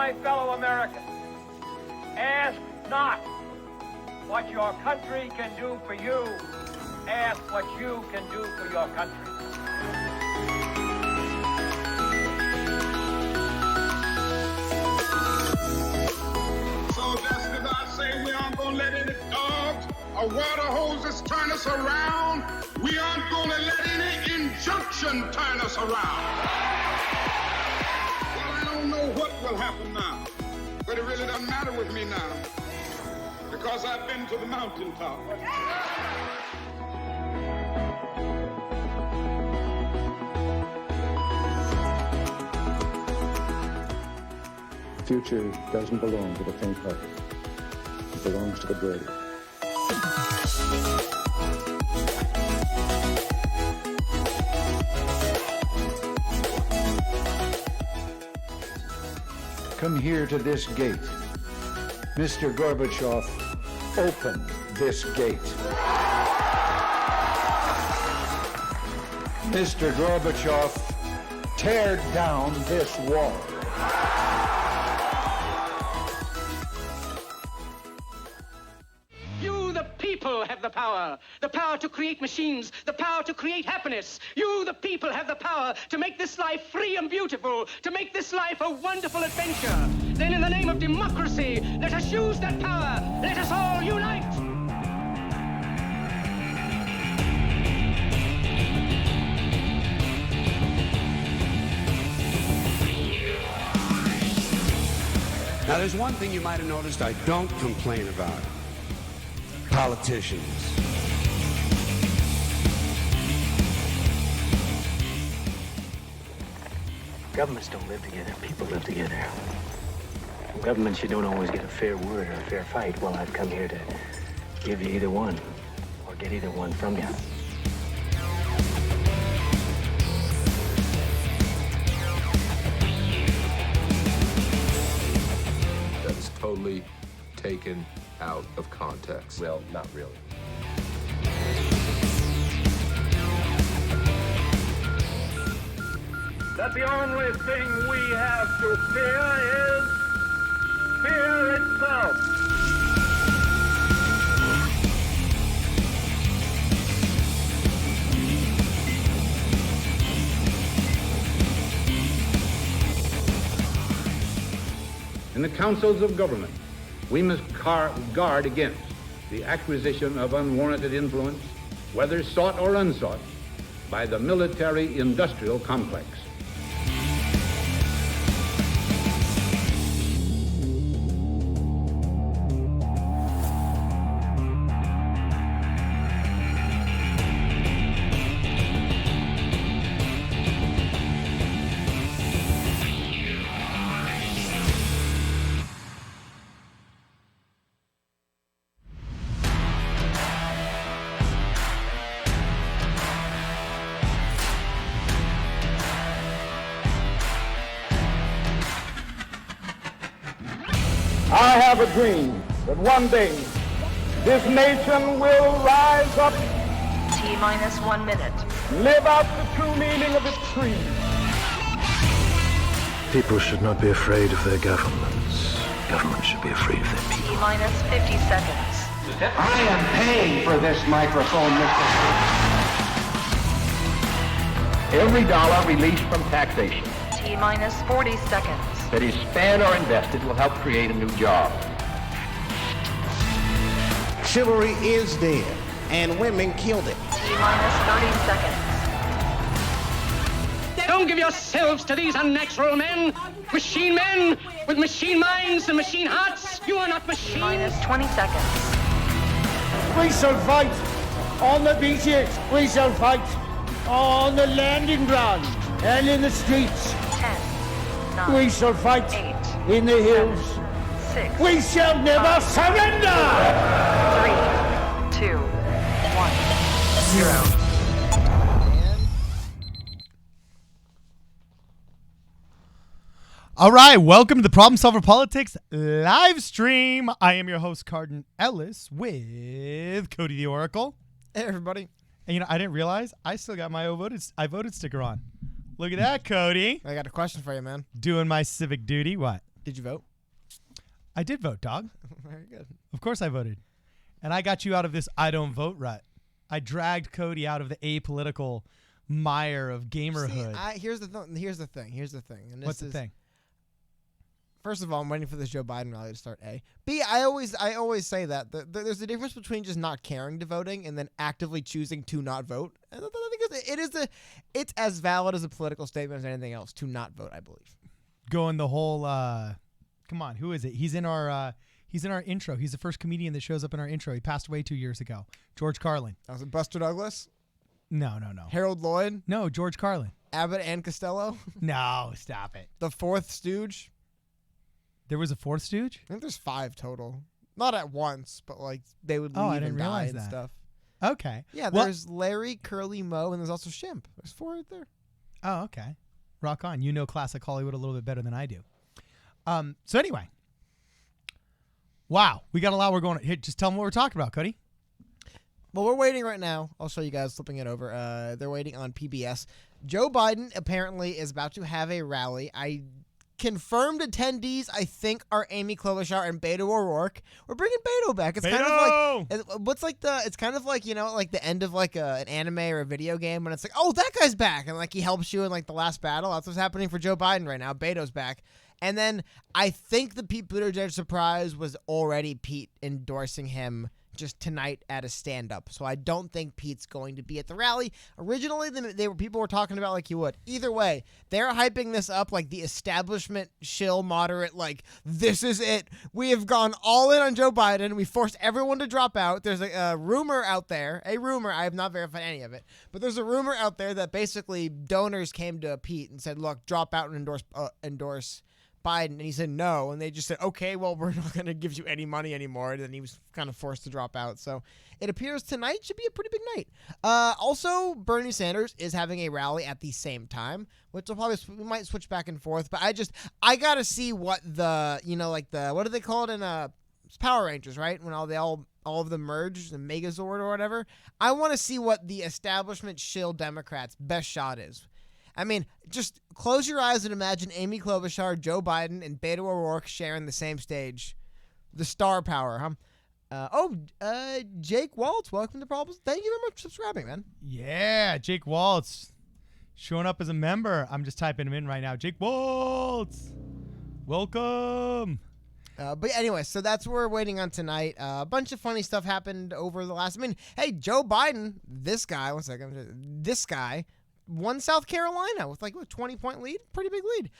my fellow Americans, ask not what your country can do for you. Ask what you can do for your country. So just as I say we aren't going to let any dogs or water hoses turn us around, we aren't going to let any injunction turn us around. Well, I don't know what will happen now, but it really doesn't matter with me now, because I've been to the mountaintop. The future doesn't belong to the faint-hearted. It belongs to the brave. Come here to this gate. Mr. Gorbachev, open this gate. Mr. Gorbachev, tear down this wall. Have the power to create machines, the power to create happiness. You, the people, have the power to make this life free and beautiful, to make this life a wonderful adventure. Then in the name of democracy, let us use that power. Let us all unite. Now, there's one thing you might have noticed I don't complain about. Politicians. Governments don't live together, people live together. Governments, you don't always get a fair word or a fair fight. Well, I've come here to give you either one, or get either one from you. That's totally taken out of context. Well, not really. That the only thing we have to fear is fear itself. In the councils of government, we must guard against the acquisition of unwarranted influence, whether sought or unsought, by the military-industrial complex. I have a dream that one day this nation will rise up, T-minus 1 minute, live out the true meaning of its creed. People should not be afraid of their governments. Governments should be afraid of their people. T-minus 50 seconds. I am paying for this microphone, Mr. Every dollar released from taxation T-minus 40 seconds. that is spent or invested will help create a new job. Chivalry is dead, and women killed it. T-minus 30 seconds. Don't give yourselves to these unnatural men with machine minds and machine hearts. You are not machines. T-minus 20 seconds. We shall fight on the beaches. We shall fight on the landing ground and in the streets. 10, 9, we shall fight 8, in the hills. 6. We shall never surrender. 3, 2, 1, 0. All right, welcome to the Problem Solver Politics live stream. I am your host, Cardin Ellis, with Cody the Oracle. Hey, everybody. And I didn't realize I still got my I voted sticker on. Look at that, Cody. I got a question for you, man. Doing my civic duty. What? Did you vote? I did vote, dog. Very good. Of course I voted. And I got you out of this I don't vote rut. I dragged Cody out of the apolitical mire of gamerhood. See, here's the thing. And What's the thing? First of all, I'm waiting for this Joe Biden rally to start. A. B. I always say that there's a difference between just not caring to voting and then actively choosing to not vote. And I think it's as valid as a political statement as anything else to not vote. I believe. Going the whole. Come on, who is it? He's in our intro. He's the first comedian that shows up in our intro. He passed away 2 years ago. George Carlin. Was it Buster Douglas? No. Harold Lloyd? No, George Carlin. Abbott and Costello? No, stop it. The fourth stooge? There was a fourth stooge? I think there's 5 total. Not at once, but like they would leave and die and stuff. Okay. Yeah, there's Larry, Curly, Moe, and there's also Shimp. There's 4 right there. Oh, okay. Rock on. You know classic Hollywood a little bit better than I do. So anyway. Wow. We got a lot we're going to hit. Just tell them what we're talking about, Cody. Well, we're waiting right now. I'll show you guys flipping it over. They're waiting on PBS. Joe Biden apparently is about to have a rally. Confirmed attendees, I think, are Amy Klobuchar and Beto O'Rourke. We're bringing Beto back. It's kind of like it's kind of like, like the end of like an anime or a video game when it's like, oh, that guy's back, and like he helps you in like the last battle. That's what's happening for Joe Biden right now. Beto's back. And then I think the Pete Buttigieg surprise was already Pete endorsing him just tonight at a stand-up. So I don't think Pete's going to be at the rally. Originally, people were talking about like he would. Either way, they're hyping this up like the establishment shill moderate, like, this is it. We have gone all in on Joe Biden. We forced everyone to drop out. There's a rumor out there. I have not verified any of it. But there's a rumor out there that basically donors came to Pete and said, look, drop out and endorse Biden, and he said no, and they just said, okay, well, we're not going to give you any money anymore, and then he was kind of forced to drop out. So it appears tonight should be a pretty big night. Also, Bernie Sanders is having a rally at the same time, which we might switch back and forth, but I got to see what the, what do they call it in it's Power Rangers, right? When all of them merge, the Megazord or whatever. I want to see what the establishment shill Democrats' best shot is. I mean, just close your eyes and imagine Amy Klobuchar, Joe Biden, and Beto O'Rourke sharing the same stage. The star power, huh? Jake Waltz, welcome to Problems. Thank you very much for subscribing, man. Yeah, Jake Waltz showing up as a member. I'm just typing him in right now. Jake Waltz, welcome. But anyway, so that's what we're waiting on tonight. A bunch of funny stuff happened over the last. Hey, Joe Biden, this guy won South Carolina with like a 20-point lead, pretty big lead.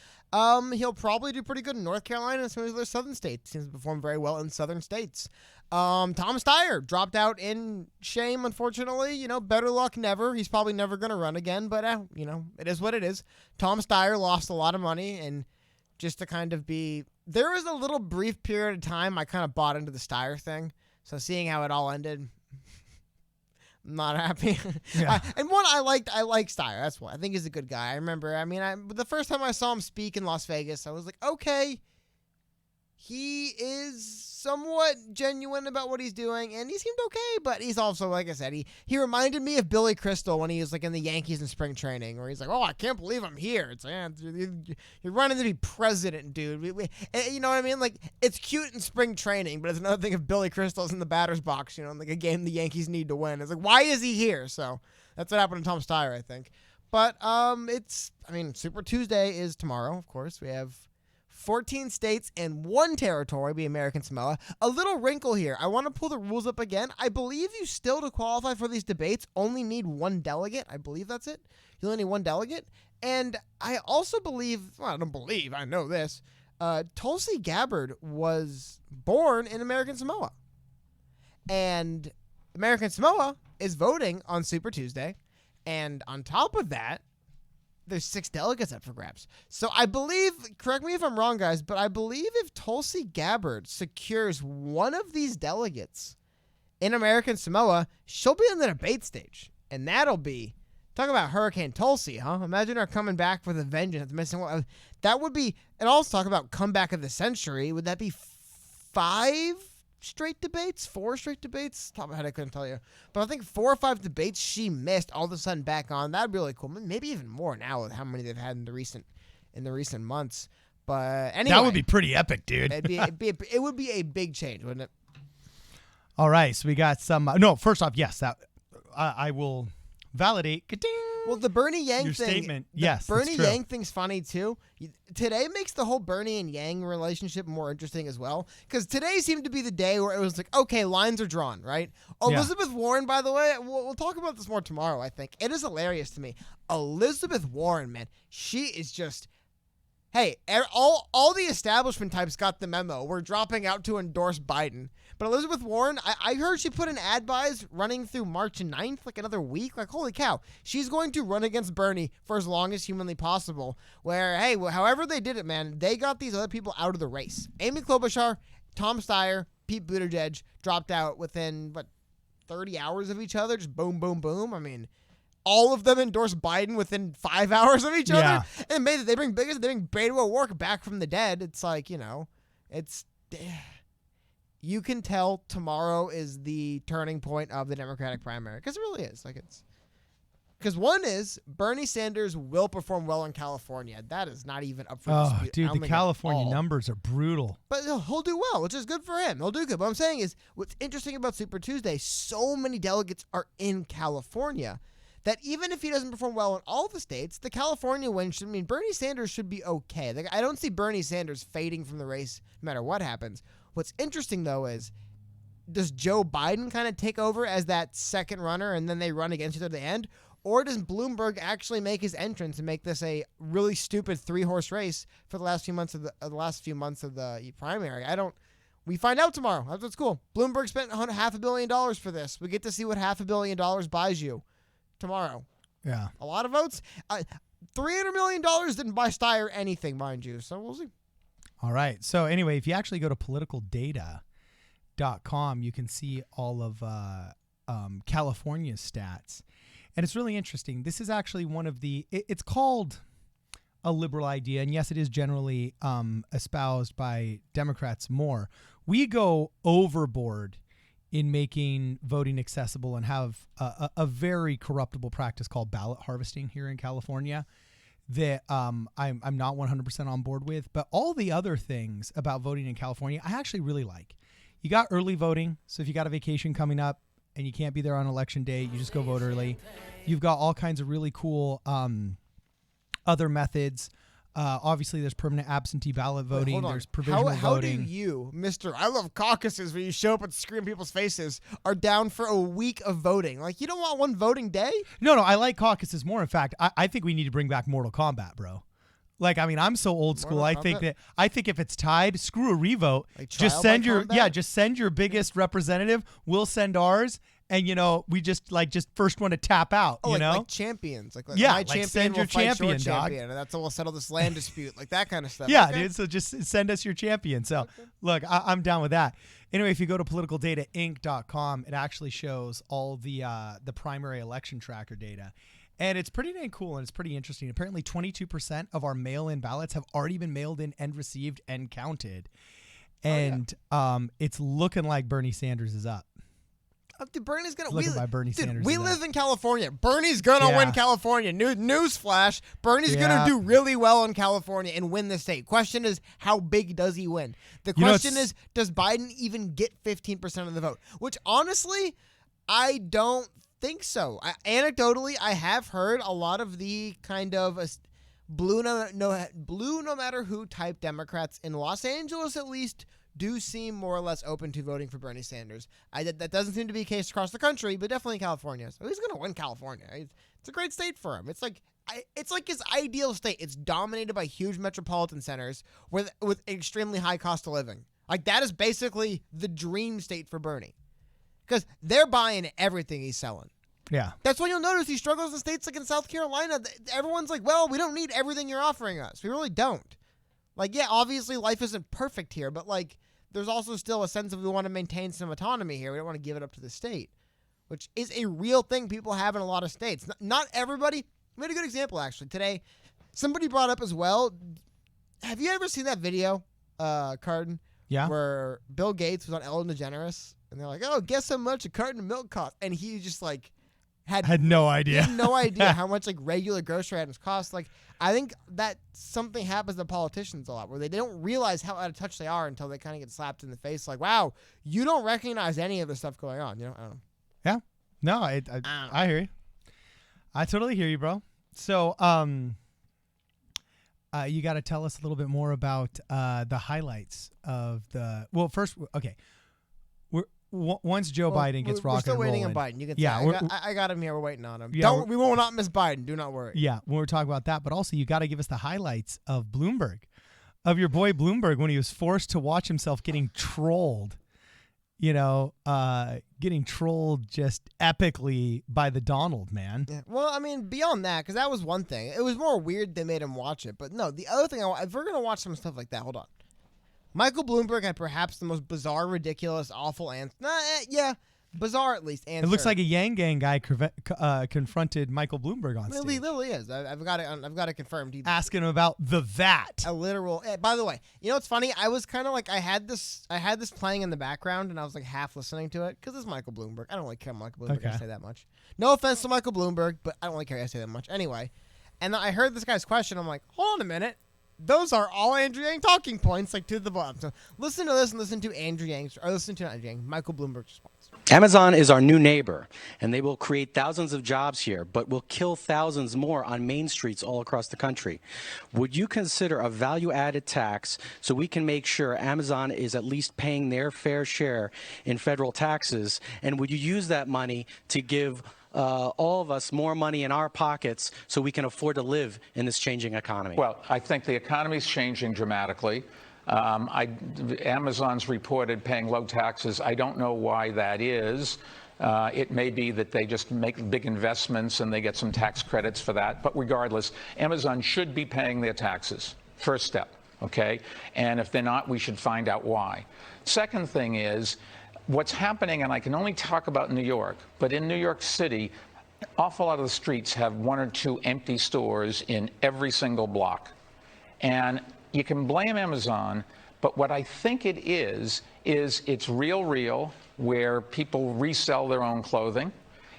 He'll probably do pretty good in North Carolina and some of the other southern states. Seems to perform very well in southern states. Tom Steyer dropped out in shame, unfortunately. Better luck never. He's probably never going to run again, but it is what it is. Tom Steyer lost a lot of money, and just to kind of there was a little brief period of time I kind of bought into the Steyer thing. So seeing how it all ended, I'm not happy. Yeah. I like Steyer. That's why I think he's a good guy. I remember. The first time I saw him speak in Las Vegas, I was like, okay, he is somewhat genuine about what he's doing, and he seemed okay. But he's also, like I said, he reminded me of Billy Crystal when he was like in the Yankees in spring training, where he's like, oh, I can't believe I'm here. It's like, you're running to be president, dude. You know what I mean? Like, it's cute in spring training, but it's another thing if Billy Crystal's in the batter's box, like a game the Yankees need to win. It's like, why is he here? So that's what happened to Tom Steyer, I think. But Super Tuesday is tomorrow, of course. We have 14 states and 1 territory, be American Samoa. A little wrinkle here. I want to pull the rules up again. I believe you still, to qualify for these debates, only need 1 delegate. I believe that's it. You only need 1 delegate. And I also I know this. Tulsi Gabbard was born in American Samoa. And American Samoa is voting on Super Tuesday. And on top of that, there's 6 delegates up for grabs. So I believe, correct me if I'm wrong, guys, but I believe if Tulsi Gabbard secures 1 of these delegates in American Samoa, she'll be on the debate stage. And that'll be, talk about Hurricane Tulsi, huh? Imagine her coming back with a vengeance. Missing one. That would be, and also talk about comeback of the century. Would that be 5 straight debates? 4 straight debates? Top of my head, I couldn't tell you. But I think 4 or 5 debates she missed all of a sudden back on. That'd be really cool. Maybe even more now with how many they've had in the recent months. But anyway. That would be pretty epic, dude. It would be a big change, wouldn't it? All right, so we got some. No, first off, yes, that I will validate. Ka-ding! Well, the Bernie Yang Your thing. statement, yes, Bernie that's true. Yang thing's funny too. Today makes the whole Bernie and Yang relationship more interesting as well, because today seemed to be the day where it was like, okay, lines are drawn, right? Elizabeth Warren, by the way, we'll talk about this more tomorrow. I think it is hilarious to me. Elizabeth Warren, man, she is just. Hey, all the establishment types got the memo. We're dropping out to endorse Biden. But Elizabeth Warren, I heard she put in ad buys running through March 9th, like another week. Like, holy cow. She's going to run against Bernie for as long as humanly possible. Where, hey, however they did it, man, they got these other people out of the race. Amy Klobuchar, Tom Steyer, Pete Buttigieg dropped out within, 30 hours of each other? Just boom, boom, boom. I mean, all of them endorsed Biden within 5 hours of each other. And they bring Beto O'Rourke back from the dead. It's like, you can tell tomorrow is the turning point of the Democratic primary, because it really is. Because one is Bernie Sanders will perform well in California. That is not even up for dispute. Dude, the California numbers are brutal. But he'll do well, which is good for him. He'll do good. What I'm saying is, what's interesting about Super Tuesday, so many delegates are in California that even if he doesn't perform well in all the states, the California win should mean Bernie Sanders should be okay. I don't see Bernie Sanders fading from the race no matter what happens. What's interesting, though, is does Joe Biden kind of take over as that second runner and then they run against each other at the end? Or does Bloomberg actually make his entrance and make this a really stupid 3-horse race for the last few months of the primary? We find out tomorrow. That's what's cool. Bloomberg spent $500 million for this. We get to see what $500 million buys you tomorrow. Yeah. A lot of votes. $300 million didn't buy Steyer anything, mind you. So we'll see. All right. So anyway, if you actually go to politicaldata.com, you can see all of California's stats. And it's really interesting. This is actually one of it's called a liberal idea. And yes, it is generally espoused by Democrats more. We go overboard in making voting accessible and have a very corruptible practice called ballot harvesting here in California that I'm not 100% on board with. But all the other things about voting in California, I actually really like. You got early voting. So if you got a vacation coming up and you can't be there on election day, you just go vote early. You've got all kinds of really cool other methods. Obviously, there's permanent absentee ballot voting. There's provisional voting. How do you, Mr. I love caucuses where you show up and scream people's faces, are down for a week of voting? Like, you don't want one voting day? No, I like caucuses more. In fact, I think we need to bring back Mortal Kombat, bro. Like, I mean, I'm so old school. I think if it's tied, screw a revote. Like just send your biggest representative. We'll send ours. And, we just first one to tap out, like champions. Like yeah, my champion send your will fight champion, your dog. champion, and that's how we'll settle this land dispute, like that kind of stuff. Yeah, okay. dude, so just send us your champion. So, look, I'm down with that. Anyway, if you go to politicaldatainc.com, it actually shows all the primary election tracker data. And it's pretty dang cool, and it's pretty interesting. Apparently, 22% of our mail-in ballots have already been mailed in and received and counted. And it's looking like Bernie Sanders is up. Dude, Bernie's gonna. We live in California. Bernie's gonna win California. Newsflash: Bernie's gonna do really well in California and win the state. Question is, how big does he win? The question is, does Biden even get 15% of the vote? Which honestly, I don't think so. Anecdotally, I have heard a lot of the kind of blue no matter who type Democrats in Los Angeles, at least, do seem more or less open to voting for Bernie Sanders. That doesn't seem to be the case across the country, but definitely in California. So he's going to win California. It's a great state for him. It's like his ideal state. It's dominated by huge metropolitan centers with extremely high cost of living. Like, that is basically the dream state for Bernie, because they're buying everything he's selling. Yeah. That's why you'll notice he struggles in states like in South Carolina. Everyone's like, well, we don't need everything you're offering us. We really don't. Like, yeah, obviously life isn't perfect here, but like, there's also still a sense of we want to maintain some autonomy here. We don't want to give it up to the state, which is a real thing people have in a lot of states. Not everybody. We had a good example, actually. Today, somebody brought up as well. Have you ever seen that video, Carden? Yeah. Where Bill Gates was on Ellen DeGeneres, and they're like, oh, guess how much a carton of milk costs? And he just like had no idea. He had no idea how much like regular grocery items cost. Like, I think that something happens to politicians a lot where they don't realize how out of touch they are until they kind of get slapped in the face. Like, wow, you don't recognize any of the stuff going on. You know, I don't know. Yeah. No, I hear you. I totally hear you, bro. So, you got to tell us a little bit more about the highlights of the. Well, first, okay. Once Joe Biden gets rocking, we're still waiting rolling, on Biden. You can I got him here. We're waiting on him. Yeah, we will not miss Biden. Do not worry. Yeah, when we're talking about that, but also you got to give us the highlights of Bloomberg, of your boy Bloomberg when he was forced to watch himself getting trolled. Getting trolled just epically by the Donald, man. Yeah. Well, I mean, beyond that, because that was one thing. It was more weird they made him watch it. But no, the other thing, if we're going to watch some stuff like that, hold on. Michael Bloomberg had perhaps the most bizarre, ridiculous, awful answer. Bizarre at least answer. It looks like a Yang Gang guy confronted Michael Bloomberg on stage. He literally is. I've got it confirmed. Asking him about the VAT. A literal. By the way, you know what's funny? I was kind of like I had this playing in the background, and I was like half listening to it because it's Michael Bloomberg. I don't really care about Michael Bloomberg. I say that much. No offense to Michael Bloomberg, but I don't really care. I say that much anyway. And then I heard this guy's question. I'm like, hold on a minute. Those are all Andrew Yang talking points, like to the bottom. So listen to this and listen to Michael Bloomberg's response. Amazon is our new neighbor, and they will create thousands of jobs here, but will kill thousands more on main streets all across the country. Would you consider a value-added tax so we can make sure Amazon is at least paying their fair share in federal taxes? And would you use that money to give all of us more money in our pockets so we can afford to live in this changing economy? Well, I think the economy is changing dramatically. Amazon's reported paying low taxes. I don't know why that is. It may be that they just make big investments and they get some tax credits for that. But regardless, Amazon should be paying their taxes. First step, okay? And if they're not, we should find out why. Second thing is, what's happening, and I can only talk about New York, but in New York City, an awful lot of the streets have one or two empty stores in every single block. And you can blame Amazon, but what I think it is it's Real, where people resell their own clothing,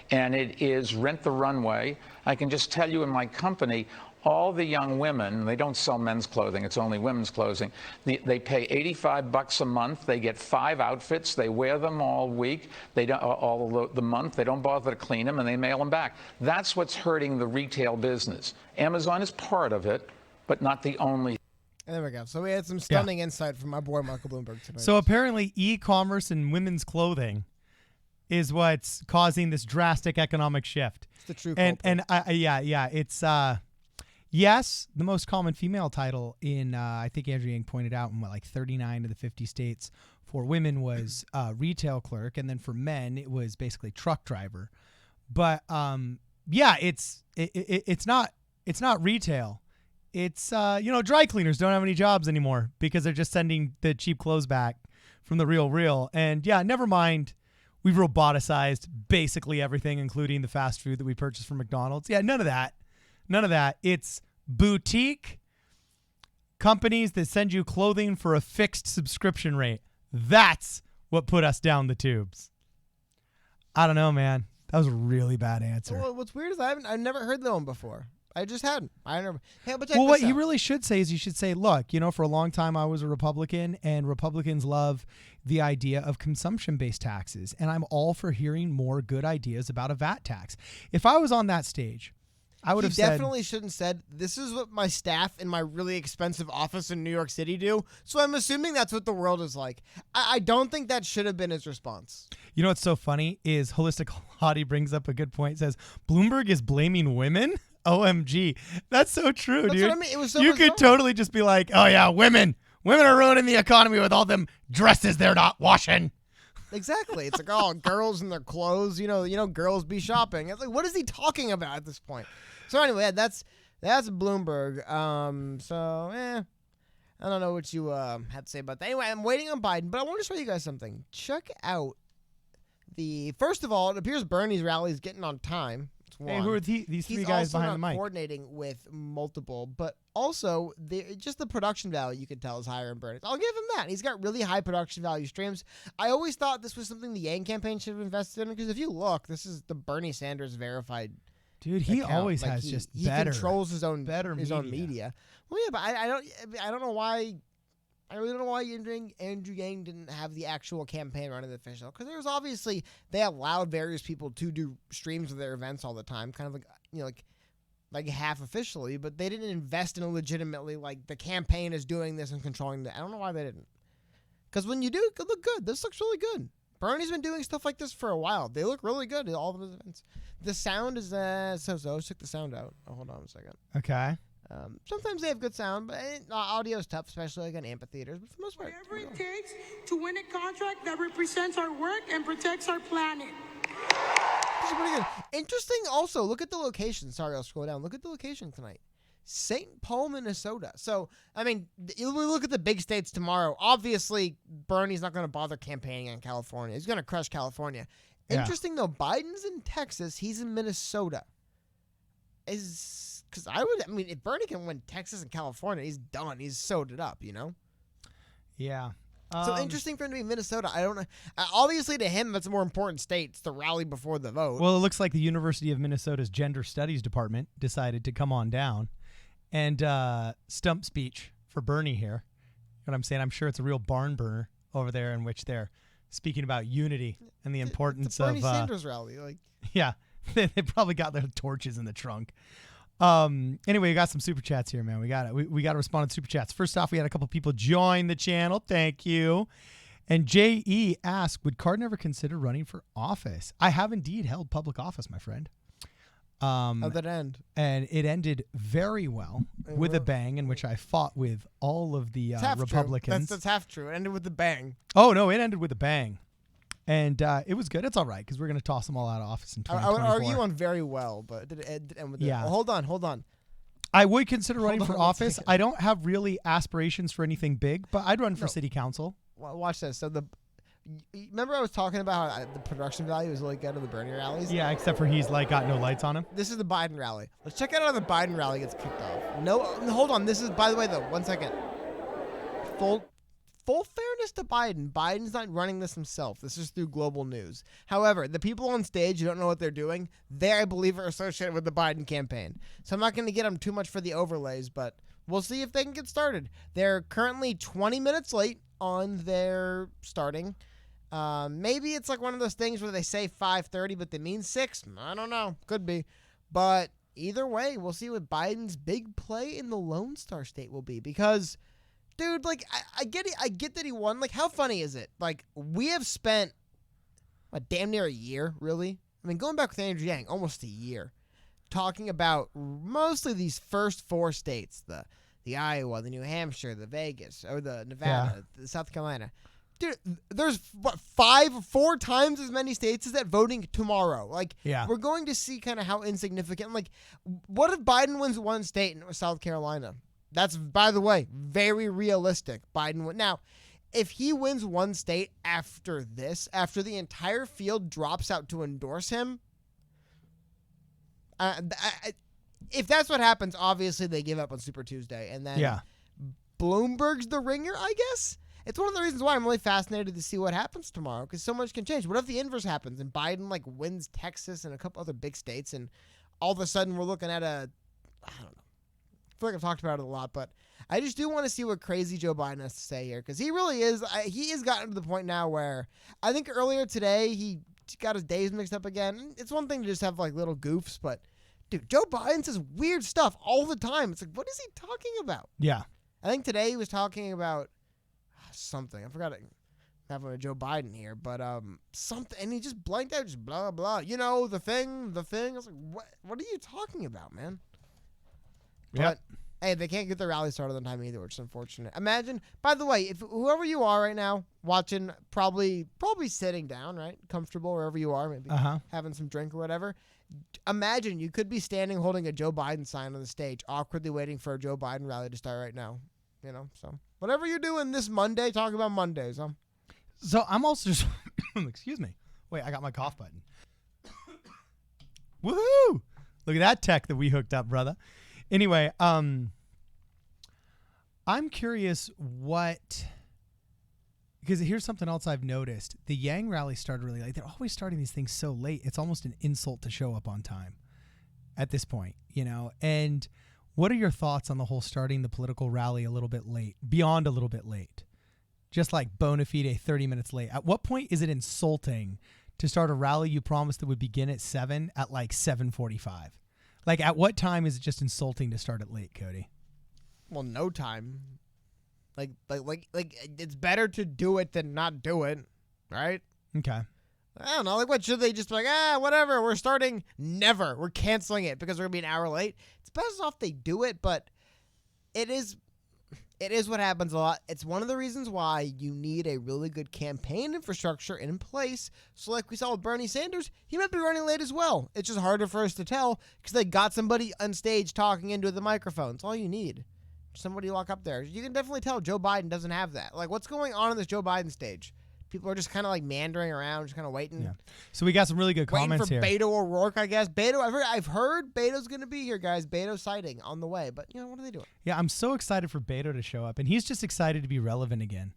and it is Rent the Runway. I can just tell you in my company, all the young women, they don't sell men's clothing, it's only women's clothing. They pay $85 a month. They get 5 outfits. They wear them all week. They don't all the month. They don't bother to clean them, and they mail them back. That's what's hurting the retail business. Amazon is part of it, but not the only. And there we go. So we had some stunning insight from my boy Michael Bloomberg tonight. So apparently e-commerce and women's clothing is what's causing this drastic economic shift. It's the true culprit. It's yes, the most common female title in I think Andrew Yang pointed out in 39 of the 50 states for women was retail clerk, and then for men it was basically truck driver. But it's not retail. It's dry cleaners don't have any jobs anymore because they're just sending the cheap clothes back from the Real. And never mind, we've roboticized basically everything, including the fast food that we purchase from McDonald's. Yeah, none of that. It's boutique companies that send you clothing for a fixed subscription rate. That's what put us down the tubes. I don't know, man. That was a really bad answer. Well, what's weird is I've never heard that one before. I just hadn't. I never. Hey, but what you really should say is you should say, look, for a long time I was a Republican, and Republicans love the idea of consumption-based taxes, and I'm all for hearing more good ideas about a VAT tax. If I was on that stage, I would have said... He definitely shouldn't said, this is what my staff in my really expensive office in New York City do, so I'm assuming that's what the world is like. I don't think that should have been his response. You know what's so funny is Holistic Hottie brings up a good point. Says, Bloomberg is blaming women? OMG. That's so true, That's dude. What I mean. It was so you bizarre. could totally just be like, oh yeah, women are ruining the economy with all them dresses they're not washing. Exactly. It's like, oh, girls and their clothes, girls be shopping. It's like, what is he talking about at this point? So anyway, that's Bloomberg. I don't know what you had to say about that. Anyway, I'm waiting on Biden, but I want to show you guys something. Check out first of all, it appears Bernie's rally is getting on time. Hey, who are these three guys behind the mic? He's also not coordinating with multiple, but also just the production value you can tell is higher in Bernie. I'll give him that. He's got really high production value streams. I always thought this was something the Yang campaign should have invested in because if you look, this is the Bernie Sanders verified. Dude, he account. always like has he, just he better, controls his own media. media. Well, yeah, but I don't know why. I really don't know why Andrew Yang didn't have the actual campaign running the official. Because there was obviously, they allowed various people to do streams of their events all the time, kind of like, like half officially, but they didn't invest in it legitimately, like the campaign is doing this and controlling that. I don't know why they didn't. Because when you do, it look good. This looks really good. Bernie's been doing stuff like this for a while. They look really good at all of his events. The sound is so-so. Let's check the sound out. Oh, hold on a second. Okay. Sometimes they have good sound, but audio is tough, especially like on amphitheaters. But for the most part, whatever it takes to win a contract that represents our work and protects our planet. This is pretty good. Interesting. Also, look at the location. Sorry, I'll scroll down. Look at the location tonight. St. Paul, Minnesota. So, I mean, we look at the big states tomorrow. Obviously, Bernie's not going to bother campaigning in California. He's going to crush California. Yeah. Interesting though. Biden's in Texas. He's in Minnesota. Because if Bernie can win Texas and California, he's done. He's sewed it up, you know? Yeah. So interesting for him to be in Minnesota. I don't know. Obviously, to him, that's a more important state. It's the rally before the vote. Well, it looks like the University of Minnesota's Gender Studies Department decided to come on down and stump speech for Bernie here. You know what I'm saying? I'm sure it's a real barn burner over there in which they're speaking about unity and the importance it's a Bernie of Sanders rally. Yeah. They probably got their torches in the trunk. Anyway, we got some super chats here, man. We got to respond to super chats. First off, we had a couple people join the channel. Thank you. And J.E. asked, would Cardin ever consider running for office? I have indeed held public office, my friend. How'd that end? And it ended very well with a bang, in which I fought with all of the Republicans. That's half true. It ended with a bang. Oh, no, it ended with a bang. And it was good. It's all right because we're going to toss them all out of office in 2024. I would argue on very well, but did it end with yeah. Well, hold on. I would consider running for office. I don't have really aspirations for anything big, but I'd run for city council. Watch this. So remember I was talking about how the production value is really good of the Bernie rallies? Yeah, except for he's got no lights on him. This is the Biden rally. Let's check out how the Biden rally gets kicked off. No, hold on. This is, by the way, though, 1 second. Full fairness to Biden, Biden's not running this himself. This is through global news. However, the people on stage who don't know what they're doing, they, I believe, are associated with the Biden campaign. So I'm not going to get them too much for the overlays, but we'll see if they can get started. They're currently 20 minutes late on their starting. Maybe it's like one of those things where they say 5:30, but they mean 6. I don't know. Could be. But either way, we'll see what Biden's big play in the Lone Star State will be because... Dude, I get it. I get that he won. How funny is it? We have spent damn near a year, really. I mean, going back with Andrew Yang, almost a year, talking about mostly these first 4 states: the Iowa, the New Hampshire, the Vegas, or the Nevada, the South Carolina. Dude, there's 4 times as many states as that voting tomorrow. We're going to see kind of how insignificant. What if Biden wins one state and it was South Carolina? That's, by the way, very realistic. Biden would. Now, if he wins one state after the entire field drops out to endorse him, if that's what happens, obviously they give up on Super Tuesday. And then Bloomberg's the ringer, I guess? It's one of the reasons why I'm really fascinated to see what happens tomorrow because so much can change. What if the inverse happens and Biden, wins Texas and a couple other big states and all of a sudden we're looking at I don't know. I feel like I've talked about it a lot, but I just do want to see what crazy Joe Biden has to say here because he really is. He has gotten to the point now where I think earlier today he got his days mixed up again. It's one thing to just have little goofs, but dude, Joe Biden says weird stuff all the time. It's what is he talking about? Yeah. I think today he was talking about something. I forgot it. Having a Joe Biden here, but something, and he just blanked out, just blah blah. You know, the thing. I was like, what are you talking about, man? But hey, they can't get the rally started on time either, which is unfortunate. Imagine, by the way, if whoever you are right now watching, probably sitting down, right, comfortable wherever you are, maybe having some drink or whatever. Imagine you could be standing holding a Joe Biden sign on the stage, awkwardly waiting for a Joe Biden rally to start right now. You know, so whatever you're doing this Monday, talk about Mondays, huh? So I'm also just, excuse me. Wait, I got my cough button. Woohoo! Look at that tech that we hooked up, brother. Anyway, I'm curious because here's something else I've noticed. The Yang rally started really late. They're always starting these things so late. It's almost an insult to show up on time at this point, And what are your thoughts on the whole starting the political rally a little bit late, beyond a little bit late? Just like bona fide 30 minutes late. At what point is it insulting to start a rally you promised that would begin at 7 at like 7:45? Like, at what time is it just insulting to start it late, Cody? Well, no time. Like it's better to do it than not do it, right? Okay. I don't know. Like, what should they just be like? Whatever. We're starting. Never. We're canceling it because we're gonna be an hour late. It's best off they do it, but it is what happens a lot. It's one of the reasons why you need a really good campaign infrastructure in place. So like we saw with Bernie Sanders, he might be running late as well. It's just harder for us to tell because they got somebody on stage talking into the microphone. It's all you need. Somebody walk up there. You can definitely tell Joe Biden doesn't have that. Like, what's going on this Joe Biden stage? People are just kind of like meandering around, just kind of waiting. Yeah. So we got some really good comments here. Waiting for Beto O'Rourke, I guess. Beto, I've heard Beto's going to be here, guys. Beto sighting on the way. But, what are they doing? Yeah, I'm so excited for Beto to show up. And he's just excited to be relevant again.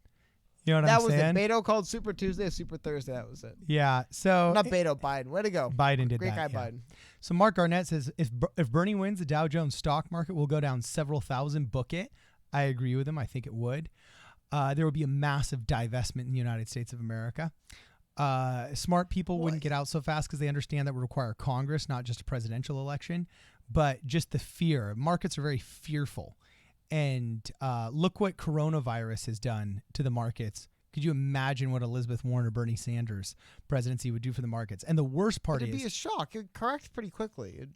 You know what I'm saying? That was it. Beto called Super Tuesday, Super Thursday. That was it. Yeah. So not Beto, Biden. Way to go. Biden did Great that. Great guy, Biden. So Mark Garnett says, if Bernie wins, the Dow Jones stock market will go down several thousand. Book it. I agree with him. I think it would. There would be a massive divestment in the United States of America. Smart people wouldn't get out so fast because they understand that would require Congress, not just a presidential election, but just the fear. Markets are very fearful. And look what coronavirus has done to the markets. Could you imagine what Elizabeth Warren or Bernie Sanders' presidency would do for the markets? And the worst part It'd be a shock. It'd correct pretty quickly.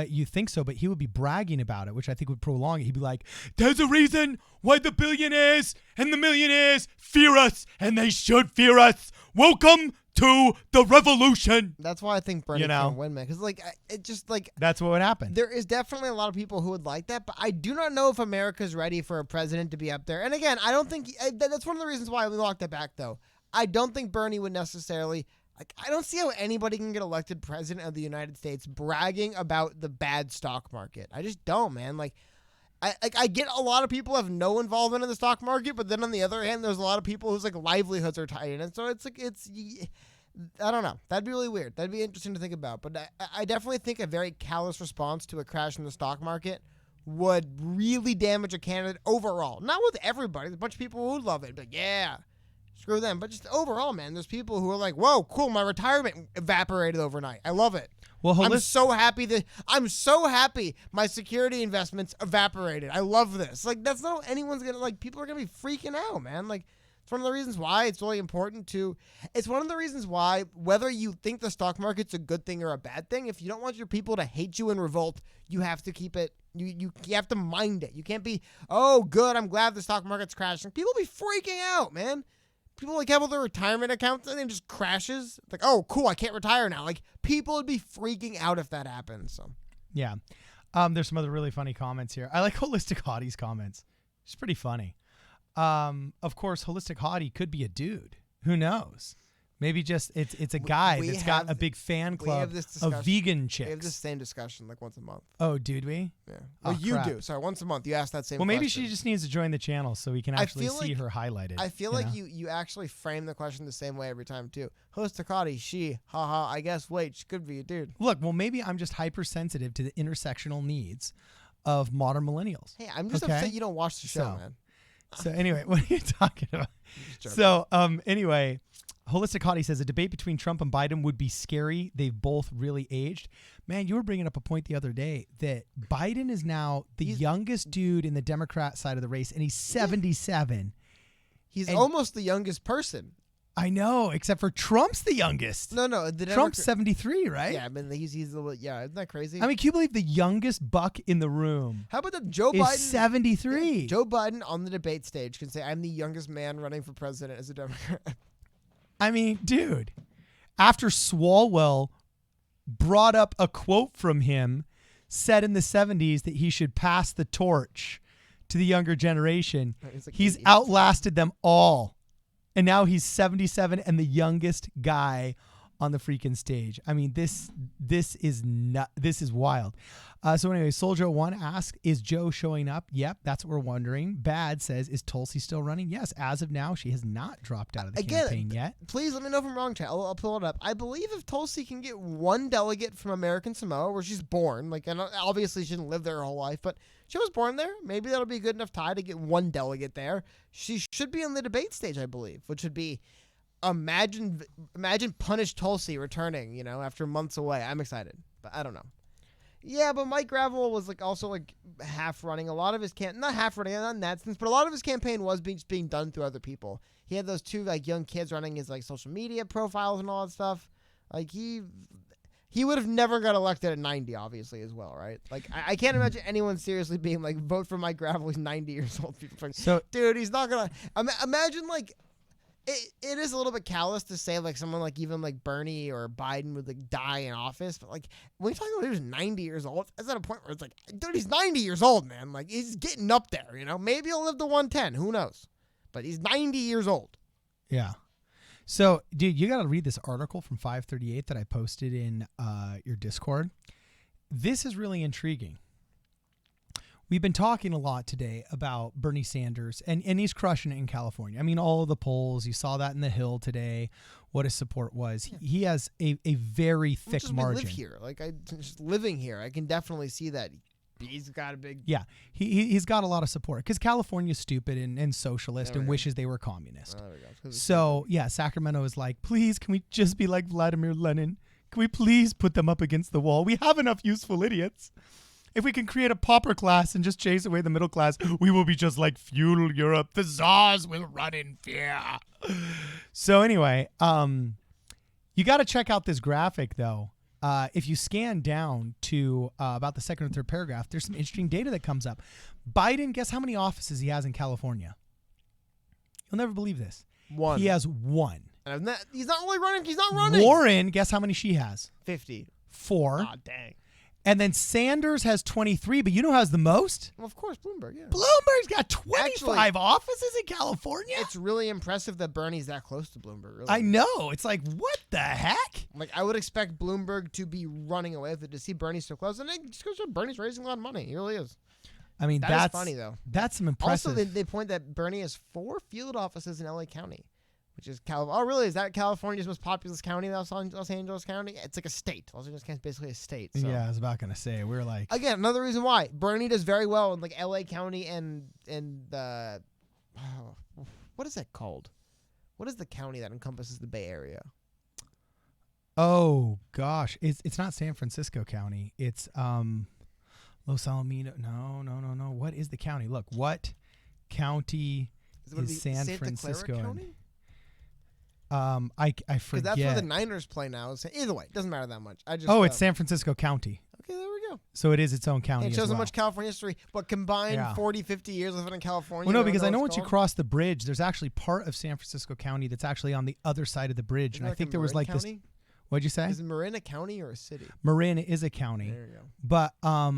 You think so, but he would be bragging about it, which I think would prolong it. He'd be like, there's a reason why the billionaires and the millionaires fear us, and they should fear us. Welcome to the revolution. That's why I think Bernie can win, man. Because, it just, that's what would happen. There is definitely a lot of people who would like that, but I do not know if America's ready for a president to be up there. And again, I don't think, that's one of the reasons why we locked that back, though. I don't think Bernie would necessarily... I don't see how anybody can get elected president of the United States bragging about the bad stock market. I just don't, man. I get a lot of people have no involvement in the stock market, but then on the other hand, there's a lot of people whose livelihoods are tied in it. So it's I don't know. That'd be really weird. That'd be interesting to think about. But I definitely think a very callous response to a crash in the stock market would really damage a candidate overall. Not with everybody. There's a bunch of people who would love it. But yeah. Screw them. But just overall, man, there's people who are like, whoa, cool, my retirement evaporated overnight. I love it. Well, I'm so happy my security investments evaporated. I love this. That's not what anyone's going to, people are going to be freaking out, man. It's one of the reasons why it's really important it's one of the reasons why, whether you think the stock market's a good thing or a bad thing, if you don't want your people to hate you and revolt, you have to keep it, you have to mind it. You can't be, oh, good, I'm glad the stock market's crashing. People be freaking out, man. People have all their retirement accounts and it just crashes. It's oh, cool, I can't retire now. People would be freaking out if that happened. So, yeah. There's some other really funny comments here. I like Holistic Hottie's comments. It's pretty funny. Of course, Holistic Hottie could be a dude. Who knows? Maybe just it's a guy that's got a big fan club of vegan chicks. We have this same discussion once a month. Oh, dude, we? Yeah. Well, you do. Sorry, once a month you ask that same question. Well, maybe she just needs to join the channel so we can actually see her highlighted. I feel like you actually frame the question the same way every time, too. Holistic Hottie, she, haha, I guess, wait, she could be a dude. Look, well, maybe I'm just hypersensitive to the intersectional needs of modern millennials. Hey, I'm just upset you don't watch the show, man. So anyway, what are you talking about? So anyway, Holistic Hottie says a debate between Trump and Biden would be scary. They've both really aged. Man, you were bringing up a point the other day that Biden is now the youngest dude in the Democrat side of the race, and he's 77. He's almost the youngest person. I know, except for Trump's the youngest. No, Trump's 73, right? Yeah, I mean he's a little, isn't that crazy? I mean, can you believe the youngest buck in the room? How about that Joe Biden? 73. Joe Biden on the debate stage can say, "I'm the youngest man running for president as a Democrat." I mean, dude, after Swalwell brought up a quote from him said in the 70s that he should pass the torch to the younger generation, he's outlasted them all. And now he's 77 and the youngest guy on the freaking stage. I mean, this is wild. So anyway, Soldier 1 asks, is Joe showing up? Yep, that's what we're wondering. Bad says, is Tulsi still running? Yes, as of now, she has not dropped out of the campaign yet. Please let me know if I'm wrong, chat. I'll pull it up. I believe if Tulsi can get one delegate from American Samoa, where she's born, and obviously she didn't live there her whole life, but she was born there. Maybe that'll be a good enough tie to get one delegate there. She should be on the debate stage, I believe, which would be imagine punish Tulsi returning, after months away. I'm excited, but I don't know. Yeah, but Mike Gravel was also half running. A lot of his not half running, not in that sense, but a lot of his campaign was being done through other people. He had those two young kids running his social media profiles and all that stuff. He would have never got elected at 90, obviously, as well, right? I can't imagine anyone seriously being vote for Mike Gravel. He's 90 years old. So, dude, he's not gonna imagine It is a little bit callous to say someone even Bernie or Biden would die in office, but when you're talking about who's 90 years old, it's at a point where it's dude, he's 90 years old, man. He's getting up there, Maybe he'll live to 110, who knows? But he's 90 years old. Yeah. So, dude, you got to read this article from 538 that I posted in your Discord. This is really intriguing. We've been talking a lot today about Bernie Sanders, and he's crushing it in California. I mean, all of the polls, you saw that in the Hill today, what his support was. Yeah. He has a very thick margin. I live here. Just living here, I can definitely see that he's got a big... Yeah, he's got a lot of support because California's stupid and socialist and wishes they were communist. Oh, there we go. So, yeah, Sacramento is please, can we just be like Vladimir Lenin? Can we please put them up against the wall? We have enough useful idiots. If we can create a pauper class and just chase away the middle class, we will be just like feudal Europe. The czars will run in fear. So anyway, you got to check out this graphic, though. If you scan down to about the second or third paragraph, there's some interesting data that comes up. Biden, guess how many offices he has in California? You'll never believe this. 1. He has 1. And he's not only running, he's not running. Warren, guess how many she has? 50. 4. Oh, dang. And then Sanders has 23, but you know who has the most? Well, of course, Bloomberg, yeah. Bloomberg's got 25 offices in California? It's really impressive that Bernie's that close to Bloomberg, really. I know. It's what the heck? I would expect Bloomberg to be running away with it, to see Bernie so close. And it just goes to Bernie's raising a lot of money. He really is. I mean, that's funny, though. That's some impressive. Also, they point that Bernie has 4 field offices in L.A. County. Which is Oh, really? Is that California's most populous county, Los Angeles County? It's a state. Los Angeles County is basically a state. So. Yeah, I was about going to say. We're Again, another reason why. Bernie does very well in L.A. County and what is that called? What is the county that encompasses the Bay Area? Oh, gosh. It's not San Francisco County. It's Los Alamitos. No. What is the county? Look, what county is San Francisco in? I forget. Because that's where the Niners play now. Either way, it doesn't matter that much. It's San Francisco County. Okay, there we go. So it is its own county. It shows as well. how much California history, but combined 40, 50 years living in California. Well, no, because I know once you cross the bridge, there's actually part of San Francisco County that's actually on the other side of the bridge. Isn't and I think there was Marin this. County? What'd you say? Is Marin a county or a city? Marin is a county. There you go. But I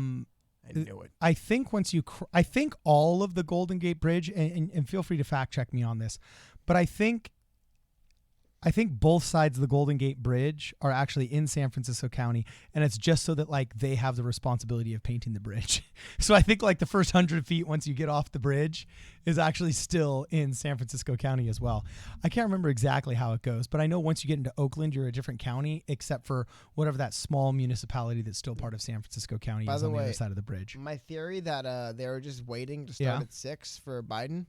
knew it. I think once you, I think all of the Golden Gate Bridge, and feel free to fact check me on this, but I think both sides of the Golden Gate Bridge are actually in San Francisco County, and it's just so that they have the responsibility of painting the bridge. So I think the first 100 feet once you get off the bridge is actually still in San Francisco County as well. I can't remember exactly how it goes, but I know once you get into Oakland, you're a different county, except for whatever that small municipality that's still part of San Francisco County is on the other side of the bridge. My theory that they were just waiting to start at 6 for Biden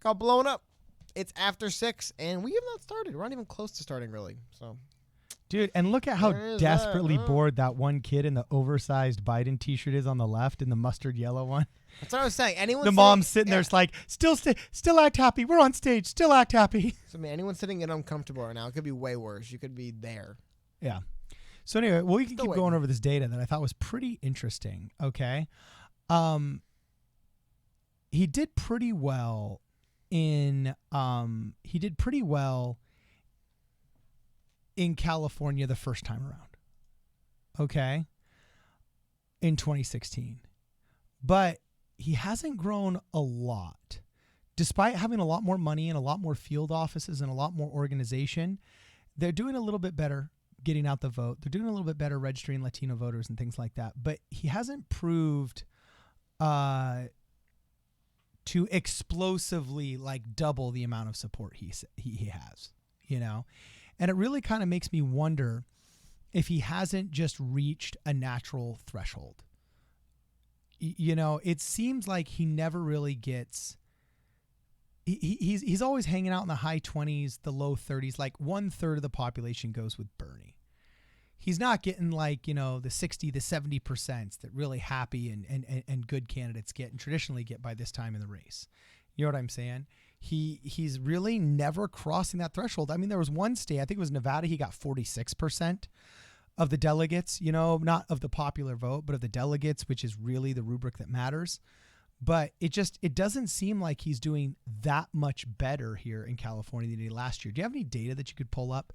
got blown up. It's after 6, and we have not started. We're not even close to starting, really. So, dude, and look at how desperately bored that one kid in the oversized Biden T-shirt is on the left, in the mustard yellow one. That's what I was saying. The mom's sitting there, still act happy. We're on stage, still act happy. So, anyone sitting in uncomfortable right now, it could be way worse. You could be there. Yeah. So anyway, we can keep going over this data that I thought was pretty interesting. Okay, he did pretty well. He did pretty well in California the first time around. Okay. In 2016. But he hasn't grown a lot. Despite having a lot more money and a lot more field offices and a lot more organization, they're doing a little bit better getting out the vote. They're doing a little bit better registering Latino voters and things like that. But he hasn't proved to explosively like double the amount of support he has, you know? And it really kind of makes me wonder if he hasn't just reached a natural threshold. You know, it seems like he never really gets... He's always hanging out in the high 20s, the low 30s. Like 1/3 of the population goes with Bernie. He's not getting like, you know, the 60, the 70% that really happy and good candidates get and traditionally get by this time in the race. You know what I'm saying? He's really never crossing that threshold. I mean, there was one state, I think it was Nevada, he got 46% of the delegates, you know, not of the popular vote, but of the delegates, which is really the rubric that matters. But it doesn't seem like he's doing that much better here in California than he did last year. Do you have any data that you could pull up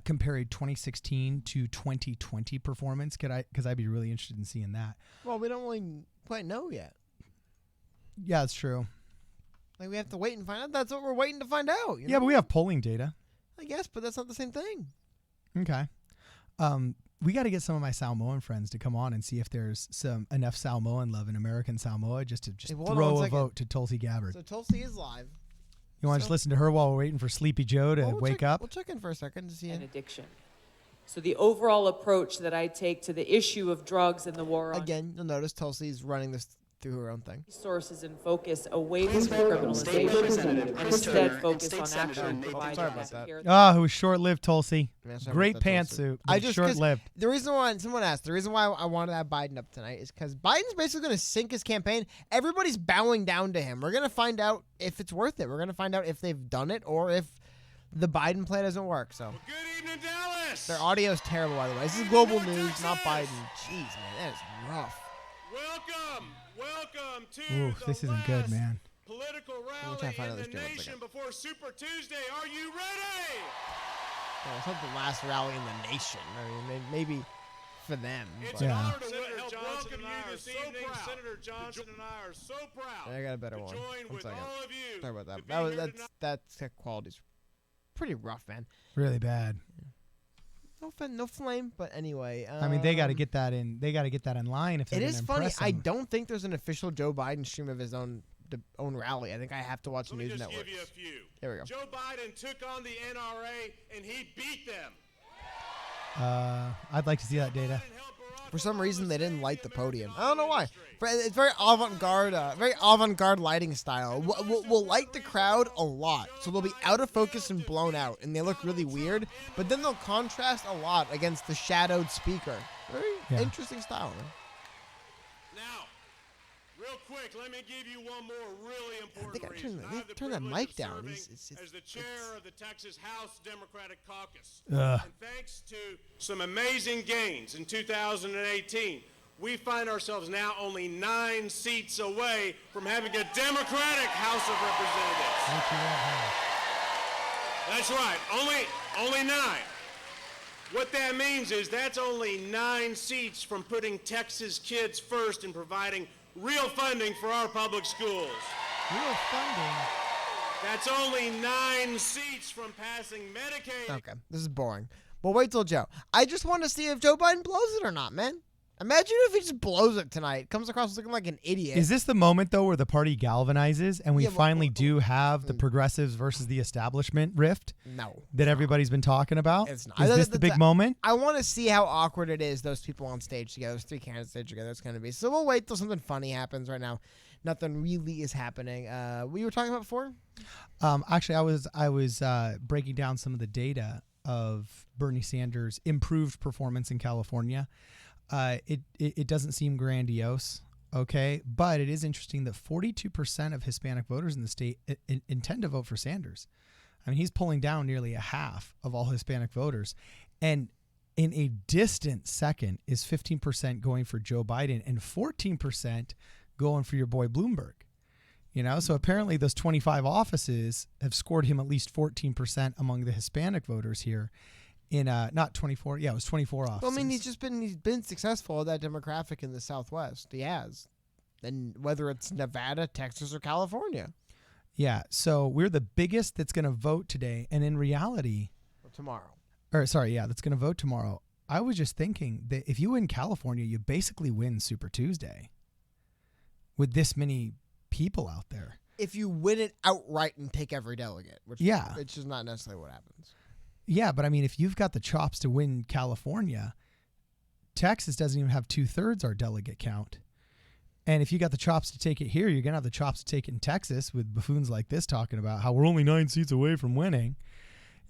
comparing 2016 to 2020 performance? Because I'd be really interested in seeing that. Well, we don't really quite know yet. Yeah, it's true. Like we have to wait and find out. That's what we're waiting to find out. You know? Yeah, but we have polling data. I guess, but that's not the same thing. Okay. We got to get some of my Samoan friends to come on and see if there's enough Samoan love in American Samoa just to throw a vote to Tulsi Gabbard. So Tulsi is live. You want to just listen to her while we're waiting for Sleepy Joe to wake up? We'll check in for a second to see an addiction. So the overall approach that I take to the issue of drugs and the war on Again, you'll notice Tulsi's running this through her own thing. Resources and focus away from criminalization and instead focus on action. Sorry about that. Oh, it was short-lived, Tulsi. Great pantsuit. Short-lived. The reason why someone asked, the reason why I wanted to have Biden up tonight is because Biden's basically going to sink his campaign. Everybody's bowing down to him. We're going to find out if it's worth it. We're going to find out if they've done it or if the Biden play doesn't work. So, good evening, Dallas. Their audio is terrible, by the way. This is global news, not Biden. Jeez, man, that is rough. Welcome to this isn't good, man. Political rally in the nation before Super Tuesday. Are you ready? Well, it's not the last rally in the nation. I mean, maybe for them. It's an honor to help welcome you this evening. Senator Johnson and I are so proud. I got a better one. Join with all of you. Sorry about that. That quality's pretty rough, man. Really bad. No flame, but anyway. I mean, they got to get that in. They got to get that in line if they're going to impress him. It is funny. I don't think there's an official Joe Biden stream of his own rally. I think I have to watch the news network. Let me just give you a few. There we go. Joe Biden took on the NRA and he beat them. I'd like to see that data. For some reason, they didn't light the podium. I don't know why. It's very avant-garde lighting style. We'll light the crowd a lot, so they'll be out of focus and blown out, and they look really weird. But then they'll contrast a lot against the shadowed speaker. Very interesting style, man. Now, real quick, let me give you one more really important reason. I think I turned that mic down. As the chair of the Texas House Democratic Caucus. And thanks to some amazing gains in 2018, we find ourselves now only 9 seats away from having a Democratic House of Representatives. That's right, only 9. What that means is that's only 9 seats from putting Texas kids first and providing real funding for our public schools. Real funding? That's only 9 seats from passing Medicaid. Okay, this is boring. But wait till Joe. I just want to see if Joe Biden blows it or not, man. Imagine if he just blows it tonight. Comes across looking like an idiot. Is this the moment, though, where the party galvanizes and we finally do have the progressives versus the establishment rift? No. That everybody's been talking about? It's not. Is this the big moment? I want to see how awkward it is, those people on stage together, those 3 candidates stage together. It's going to be. So we'll wait till something funny happens right now. Nothing really is happening. What you were talking about before? Actually, I was breaking down some of the data of Bernie Sanders' improved performance in California. It doesn't seem grandiose, okay? But it is interesting that 42% of Hispanic voters in the state intend to vote for Sanders. I mean, he's pulling down nearly a half of all Hispanic voters. And in a distant second is 15% going for Joe Biden and 14% going for your boy Bloomberg. You know, so apparently those 25 offices have scored him at least 14% among the Hispanic voters here. In not 24, it was 24 offices. Well, I mean, he's been successful at that demographic in the Southwest. He has, and whether it's Nevada, Texas, or California. Yeah, so we're the biggest that's going to vote today, and in reality, tomorrow. Or sorry, yeah, that's going to vote tomorrow. I was just thinking that if you win California, you basically win Super Tuesday with this many people out there. If you win it outright and take every delegate, which is not necessarily what happens. Yeah, but I mean, if you've got the chops to win California, Texas doesn't even have 2/3 our delegate count. And if you got the chops to take it here, you're going to have the chops to take it in Texas with buffoons like this talking about how we're only 9 seats away from winning.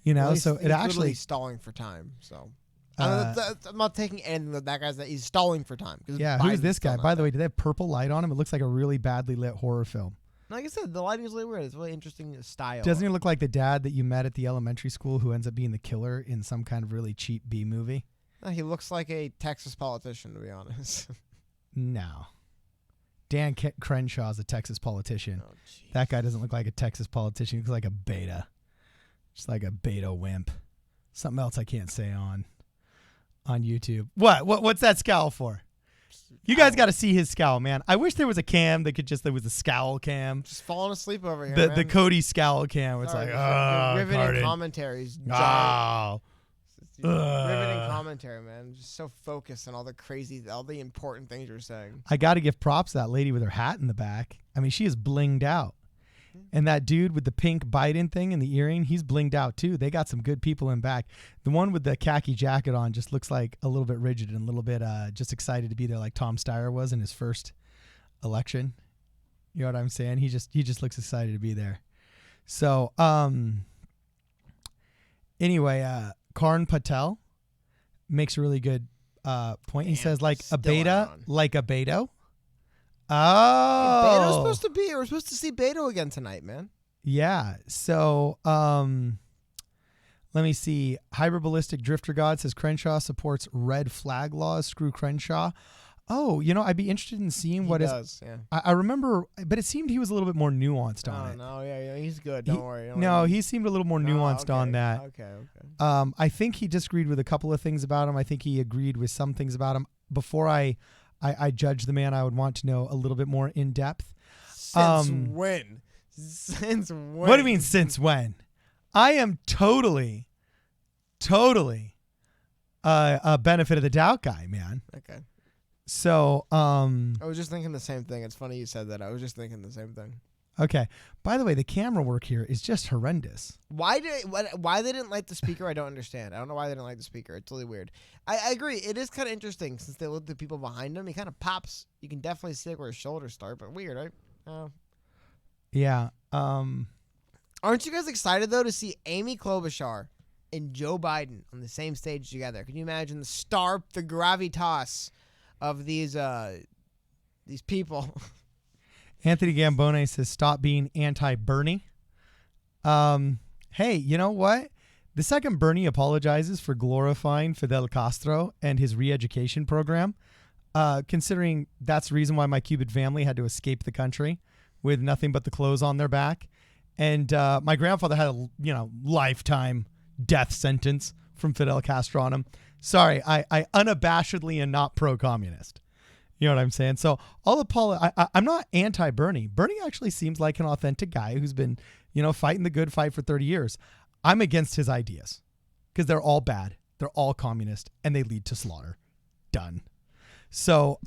You know, so it actually stalling for time. So I'm not taking anything that guy's that he's stalling for time. Yeah, who's this guy? By the way, do they have purple light on him? It looks like a really badly lit horror film. Like I said, the lighting is really weird. It's really interesting style. Doesn't he look like the dad that you met at the elementary school who ends up being the killer in some kind of really cheap B movie? No, he looks like a Texas politician, to be honest. No. Dan Crenshaw's a Texas politician. Oh, that guy doesn't look like a Texas politician. He looks like a beta. Just like a beta wimp. Something else I can't say on YouTube. What's that scowl for? You guys got to see his scowl, man. I wish there was a cam that there was a scowl cam. Just falling asleep over here, The Cody scowl cam. Where it's like, riveting commentaries. Oh. Riveting commentary, man. Just so focused on all the important things you're saying. I got to give props to that lady with her hat in the back. I mean, she is blinged out. And that dude with the pink Biden thing and the earring, he's blinged out too. They got some good people in back. The one with the khaki jacket on just looks like a little bit rigid and a little bit just excited to be there, like Tom Steyer was in his first election. You know what I'm saying? He just looks excited to be there. So anyway, Karn Patel makes a really good point. He says like a beta, like a Beto. Oh, Beto's supposed to be here. We're supposed to see Beto again tonight, man. Yeah. So, let me see. Hyperballistic Drifter God says Crenshaw supports red flag laws. Screw Crenshaw. Oh, I'd be interested in seeing what is. Yeah. I remember, but it seemed he was a little bit more nuanced on it. No, yeah, he's good. Don't worry. He seemed a little more nuanced on that. Okay. I think he disagreed with a couple of things about him. I think he agreed with some things about him. Before I judge the man, I would want to know a little bit more in depth. Since when? Since when? What do you mean, since when? I am totally a benefit of the doubt guy, man. Okay. So, I was just thinking the same thing. It's funny you said that. I was just thinking the same thing. Okay. By the way, the camera work here is just horrendous. Why they didn't like the speaker, I don't understand. I don't know why they didn't like the speaker. It's really weird. I agree. It is kind of interesting since they look at the people behind him. He kind of pops. You can definitely see where his shoulders start, but weird, right? Yeah. Aren't you guys excited, though, to see Amy Klobuchar and Joe Biden on the same stage together? Can you imagine the gravitas of these people? Anthony Gambone says, stop being anti-Bernie. Hey, you know what? The second Bernie apologizes for glorifying Fidel Castro and his re-education program, considering that's the reason why my Cuban family had to escape the country with nothing but the clothes on their back. And my grandfather had a lifetime death sentence from Fidel Castro on him. Sorry, I unabashedly am not pro-communist. You know what I'm saying? So I'm not anti-Bernie. Bernie actually seems like an authentic guy who's been, fighting the good fight for 30 years. I'm against his ideas because they're all bad. They're all communist and they lead to slaughter. Done. So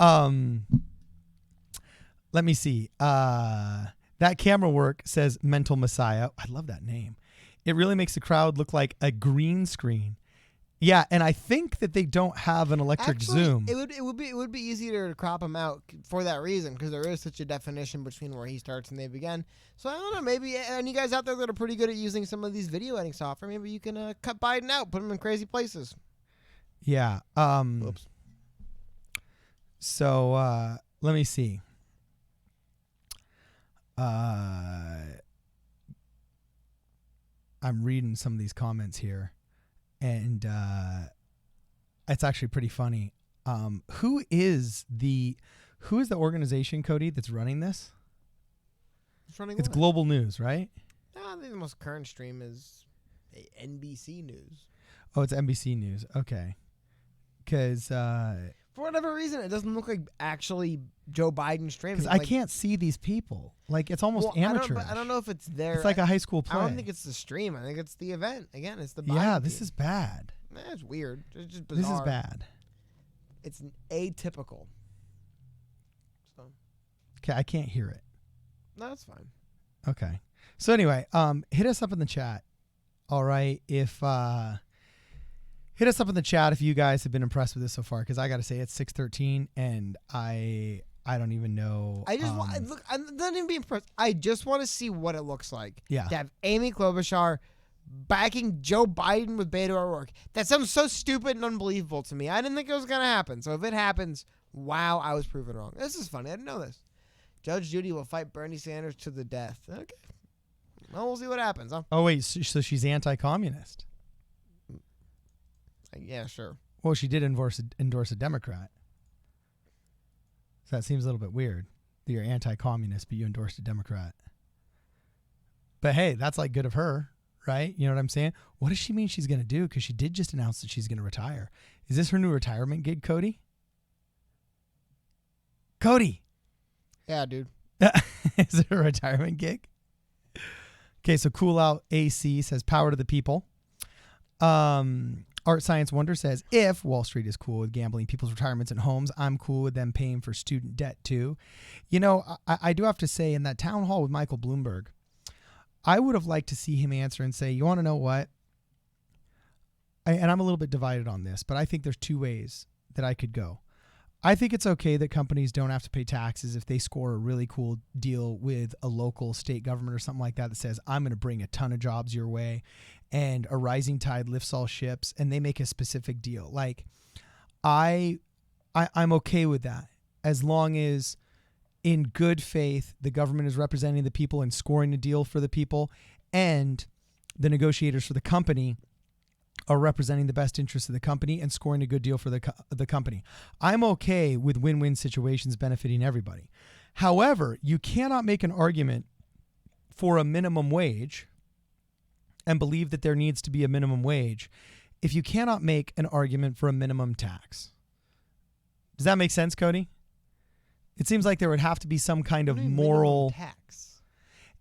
let me see. That camera work says Mental Messiah. I love that name. It really makes the crowd look like a green screen. Yeah, and I think that they don't have an electric zoom. It would be easier to crop him out for that reason because there is such a definition between where he starts and they begin. So I don't know, maybe any guys out there that are pretty good at using some of these video editing software, maybe you can cut Biden out, put him in crazy places. Yeah. Oops. So let me see. I'm reading some of these comments here. And it's actually pretty funny. Who is the organization, Cody, that's running this? It's Global News, right? No, I think the most current stream is NBC News. Oh, it's NBC News. Okay. Because For whatever reason, it doesn't look like actually Joe Biden streaming. Because I can't see these people. Like, it's almost amateur. I don't know if it's there. It's like a high school play. I don't think it's the stream. I think it's the event. Again, it's the Biden Yeah, this team. is bad. It's weird. It's just bizarre. This is bad. It's atypical. So. Okay, I can't hear it. No, that's fine. Okay. So anyway, hit us up in the chat. All right. Hit us up in the chat if you guys have been impressed with this so far, because I got to say it's 6:13 and I don't even know. I just want look. I'm not even being impressed. I just want to see what it looks like. Yeah. To have Amy Klobuchar backing Joe Biden with Beto O'Rourke. That sounds so stupid and unbelievable to me. I didn't think it was gonna happen. So if it happens, wow, I was proven wrong. This is funny. I didn't know this. Judge Judy will fight Bernie Sanders to the death. Okay. Well, we'll see what happens, huh? Oh wait, so she's anti-communist. Yeah, sure. Well, she did endorse a Democrat. So that seems a little bit weird that you're anti-communist, but you endorsed a Democrat. But hey, that's like good of her, right? You know what I'm saying? What does she mean she's going to do? Because she did just announce that she's going to retire. Is this her new retirement gig, Cody? Cody! Yeah, dude. Is it a retirement gig? Okay, so Cool Out AC says power to the people. Art Science Wonder says, if Wall Street is cool with gambling people's retirements and homes, I'm cool with them paying for student debt too. You know, I do have to say, in that town hall with Michael Bloomberg, I would have liked to see him answer and say, you want to know what? And I'm a little bit divided on this, but I think there's two ways that I could go. I think it's okay that companies don't have to pay taxes if they score a really cool deal with a local state government or something like that says, I'm going to bring a ton of jobs your way and a rising tide lifts all ships, and they make a specific deal. Like, I'm okay with that as long as in good faith the government is representing the people and scoring a deal for the people, and the negotiators for the company are representing the best interests of the company and scoring a good deal for the company. I'm okay with win-win situations benefiting everybody. However, you cannot make an argument for a minimum wage and believe that there needs to be a minimum wage if you cannot make an argument for a minimum tax. Does that make sense, Cody? It seems like there would have to be some kind of moral tax.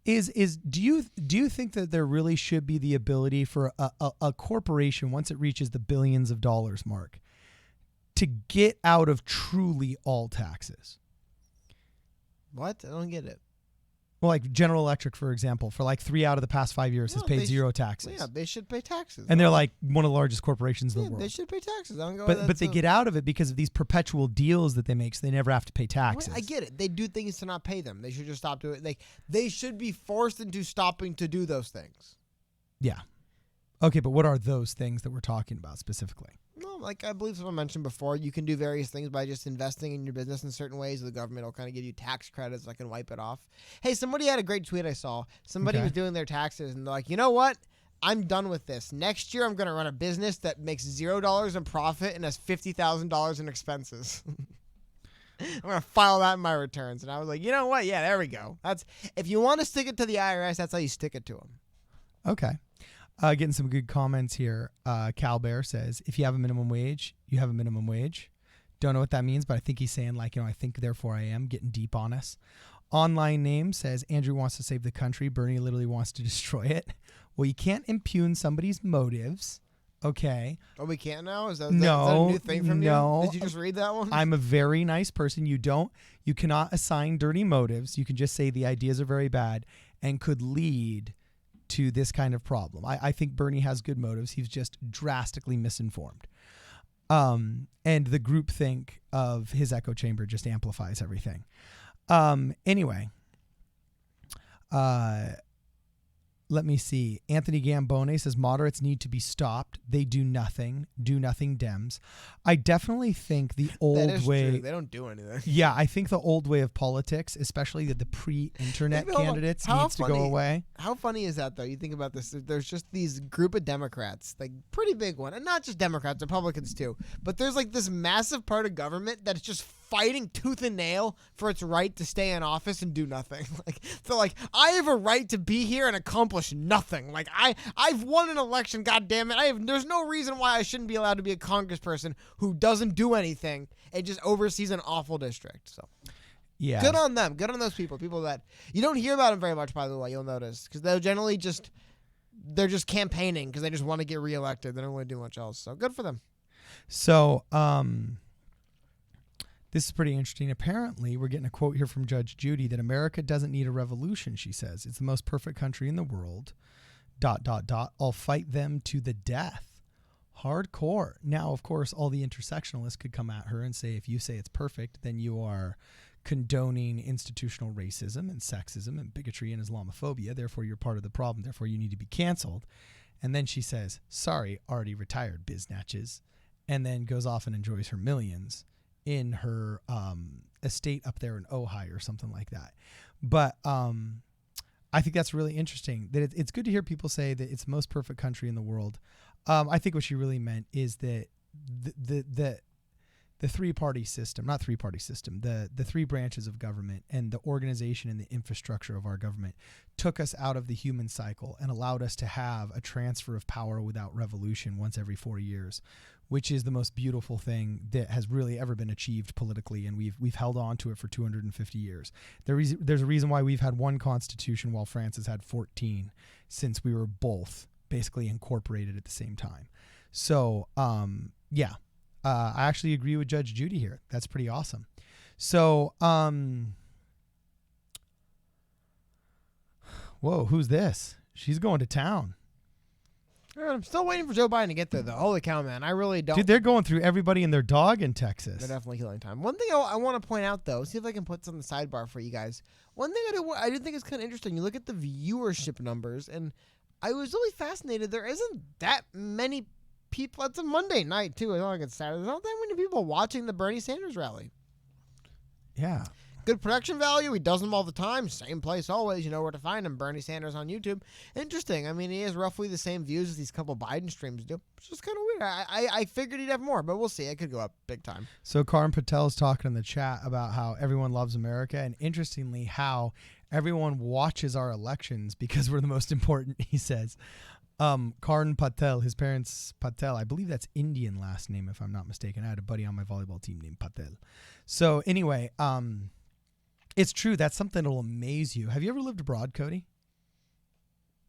Do you think that there really should be the ability for a corporation, once it reaches the billions of dollars mark, to get out of truly all taxes? What? I don't get it. Well, like General Electric, for example, for like 3 out of the past 5 years has paid zero taxes. Yeah, they should pay taxes. And they're like one of the largest corporations in the world. They should pay taxes. I don't go. But they get out of it because of these perpetual deals that they make, so they never have to pay taxes. I get it. They do things to not pay them. They should just stop doing it. They should be forced into stopping to do those things. Yeah. Okay, but what are those things that we're talking about specifically? No, like I believe someone mentioned before, you can do various things by just investing in your business in certain ways. The government will kind of give you tax credits that can wipe it off. Hey, somebody had a great tweet I saw. Somebody was doing their taxes and they're like, you know what? I'm done with this. Next year, I'm going to run a business that makes $0 in profit and has $50,000 in expenses. I'm going to file that in my returns. And I was like, you know what? Yeah, there we go. That's if you want to stick it to the IRS, that's how you stick it to them. Okay. Getting some good comments here. Cal Bear says, if you have a minimum wage, you have a minimum wage. Don't know what that means, but I think he's saying like, I think therefore I am, getting deep on us. Online Name says, Andrew wants to save the country. Bernie literally wants to destroy it. Well, you can't impugn somebody's motives. Okay. Oh, we can't now? Is that a new thing from you? Did you just read that one? I'm a very nice person. You cannot assign dirty motives. You can just say the ideas are very bad and could lead to this kind of problem. I think Bernie has good motives. He's just drastically misinformed. And the groupthink of his echo chamber just amplifies everything. Anyway, let me see. Anthony Gambone says moderates need to be stopped. They do nothing Dems. I definitely think the old way. True. They don't do anything. Yeah, I think the old way of politics, especially the pre-internet candidates, needs to go away. How funny is that, though? You think about this. There's just these group of Democrats, like pretty big one, and not just Democrats, Republicans too. But there's like this massive part of government that's just fighting tooth and nail for its right to stay in office and do nothing. They're like, I have a right to be here and accomplish nothing. Like, I've won an election, goddammit. There's no reason why I shouldn't be allowed to be a congressperson who doesn't do anything and just oversees an awful district. So, yeah, good on them. Good on those people. People that you don't hear about them very much, by the way. You'll notice because they're generally they're just campaigning because they just want to get reelected. They don't want to do much else. So good for them. So, this is pretty interesting. Apparently, we're getting a quote here from Judge Judy that America doesn't need a revolution, she says. It's the most perfect country in the world. ... I'll fight them to the death. Hardcore. Now, of course, all the intersectionalists could come at her and say, if you say it's perfect, then you are condoning institutional racism and sexism and bigotry and Islamophobia. Therefore, you're part of the problem. Therefore, you need to be canceled. And then she says, sorry, already retired, biznatches. And then goes off and enjoys her millions in her estate up there in Ojai or something like that. But I think that's really interesting. That it's good to hear people say that it's the most perfect country in the world. I think what she really meant is that the three-party system, not three-party system, the three branches of government and the organization and the infrastructure of our government took us out of the human cycle and allowed us to have a transfer of power without revolution once every 4 years, which is the most beautiful thing that has really ever been achieved politically, and we've held on to it for 250 years. There's a reason why we've had one constitution while France has had 14 since we were both basically incorporated at the same time. So, yeah. I actually agree with Judge Judy here. That's pretty awesome. So, whoa, who's this? She's going to town. I'm still waiting for Joe Biden to get there, though. Holy cow, man. I really don't. Dude, they're going through everybody and their dog in Texas. They're definitely killing time. One thing I want to point out, though, see if I can put some on the sidebar for you guys. One thing I do think is kind of interesting. You look at the viewership numbers, and I was really fascinated. There isn't that many people. It's a Monday night, too. It's not like it's Saturday. There's not that many people watching the Bernie Sanders rally. Yeah. Good production value. He does them all the time. Same place always. You know where to find him. Bernie Sanders on YouTube. Interesting. I mean, he has roughly the same views as these couple Biden streams do. It's just kind of weird. I figured he'd have more, but we'll see. It could go up big time. So Karan Patel is talking in the chat about how everyone loves America, and interestingly, how everyone watches our elections because we're the most important, he says. Karan Patel, his parents Patel, I believe that's Indian last name if I'm not mistaken. I had a buddy on my volleyball team named Patel. So anyway, it's true. That's something that'll amaze you. Have you ever lived abroad, Cody?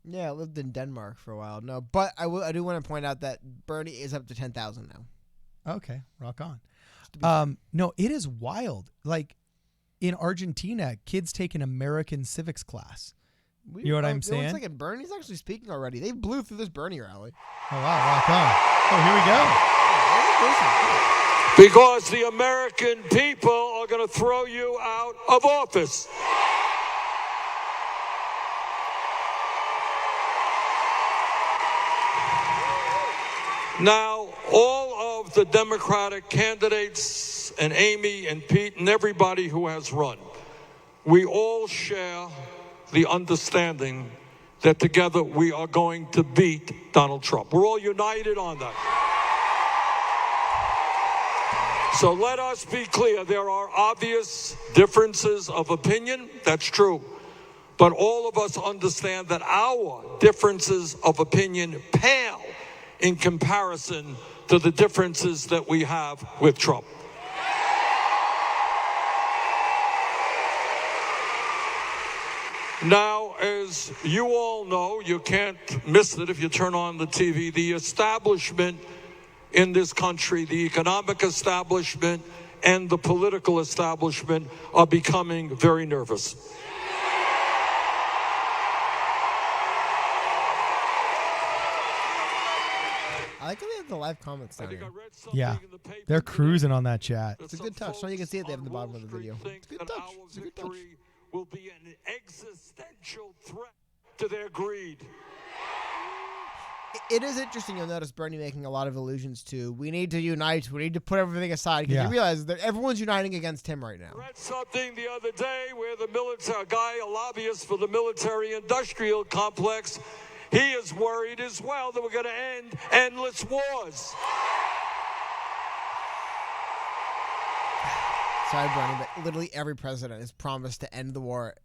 Yeah, I lived in Denmark for a while. No, but I do want to point out that Bernie is up to 10,000 now. Okay, rock on. No, it is wild. Like in Argentina, kids take an American civics class. You know what I'm saying? One second, Bernie's actually speaking already. They blew through this Bernie rally. Oh, wow, rock on. Oh, here we go. Because the American people are going to throw you out of office. Now, all of the Democratic candidates and Amy and Pete and everybody who has run, we all share the understanding that together we are going to beat Donald Trump. We're all united on that. So let us be clear. There are obvious differences of opinion. That's true. But all of us understand that our differences of opinion pale in comparison to the differences that we have with Trump. Now, as you all know, you can't miss it if you turn on the TV, the establishment in this country, the economic establishment and the political establishment are becoming very nervous. I like how they have the live comments down here. Yeah, they're cruising on that chat. It's a good touch. So you can see it there in the bottom of the video. It's a good touch. It's a good touch. Will be an existential threat to their greed. It is interesting. You'll notice Bernie making a lot of allusions to we need to unite. We need to put everything aside because you realize that everyone's uniting against him right now. I read something the other day where the military guy, a lobbyist for the military-industrial complex, he is worried as well that we're going to end endless wars. Sorry, Bernie, but literally every president has promised to end the wars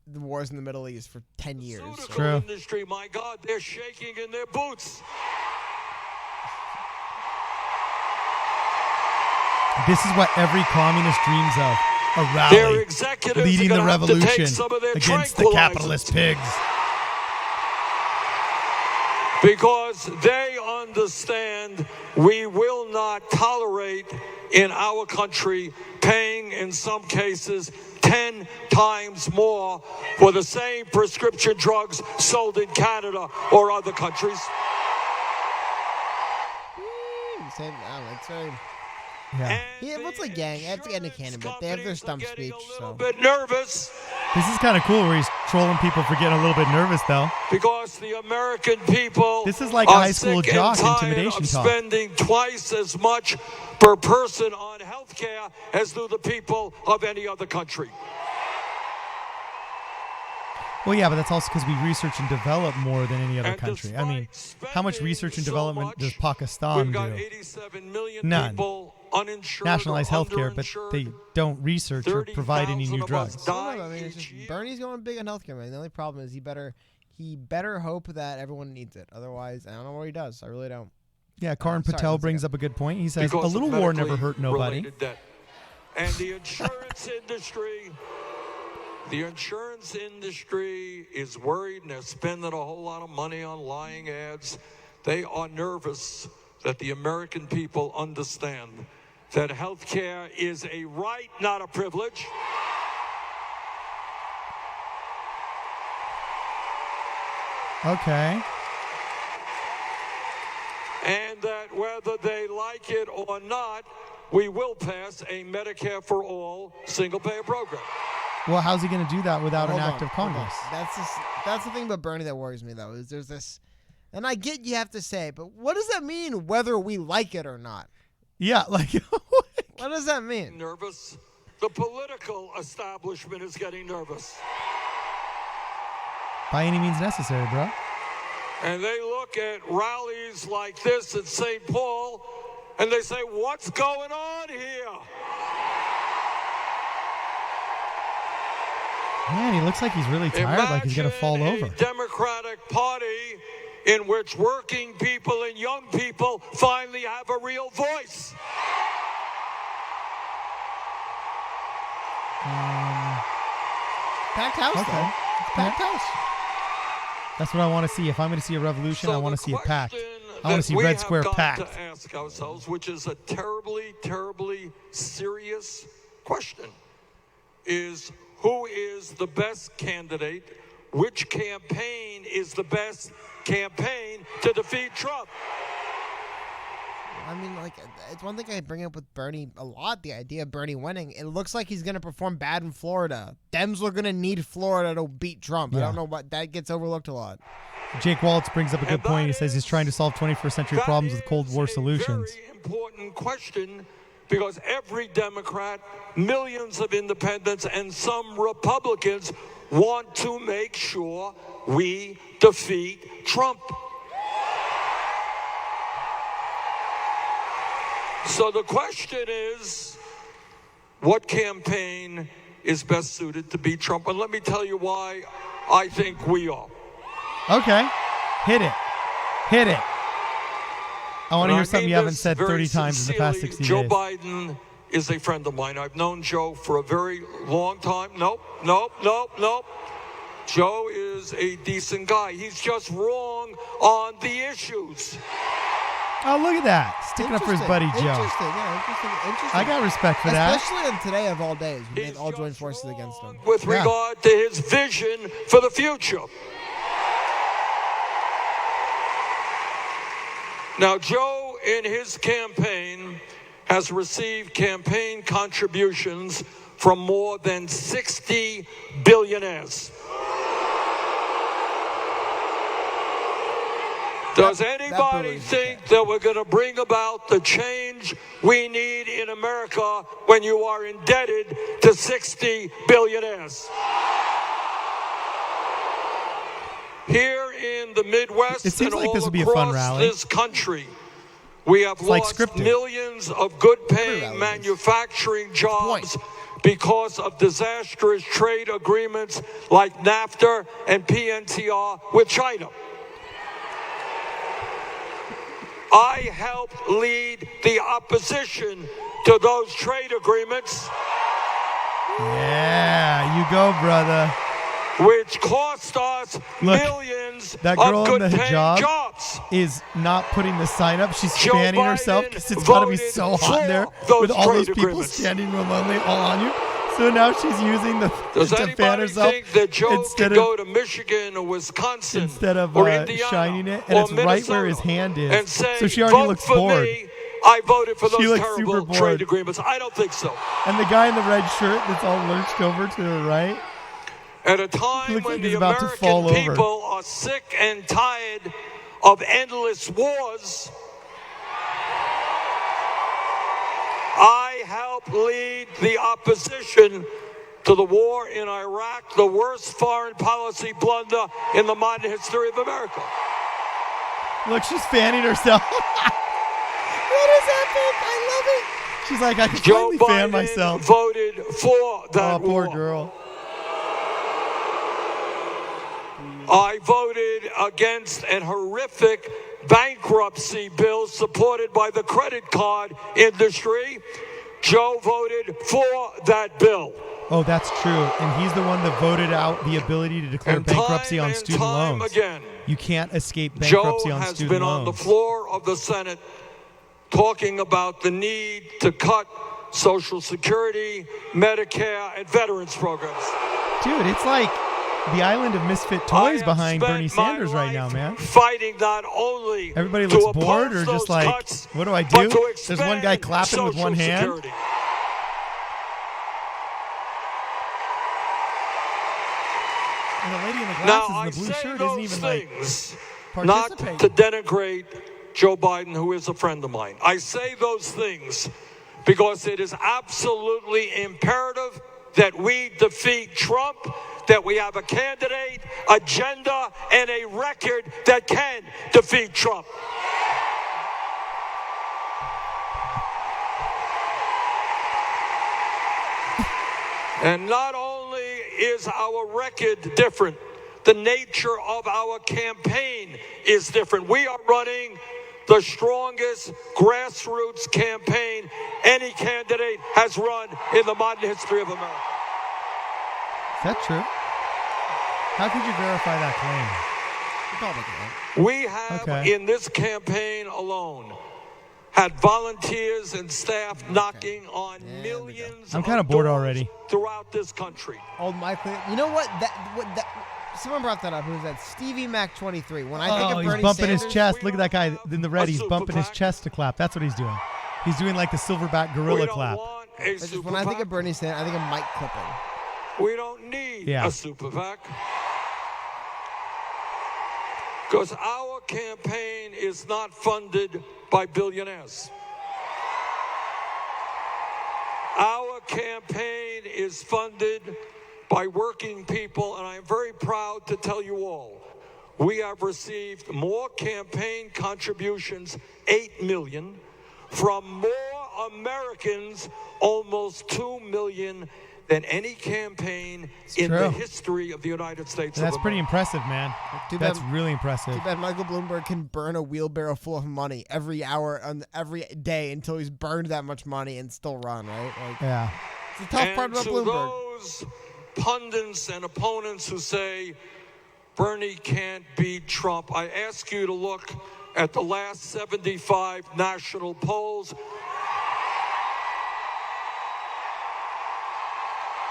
in the Middle East for 10 years. True. Industry, my God, they're shaking in their boots. This is what every communist dreams of. A rally leading the revolution against the capitalist pigs. Because they understand we will not tolerate in our country paying, in some cases, 10 times more for the same prescription drugs sold in Canada or other countries. Yeah, what's a gang? I have to get into Canada, but they have their stump speech. A bit nervous. This is kind of cool where he's trolling people for getting a little bit nervous, though. Because the American people this is like a high school jock intimidation talk. Spending twice as much per person on health care as do the people of any other country. Well, yeah, but that's also because we research and develop more than any other country. I mean, how much research and development does Pakistan do? 87 million None. People uninsured nationalize health care, but they don't research or provide any new drugs. I mean, it's just, Bernie's going big on healthcare, man. The only problem is he better hope that everyone needs it. Otherwise, I don't know what he does. I really don't. Yeah, Karan Patel brings up a good point. He says, a little war never hurt nobody. And the insurance industry... The insurance industry is worried and they're spending a whole lot of money on lying ads. They are nervous that the American people understand that health care is a right, not a privilege. Okay. And that whether they like it or not, we will pass a Medicare for all single-payer program. Well, how's he going to do that without an act of Congress? That's the thing about Bernie that worries me, though, is there's this, and I get you have to say, but what does that mean whether we like it or not? Yeah, like... what does that mean? Nervous. The political establishment is getting nervous. By any means necessary, bro. And they look at rallies like this at St. Paul, and they say, what's going on here? Man, he looks like he's really tired, like he's going to fall over. A Democratic Party in which working people and young people finally have a real voice. Packed house, though. It's packed house. That's what I want to see. If I'm going to see a revolution, I want to see it packed. I want to see Red Square packed. We have got to ask ourselves, which is a terribly, terribly serious question, is who is the best candidate? Which campaign is the best campaign to defeat Trump? I mean, like, it's one thing I bring up with Bernie a lot, the idea of Bernie winning. It looks like he's going to perform bad in Florida. Dems are going to need Florida to beat Trump. Yeah. I don't know what that gets overlooked a lot. Jake Waltz brings up a good point. He says he's trying to solve 21st century problems with Cold War solutions. Very important question, because every Democrat, millions of independents, and some Republicans want to make sure we defeat Trump. So the question is, what campaign is best suited to beat Trump? And let me tell you why I think we are. Okay. Hit it. Hit it. I want to hear something you haven't said 30 times in the past 60 days. Joe Biden is a friend of mine. I've known Joe for a very long time. Nope. Joe is a decent guy. He's just wrong on the issues. Oh, look at that. Sticking up for his buddy Joe. Interesting. I got respect for that. Especially on today of all days, when they all join forces against him. With regard to his vision for the future. Now, Joe, in his campaign, has received campaign contributions from more than 60 billionaires. Does anybody think that we're going to bring about the change we need in America when you are indebted to 60 billionaires? Here in the Midwest it seems and like all this would be a fun across rally. this country, we have lost millions of good-paying manufacturing jobs because of disastrous trade agreements like NAFTA and PNTR with China. I helped lead the opposition to those trade agreements. Yeah, you go, brother. Which cost us millions that girl of in the good-paying hijab jobs. is not putting the sign up. She's Joe fanning Biden herself because it's got to be so hot in there with all those people agreements. standing room only all on you. So now she's using the Does to fan anybody herself think that Joe instead can go to Michigan or Wisconsin instead of or Indiana shining it, and or it's right where his Minnesota hand is. and say, So she already vote looks for bored. me, I voted for She those looks terrible super bored. trade agreements. I don't think so. And the guy in the red shirt that's all lurched over to her right. At a time looks when like the he's about to American fall over. people are sick and tired of endless wars, I helped lead the opposition to the war in Iraq, the worst foreign policy blunder in the modern history of America. Look, she's fanning herself. What is happening? I love it. She's like, I can Joe finally fan Biden myself. voted for that Oh, poor war. girl. I voted against an horrific bankruptcy bill supported by the credit card industry. Joe voted for that bill. Oh, that's true. And he's the one that voted out the ability to declare bankruptcy on student loans. Again, you can't escape bankruptcy Joe on has student been loans. on the floor of the Senate talking about the need to cut Social Security, Medicare, and veterans programs. Dude, it's like the island of misfit toys behind Bernie Sanders right now, man. Fighting not only Everybody to looks bored oppose or just those like, cuts, what do I but do? to There's one guy expand clapping with one Social hand. Security. And the lady in the Now, glasses I and the blue say shirt those isn't even like things participating. not to denigrate Joe Biden, who is a friend of mine. I say those things because it is absolutely imperative that we defeat Trump, that we have a candidate, agenda, and a record that can defeat Trump. And not only is our record different, the nature of our campaign is different. We are running the strongest grassroots campaign any candidate has run in the modern history of America. Is that true? How could you verify that claim? We have, in this campaign alone, had volunteers and staff knocking on millions I'm kind of bored already. throughout this country. Old Michael. You know what? Someone brought that up. Who was that? Stevie Mac 23. When I think of he's Bernie bumping Sanders, his chest. Look at that guy in the red. He's bumping his chest to clap. That's what he's doing. He's doing like the silverback gorilla clap. When I think of Bernie Sanders, I think of Mike clipping. We don't need Yeah. a super PAC. Because our campaign is not funded by billionaires. Our campaign is funded by working people, and I'm very proud to tell you all, we have received more campaign contributions, 8 million, from more Americans, almost 2 million, than any campaign in the history of the United States. That's pretty impressive, man. That's really impressive. Too bad Michael Bloomberg can burn a wheelbarrow full of money every hour on every day until he's burned that much money and still run, right? Like, yeah. It's the tough part about to Bloomberg. Those pundits and opponents who say Bernie can't beat Trump, I ask you to look at the last 75 national polls.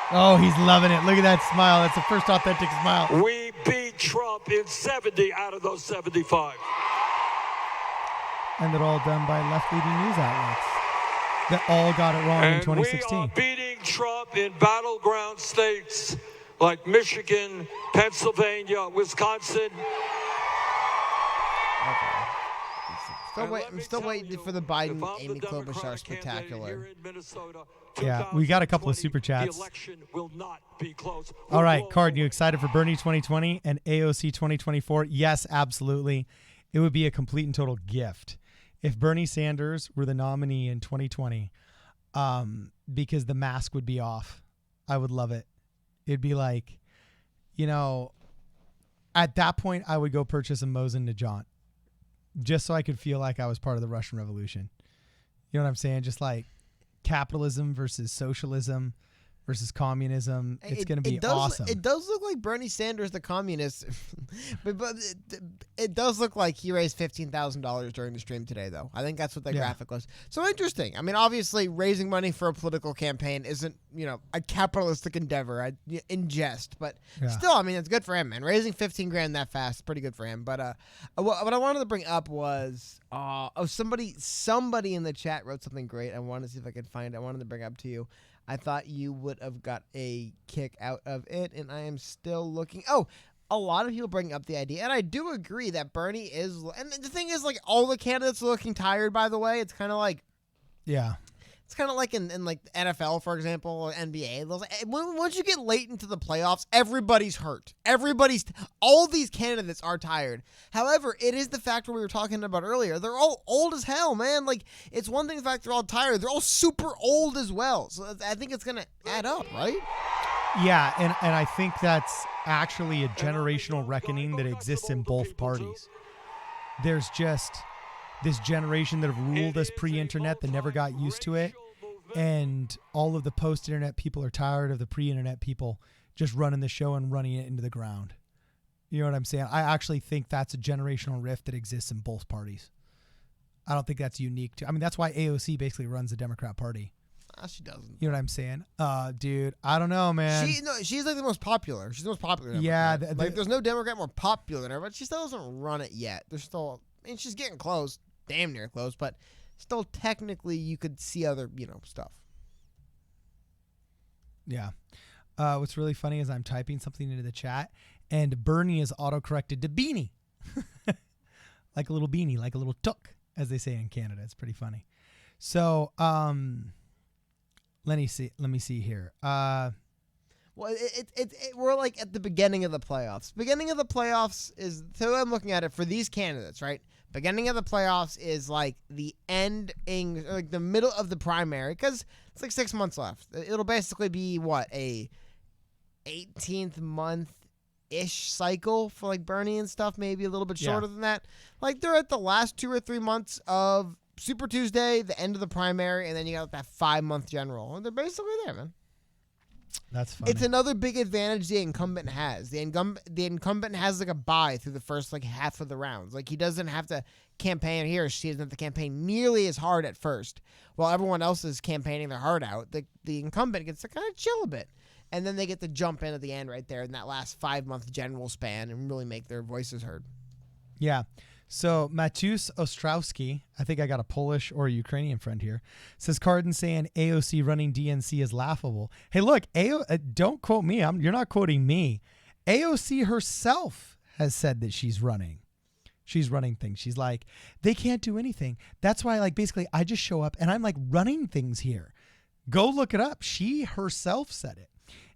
Oh, he's loving it. Look at that smile. That's the first authentic smile. We beat Trump in 70 out of those 75. And they're all done by left-leading news outlets that all got it wrong in 2016. We are beating Trump in battleground states like Michigan, Pennsylvania, Wisconsin. I'm still waiting for the Biden Amy Klobuchar spectacular. Yeah, we got a couple of super chats. All right, Card, you excited for Bernie 2020 and AOC 2024? Yes, absolutely. It would be a complete and total gift. If Bernie Sanders were the nominee in 2020, because the mask would be off. I would love it. It'd be like, at that point, I would go purchase a Mosin Nagant just so I could feel like I was part of the Russian Revolution. You know what I'm saying? Just like capitalism versus socialism versus communism. It's going to be awesome. It does look like Bernie Sanders, the communist, but it does look like he raised $15,000 during the stream today, though. I think that's what that graphic was. So interesting. I mean, obviously, raising money for a political campaign isn't, a capitalistic endeavor in jest, but still, I mean, it's good for him, man. Raising $15,000 that fast is pretty good for him. But what I wanted to bring up was, somebody in the chat wrote something great. I wanted to see if I could find it. I wanted to bring up to you. I thought you would have got a kick out of it, and I am still looking. Oh, a lot of people bring up the idea, and I do agree that Bernie is. And the thing is, like, all the candidates are looking tired, by the way. It's kind of like. Yeah. It's kind of like in like NFL, for example, or NBA. Once you get late into the playoffs, everybody's hurt. All these candidates are tired. However, it is the factor we were talking about earlier. They're all old as hell, man. Like, it's one thing the fact they're all tired. They're all super old as well. So I think it's going to add up, right? Yeah, and I think that's actually a generational reckoning that exists in both parties. There's just this generation that have ruled us pre-internet that never got used to it, and all of the post-internet people are tired of the pre-internet people just running the show and running it into the ground. You know what I'm saying? I actually think that's a generational rift that exists in both parties. I don't think that's unique to. I mean, that's why AOC basically runs the Democrat Party. She doesn't. You know what I'm saying? Dude, I don't know, man. She's like the most popular. She's the most popular. Yeah, there's no Democrat more popular than her, but she still doesn't run it yet. There's still. I mean, she's getting close. Damn near close, but still technically you could see other, stuff. Yeah. What's really funny is I'm typing something into the chat and Bernie is autocorrected to beanie. Like a little beanie, like a little toque, as they say in Canada. It's pretty funny. So, let me see here. Well, we're like at the beginning of the playoffs. Beginning of the playoffs is, so I'm looking at it for these candidates, right? Beginning of the playoffs is like the ending, like the middle of the primary, because it's like 6 months left. It'll basically be a 18th month-ish cycle for like Bernie and stuff, maybe a little bit shorter than that. Like they're at the last 2 or 3 months of Super Tuesday, the end of the primary, and then you got that 5-month general. And they're basically there, man. That's funny. It's another big advantage the incumbent has. The incumbent has like a bye through the first like half of the rounds. Like he doesn't have to campaign, he or she doesn't have to campaign nearly as hard at first. While everyone else is campaigning their heart out, the incumbent gets to kind of chill a bit. And then they get to jump in at the end right there in that last 5-month general span and really make their voices heard. Yeah. So Matusz Ostrowski, I think I got a Polish or a Ukrainian friend here, says Cardin saying AOC running DNC is laughable. Hey, look, don't quote me. You're not quoting me. AOC herself has said that she's running. She's running things. She's like, they can't do anything. That's why, like, basically, I just show up and I'm like running things here. Go look it up. She herself said it.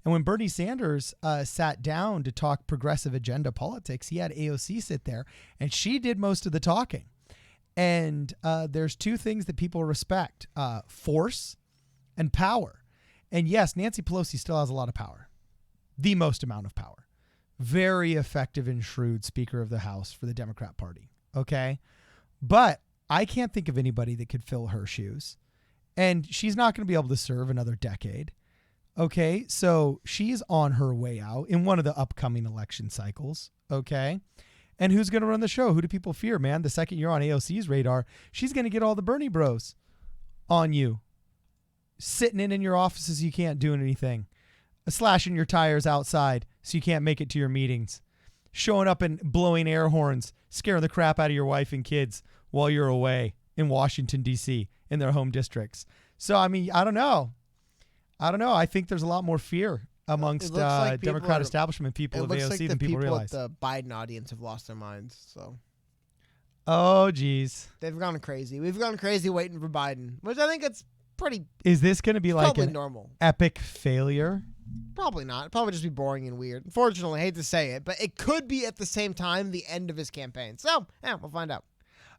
And when Bernie Sanders sat down to talk progressive agenda politics, he had AOC sit there, and she did most of the talking. And there's 2 things that people respect, force and power. And yes, Nancy Pelosi still has a lot of power, the most amount of power. Very effective and shrewd Speaker of the House for the Democrat Party, okay? But I can't think of anybody that could fill her shoes. And she's not going to be able to serve another decade. Okay, so she's on her way out in one of the upcoming election cycles, okay? And who's going to run the show? Who do people fear, man? The second you're on AOC's radar, she's going to get all the Bernie bros on you. Sitting in your offices, you can't do anything. Slashing your tires outside so you can't make it to your meetings. Showing up and blowing air horns, scaring the crap out of your wife and kids while you're away in Washington, D.C., in their home districts. So, I mean, I don't know. I think there's a lot more fear amongst Democrat establishment people of AOC than people realize. The Biden audience have lost their minds. So, oh, geez, they've gone crazy. We've gone crazy waiting for Biden, which I think it's pretty. Is this going to be like an normal epic failure? Probably not. It'd probably just be boring and weird. Unfortunately, I hate to say it, but it could be at the same time the end of his campaign. So, yeah, we'll find out.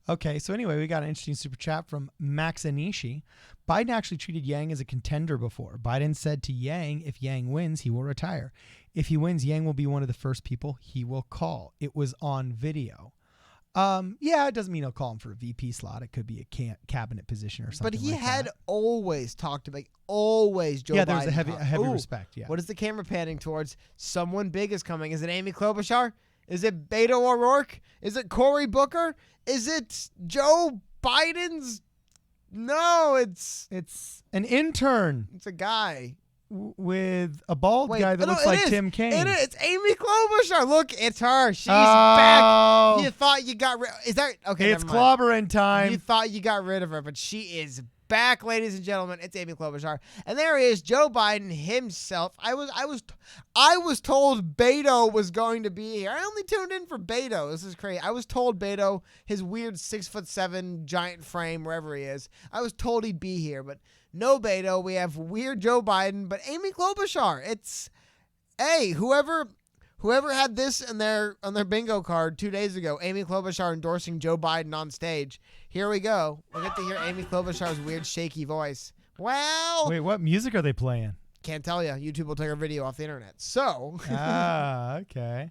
Okay, so anyway, we got an interesting super chat from Max Anishi. Biden actually treated Yang as a contender before. Biden said to Yang, if Yang wins, he will retire. If he wins, Yang will be one of the first people he will call. It was on video. Yeah, it doesn't mean he'll call him for a VP slot. It could be a cabinet position or something. But he like had that. always talked about Joe Biden. There's a heavy respect. Yeah. What is the camera panning towards? Someone big is coming. Is it Amy Klobuchar? Is it Beto O'Rourke? Is it Cory Booker? Is it Joe Biden's? No, it's an intern. It's a guy with a bald guy that looks like Tim Kaine. It's Amy Klobuchar. Look, it's her. She's back. You thought you got rid. Is that okay? It's clobbering time. You thought you got rid of her, but she is back, ladies and gentlemen. It's Amy Klobuchar, and there he is, Joe Biden himself. I was told Beto was going to be here. I only tuned in for Beto. This is crazy. I was told Beto, his weird 6'7" giant frame, wherever he is. I was told he'd be here, but no Beto. We have weird Joe Biden, but Amy Klobuchar. It's whoever had this on their bingo card 2 days ago. Amy Klobuchar endorsing Joe Biden on stage. Here we go. We'll get to hear Amy Klobuchar's weird shaky voice. Well, wait, what music are they playing? Can't tell you. YouTube will take our video off the internet. So. Okay.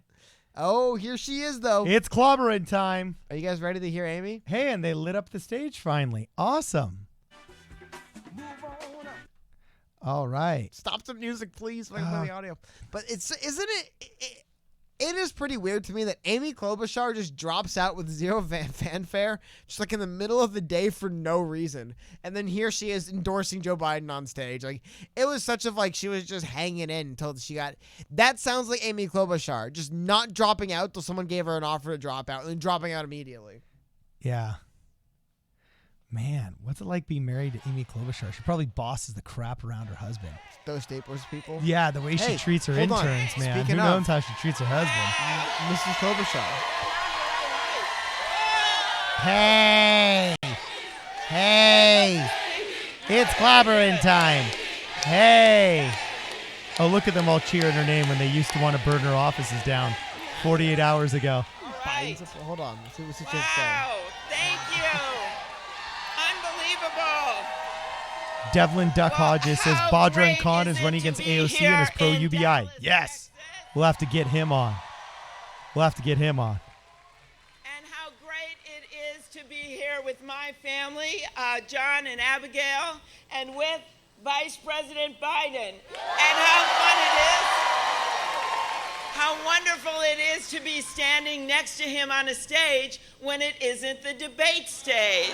Oh, here she is, though. It's clobbering time. Are you guys ready to hear Amy? Hey, and they lit up the stage finally. Awesome. All right. Stop the music, please. Play the audio. But it is pretty weird to me that Amy Klobuchar just drops out with zero fanfare, just like in the middle of the day for no reason. And then here she is endorsing Joe Biden on stage. Like, it was such of like she was just hanging in until she got. That sounds like Amy Klobuchar, just not dropping out till someone gave her an offer to drop out and then dropping out immediately. Yeah. Man, what's it like being married to Amy Klobuchar? She probably bosses the crap around her husband. Those Staples people? Yeah, the way she treats her interns, man. Speaking Who knows how she treats her husband? Mrs. Klobuchar. Hey! It's clobbering time. Hey! Oh, look at them all cheering her name when they used to want to burn her offices down 48 hours ago. Right. Hold on. Let's see what she say. Thank you. Unbelievable. Devlin Duck Hodges says Badran Khan is running against AOC and is pro UBI. Yes. We'll have to get him on. And how great it is to be here with my family, John and Abigail, and with Vice President Biden. And how fun it is. How wonderful it is to be standing next to him on a stage when it isn't the debate stage.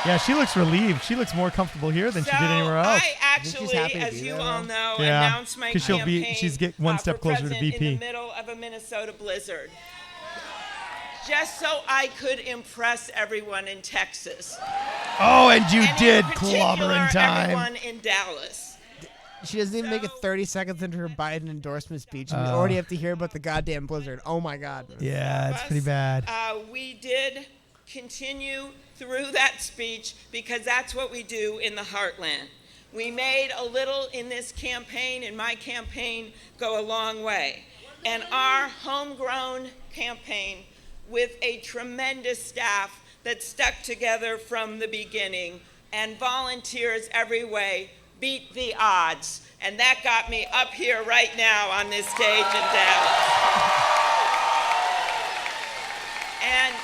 Yeah, she looks relieved. She looks more comfortable here than she did anywhere else. I actually, as you all know, announced my campaign she's one step closer to VP. in the middle of a Minnesota blizzard, just so I could impress everyone in Texas. Oh, and you did clobber in time. Everyone in Dallas. She doesn't even make it 30 seconds into her Biden endorsement speech, and we already have to hear about the goddamn blizzard. Oh, my God. Yeah, it's pretty bad. We did continue through that speech because that's what we do in the heartland. We made a little in this campaign, in my campaign, go a long way. And our homegrown campaign with a tremendous staff that stuck together from the beginning and volunteers every way beat the odds. And that got me up here right now on this stage in Dallas. And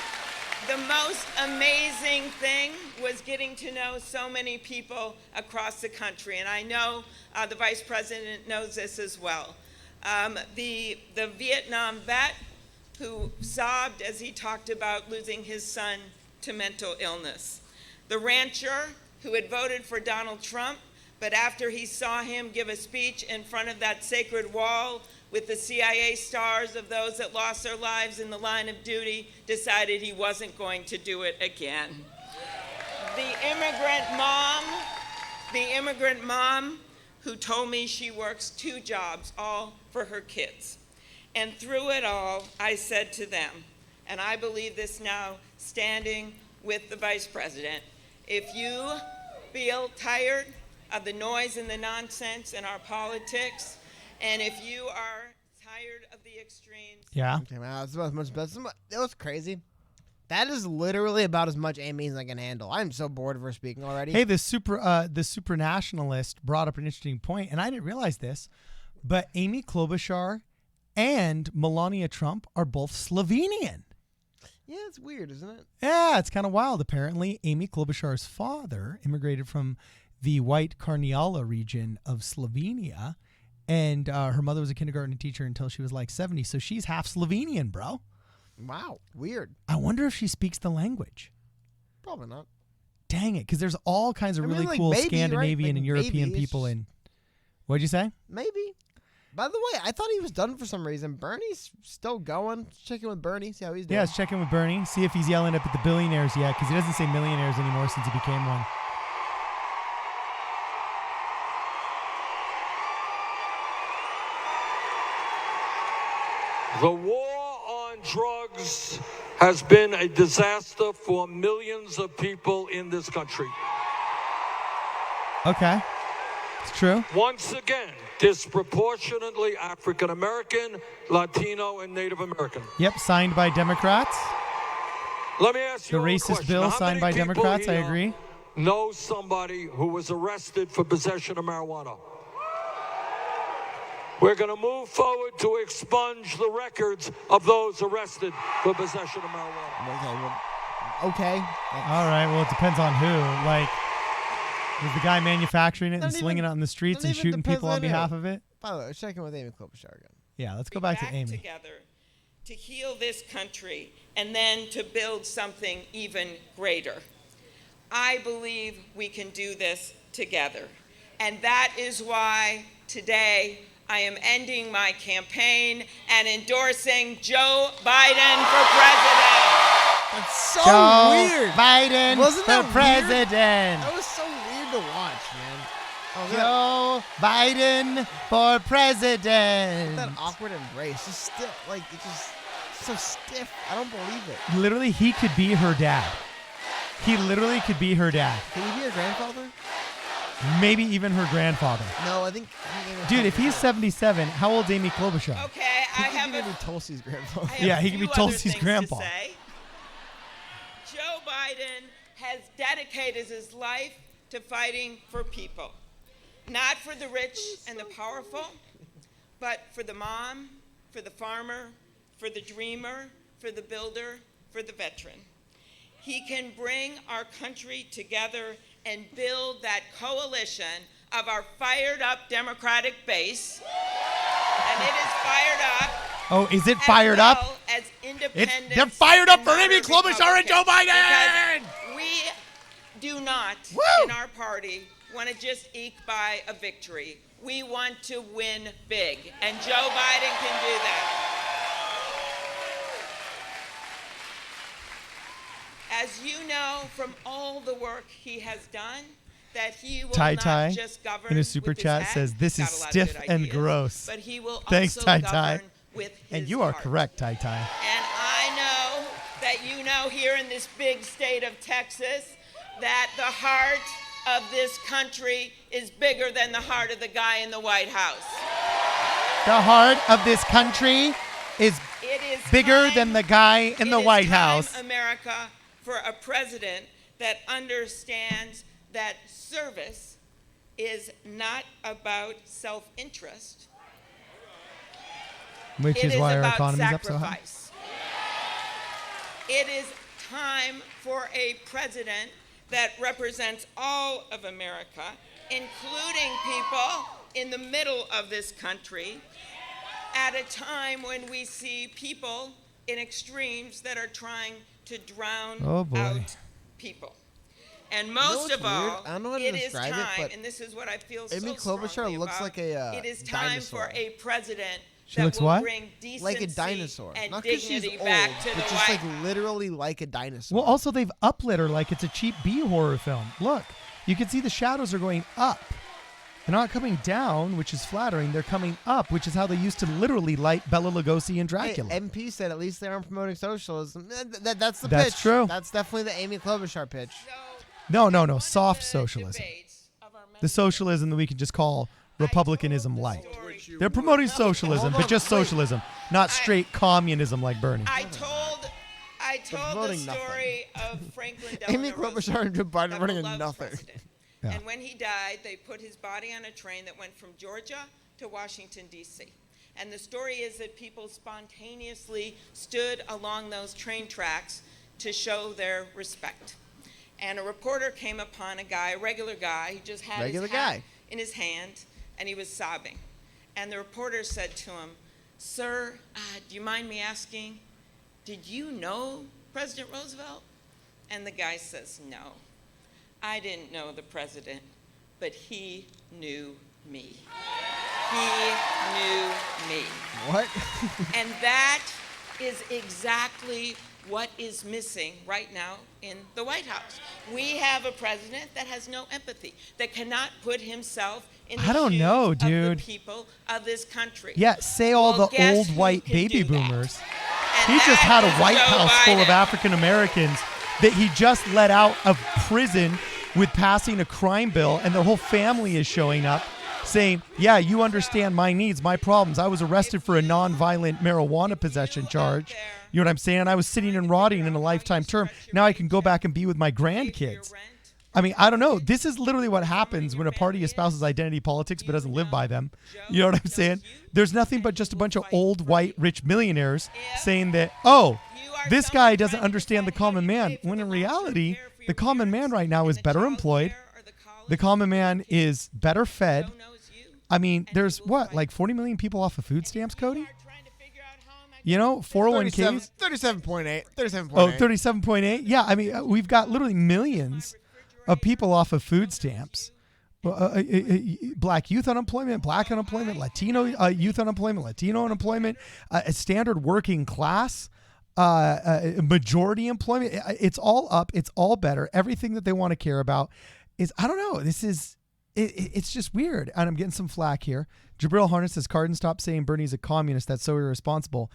the most amazing thing was getting to know so many people across the country. And I know the Vice President knows this as well. The Vietnam vet who sobbed as he talked about losing his son to mental illness. The rancher who had voted for Donald Trump, but after he saw him give a speech in front of that sacred wall with the CIA stars of those that lost their lives in the line of duty, decided he wasn't going to do it again. The immigrant mom who told me she works 2 jobs, all for her kids. And through it all, I said to them, and I believe this now standing with the Vice President, if you feel tired of the noise and the nonsense in our politics, and if you are tired of the extremes. Yeah. Okay, wow, that was crazy. That is literally about as much Amy as I can handle. I'm so bored of her speaking already. Hey, the super nationalist brought up an interesting point, and I didn't realize this, but Amy Klobuchar and Melania Trump are both Slovenian. Yeah, it's weird, isn't it? Yeah, it's kind of wild. Apparently, Amy Klobuchar's father immigrated from the White Carniola region of Slovenia, and her mother was a kindergarten teacher until she was like 70, so she's half Slovenian, bro. Wow, weird. I wonder if she speaks the language. Probably not. Dang it, because there's all kinds of really like, cool maybe, Scandinavian right? Like, and European maybe. people in. What'd you say? Maybe. By the way, I thought he was done for some reason. Bernie's still going. Check in with Bernie, see how he's doing. Yeah, let's check in with Bernie, see if he's yelling up at the billionaires yet, because he doesn't say millionaires anymore since he became one. The war on drugs has been a disaster for millions of people in this country. Okay. It's true. Once again, disproportionately African American, Latino, and Native American. Yep, signed by Democrats. Let me ask The you a racist question. bill How signed many by people Democrats, I here agree. know somebody who was arrested for possession of marijuana? We're going to move forward to expunge the records of those arrested for possession of marijuana. Okay. All right, well, it depends on who. Like, was the guy manufacturing it and slinging it out in the streets and shooting people on behalf of it? By the way, let's check in with Amy Klobuchar again. Yeah, let's go back to Amy. Together to heal this country and then to build something even greater. I believe we can do this together. And that is why today I am ending my campaign and endorsing Joe Biden for president. That's so Joe weird. Biden Wasn't for that weird? president. That was so weird to watch, man. Oh, Joe Biden for president. that awkward embrace. Just still, like, it's just so stiff. I don't believe it. Literally, he could be her dad. He literally could be her dad. Can he be her grandfather? Maybe even her grandfather. No, I think Dude, if he's 77, how old's Amy Klobuchar? Okay, I have be Tulsi's grandfather. Yeah, he could be Tulsi's grandpa. Joe Biden has dedicated his life to fighting for people. Not for the rich and the powerful, but for the mom, for the farmer, for the dreamer, for the builder, for the veteran. He can bring our country together and build that coalition of our fired up Democratic base. And it is fired up. Oh, is it fired up? As independents. They're fired up and for Amy moderate Klobuchar and Joe Biden! Because we do not, in our party, want to just eke by a victory. We want to win big, and Joe Biden can do that. As you know from all the work he has done, that he will Tai not Tai just govern in a super with his chat head. says, this He's is got a lot of stiff good and ideas, gross. But he will Thanks, also Tai Tai. govern with And his you are heart. correct, Tai Tai. And I know that you know here in this big state of Texas that the heart of this country is bigger than the heart of the guy in the White House. The heart of this country is It is bigger time- than the guy in the it is White time, House. America, for a president that understands that service is not about self-interest. Which It is why our about economy's up so high. sacrifice. It is time for a president that represents all of America, including people in the middle of this country, at a time when we see people in extremes that are trying to drown out people. And most what's of weird? all, I don't know how to it is describe it, time, but and this is what I feel Amy so Klobuchar strongly looks about, like a it is time dinosaur. for a president She that looks will what? bring decency Like a dinosaur. and Not because she's dignity old, back to but the just White like literally like a dinosaur. Well, also, they've uplit her like it's a cheap B horror film. Look, you can see the shadows are going up. They're not coming down, which is flattering. They're coming up, which is how they used to literally light Bela Lugosi and Dracula. Hey, MP said at least they aren't promoting socialism. That's the pitch. That's true. That's definitely the Amy Klobuchar pitch. No, soft socialism. The socialism that we can just call Republicanism light. They're promoting socialism, but just socialism, not straight communism like Bernie. I I told the voting story of Franklin Delano Amy Klobuchar Roosevelt, and Joe Biden the running in beloved nothing. president. Yeah. And when he died, they put his body on a train that went from Georgia to Washington, D.C. And the story is that people spontaneously stood along those train tracks to show their respect. And a reporter came upon a guy, a regular guy, who just had his hat in his hand, and he was sobbing. And the reporter said to him, "Sir, do you mind me asking, did you know President Roosevelt?" And the guy says, "No, I didn't know the president, but he knew me. He knew me." What? And that is exactly what is missing right now in the White House. We have a president that has no empathy, that cannot put himself in the I don't shoes know, of dude. the people of this country. Yeah, say all Well, the guess old who white can baby do that? boomers. And He just had a that is White Joe House full of Biden. African Americans that he just let out of prison with passing a crime bill, and their whole family is showing up saying, "Yeah, you understand my needs, my problems. I was arrested for a nonviolent marijuana possession charge. You know what I'm saying? I was sitting and rotting in a lifetime term. Now I can go back and be with my grandkids." I mean, I don't know. This is literally what happens when a party espouses identity politics but doesn't live by them. You know what I'm saying? There's nothing but just a bunch of old, white, rich millionaires saying that, oh, this guy doesn't understand the common man. When in reality, the common man right now is better employed. The common man is better fed. I mean, there's what, like 40 million people off of food stamps, Cody? You know, 401ks? 37.8. 37.8. Oh, 37.8? Yeah, I mean, we've got literally millions of people off of food stamps. Black youth unemployment, black unemployment, Latino youth unemployment, Latino unemployment, a standard working class, majority employment. It's all up. It's all better. Everything that they want to care about is, I don't know, this is, it's just weird. And I'm getting some flack here. Jabril Harness says, Cardin, stop saying Bernie's a communist. That's so irresponsible.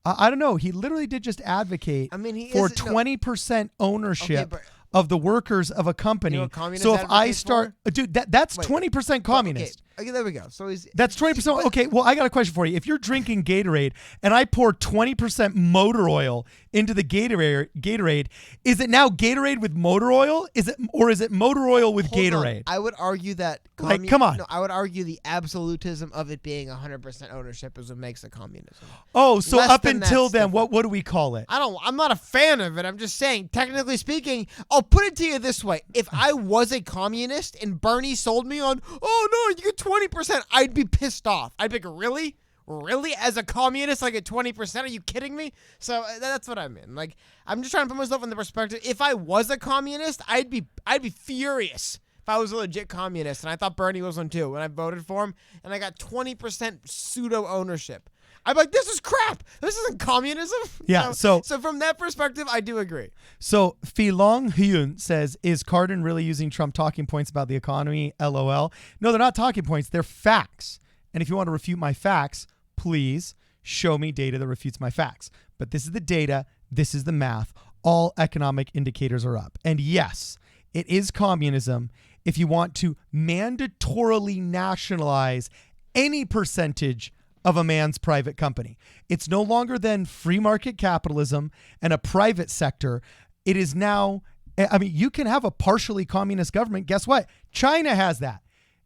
I don't know. He literally did just advocate for 20% ownership of the workers of a company. You know what communist so if I advocates start, dude, that's 20% communist. Okay, there we go. So That's 20%. Okay, well, I got a question for you. If you're drinking Gatorade and I pour 20% motor oil into the Gatorade, is it now Gatorade with motor oil? Is it motor oil with Gatorade? I would argue that. Like, come on. No, I would argue the absolutism of it being 100% ownership is what makes it communism. Oh, so Less up than until that's then, what do we call it? I'm not a fan of it. I'm just saying, technically speaking, I'll put it to you this way. If I was a communist and Bernie sold me on, oh no, you get 20%, I'd be pissed off. I'd be like, really? Really? As a communist, I get 20%? Are you kidding me? So that's what I mean. Like, I'm just trying to put myself in the perspective. If I was a communist, I'd be furious if I was a legit communist, and I thought Bernie was one too, when I voted for him, and I got 20% pseudo ownership. I'm like, this is crap. This isn't communism. Yeah, so from that perspective, I do agree. So Filong Hyun says, is Cardin really using Trump talking points about the economy? LOL. No, they're not talking points. They're facts. And if you want to refute my facts, please show me data that refutes my facts. But this is the data. This is the math. All economic indicators are up. And yes, it is communism if you want to mandatorily nationalize any percentage of a man's private company. It's no longer then free market capitalism and a private sector. It is now, I mean, you can have a partially communist government. Guess what? China has that.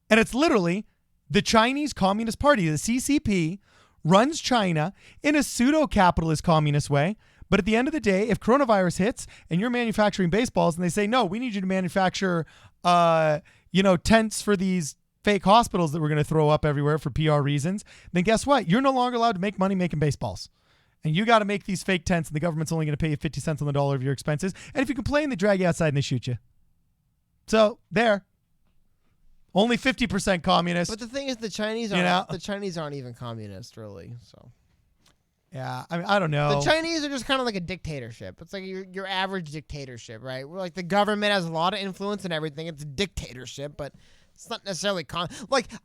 And it's literally the Chinese Communist Party, the CCP, runs China in a pseudo-capitalist communist way. But at the end of the day, if coronavirus hits and you're manufacturing baseballs and they say, no, we need you to manufacture, tents for these fake hospitals that we're going to throw up everywhere for PR reasons, then guess what? You're no longer allowed to make money making baseballs. And you got to make these fake tents, and the government's only going to pay you 50 cents on the dollar of your expenses. And if you complain, they drag you outside and they shoot you. So there. Only 50% communist. But the thing is, the Chinese aren't even communist, really. So. Yeah, I mean, I don't know. The Chinese are just kind of like a dictatorship. It's like your average dictatorship, right? Where like the government has a lot of influence and everything. It's a dictatorship, but it's not necessarily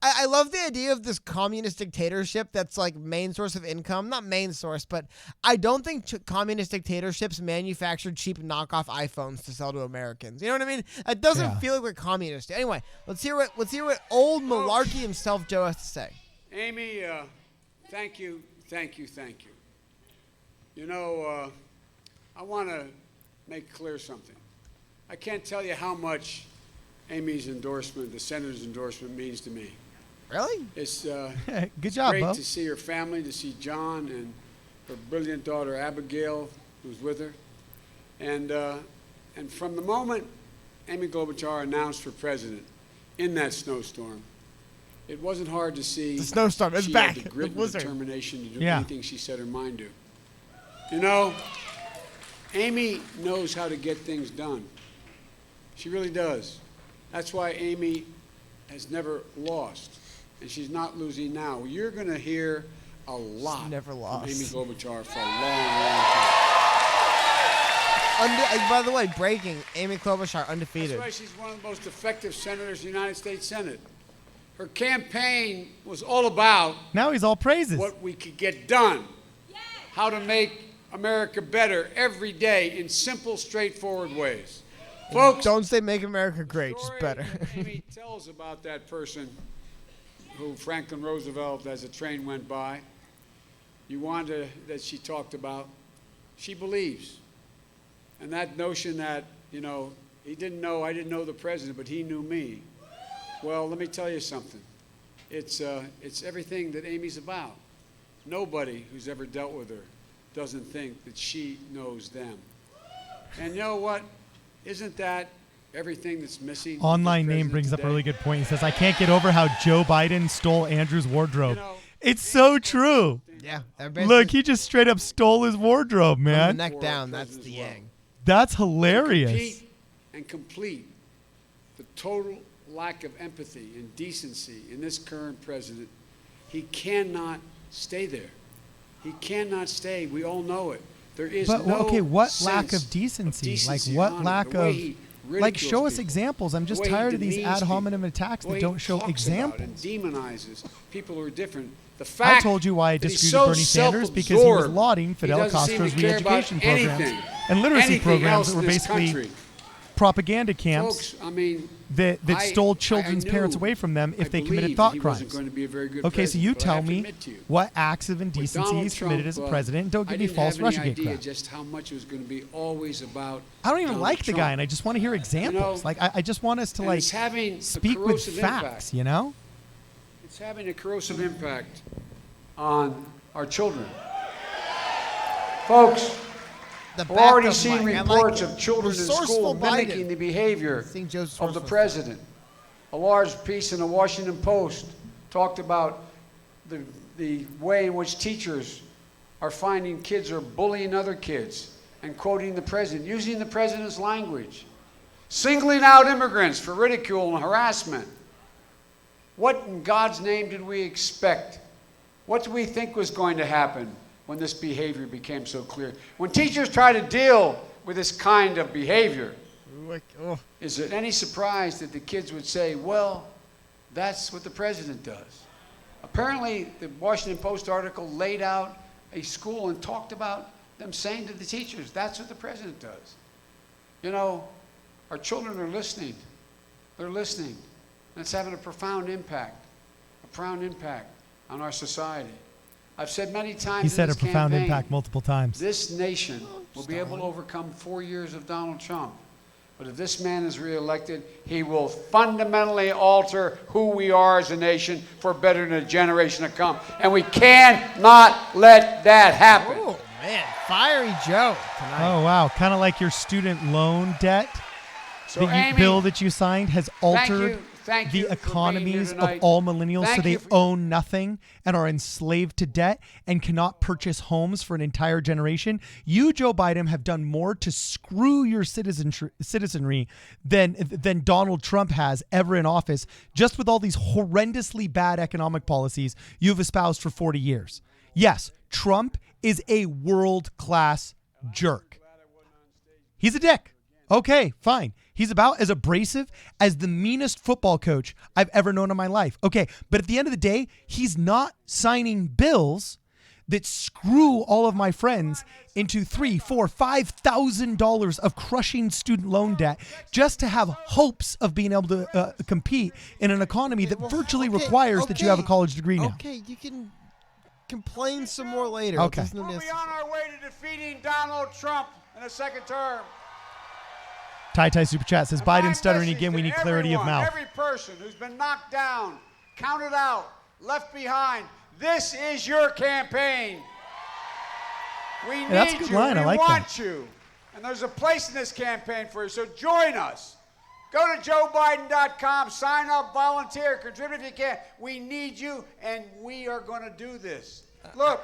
I love the idea of this communist dictatorship that's like main source of income. Not main source, but I don't think communist dictatorships manufacture cheap knockoff iPhones to sell to Americans. You know what I mean? It doesn't feel like we're communist. Anyway, let's hear what old Malarkey himself, Joe, has to say. Amy, thank you. You know, I want to make clear something. I can't tell you how much Amy's endorsement, the senator's endorsement, means to me. Really? It's good job, great Bo. to see her family, to see John and her brilliant daughter Abigail, who's with her, and from the moment Amy Klobuchar announced for president in that snowstorm, it wasn't hard to see the snowstorm is she back. had the grit and determination to do Yeah. anything she set her mind to. You know, Amy knows how to get things done. She really does. That's why Amy has never lost, and she's not losing now. You're going to hear a lot never lost. from Amy Klobuchar for a long, long time. By the way, breaking, Amy Klobuchar undefeated. That's why she's one of the most effective senators in the United States Senate. Her campaign was all about Now he's all praises. what we could get done, how to make America better every day in simple, straightforward ways. Folks, don't say make America great, just better. Amy tells about that person who Franklin Roosevelt, as a train went by, Uganda that she talked about, she believes. And that notion that, you know, I didn't know the president, but he knew me. Well, let me tell you something. It's everything that Amy's about. Nobody who's ever dealt with her doesn't think that she knows them. And you know what? Isn't that everything that's missing? Online name brings up a really good point. He says, I can't get over how Joe Biden stole Andrew's wardrobe. It's so true. Yeah. Look, he just straight up stole his wardrobe, From man. the neck down, that's the yang. That's hilarious. Compete and complete the total lack of empathy and decency in this current president. He cannot stay there. He cannot stay. We all know it. There is But no okay, what sense lack of decency? Like and what honor. lack The way of he like ridicules show us people. examples. I'm just The way he tired of these demeans ad hominem attacks the way that don't he show talks examples. about and demonizes people who are different. The fact I told you why I that he's disagreed with Bernie so Sanders because he was self-absorbed, lauding he Fidel doesn't seem to Castro's care about re-education programs anything, and literacy anything programs else that were in this basically country. propaganda camps Folks, I mean, that I stole children's knew- parents away from them if I they committed believed thought he crimes. wasn't going to be a very good Okay, so you president, but I tell have to me admit to you, what acts of indecency Donald he's committed Trump, as a president. And don't I give me didn't false have any Russiagate idea crap. just how much it was going to be always about. I don't even Donald like the Trump. guy, and I just want to hear examples. Like I just want us to And like it's having a speak with corrosive facts. impact. You know? It's having a corrosive impact on our children. Folks, The we're already backup seeing mic. I like reports it. of children in Resourceful school Biden. mimicking the behavior Seeing Joe's of the resourceful. president. A large piece in the Washington Post talked about the way in which teachers are finding kids are bullying other kids and quoting the president, using the president's language, singling out immigrants for ridicule and harassment. What in God's name did we expect? What did we think was going to happen when this behavior became so clear? When teachers try to deal with this kind of behavior, is it any surprise that the kids would say, well, that's what the president does? Apparently, the Washington Post article laid out a school and talked about them saying to the teachers, that's what the president does. You know, our children are listening. They're listening. And it's having a profound impact on our society. I've said many times He said in a this profound campaign, impact multiple times. this nation will be able to overcome 4 years of Donald Trump. But if this man is reelected, he will fundamentally alter who we are as a nation for better in a generation to come. And we cannot let that happen. Oh, man. Fiery Joe tonight. Oh wow, kind of like your student loan debt. So, The Amy, bill that you signed has altered Thank the you for being economies here of tonight. all millennials, Thank so they you for- own nothing and are enslaved to debt and cannot purchase homes for an entire generation. You, Joe Biden, have done more to screw your citizenry than Donald Trump has ever in office, just with all these horrendously bad economic policies you've espoused for 40 years. Yes, Trump is a world-class jerk. He's a dick. Okay, fine. He's about as abrasive as the meanest football coach I've ever known in my life. Okay, but at the end of the day, he's not signing bills that screw all of my friends into $3,000, $4,000, $5,000 of crushing student loan debt just to have hopes of being able to compete in an economy that virtually requires that you have a college degree now. Okay, you can complain some more later. Okay. There's no We'll be necessity. on our way to defeating Donald Trump in a second term. Tai Super Chat says, Biden stuttering again. We need clarity of mouth. Every person who's been knocked down, counted out, left behind, this is your campaign. We need that's a good you. line. We I like want that. you. And there's a place in this campaign for you, so join us. Go to joebiden.com, sign up, volunteer, contribute if you can. We need you, and we are going to do this. Look,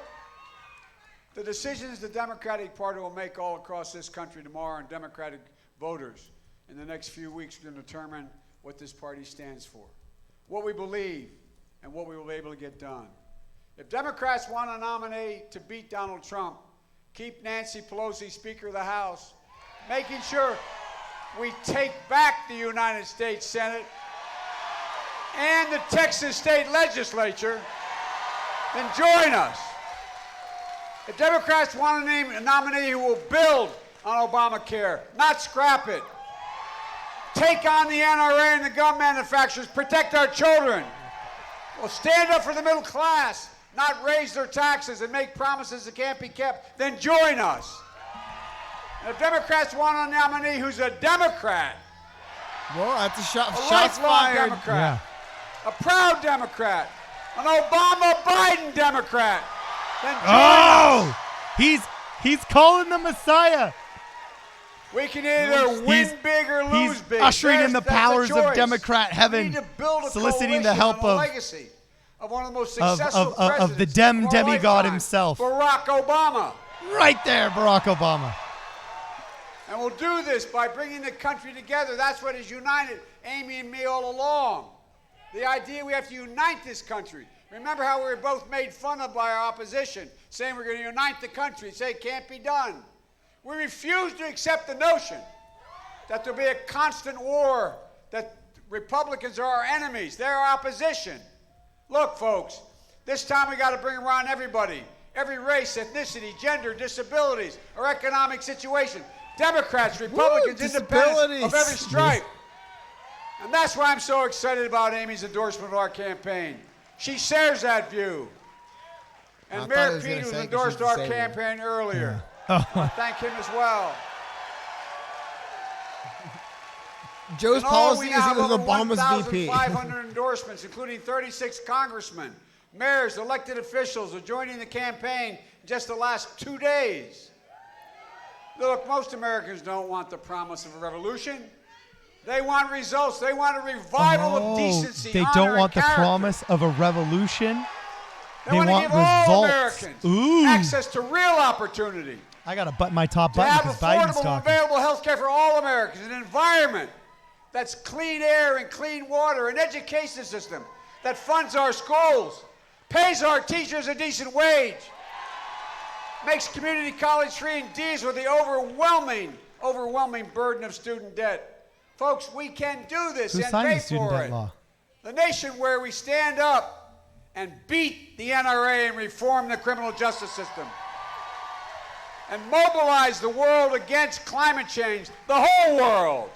the decisions the Democratic Party will make all across this country tomorrow, and Democratic voters in the next few weeks are going to determine what this party stands for, what we believe, and what we will be able to get done. If Democrats want to nominate to beat Donald Trump, keep Nancy Pelosi Speaker of the House, making sure we take back the United States Senate and the Texas State Legislature, then join us. If Democrats want to name a nominee who will build on Obamacare, not scrap it, take on the NRA and the gun manufacturers, protect our children, well, stand up for the middle class, not raise their taxes and make promises that can't be kept, then join us. And if Democrats want a nominee who's a Democrat, well, that's a shots lifelong fired. Democrat, a proud Democrat, an Obama-Biden Democrat, then join us. He's calling the Messiah. We can either win big or lose big. Ushering in the That's powers a of choice. Democrat heaven, we need to build a soliciting the coalition help on a of legacy of one of the most successful of the presidents Dem of our demigod lifetime, himself. Barack Obama. Right there, Barack Obama. And we'll do this by bringing the country together. That's what has united Amy and me all along. The idea we have to unite this country. Remember how we were both made fun of by our opposition, saying we're going to unite the country, say it can't be done. We refuse to accept the notion that there'll be a constant war, that Republicans are our enemies, they're our opposition. Look, folks, this time we got to bring around everybody, every race, ethnicity, gender, disabilities, or economic situation. Democrats, Republicans, independents of every stripe. And that's why I'm so excited about Amy's endorsement of our campaign. She shares that view. And Mayor Pete, who's endorsed our campaign earlier. Yeah. I want to thank him as well. Joe's policy is he was Obama's VP. 1,500 endorsements, including 36 congressmen, mayors, elected officials are joining the campaign in just the last 2 days. Look, most Americans don't want the promise of a revolution. They want results. They want a revival of decency. They honor, don't want and the character. promise of a revolution. They want to give results. all Americans Ooh. access to real opportunity. I got to button my top To button have because Biden's affordable, talking. available health care for all Americans, an environment that's clean air and clean water, an education system that funds our schools, pays our teachers a decent wage, makes community college free, and deals with the overwhelming burden of student debt. Folks, we can do this Who and signed pay the student for debt it. law? The nation where we stand up and beat the NRA and reform the criminal justice system and mobilize the world against climate change, the whole world.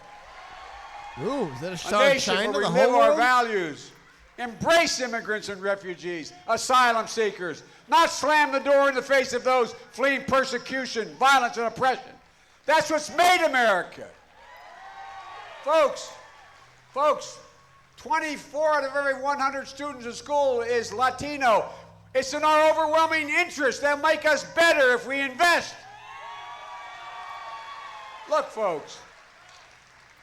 Ooh, is that a A shot of nation China? where The we live whole our world? values, embrace immigrants and refugees, asylum seekers, not slam the door in the face of those fleeing persecution, violence, and oppression. That's what's made America. Folks, 24 out of every 100 students in school is Latino. It's in our overwhelming interest. They'll make us better if we invest. Look, folks,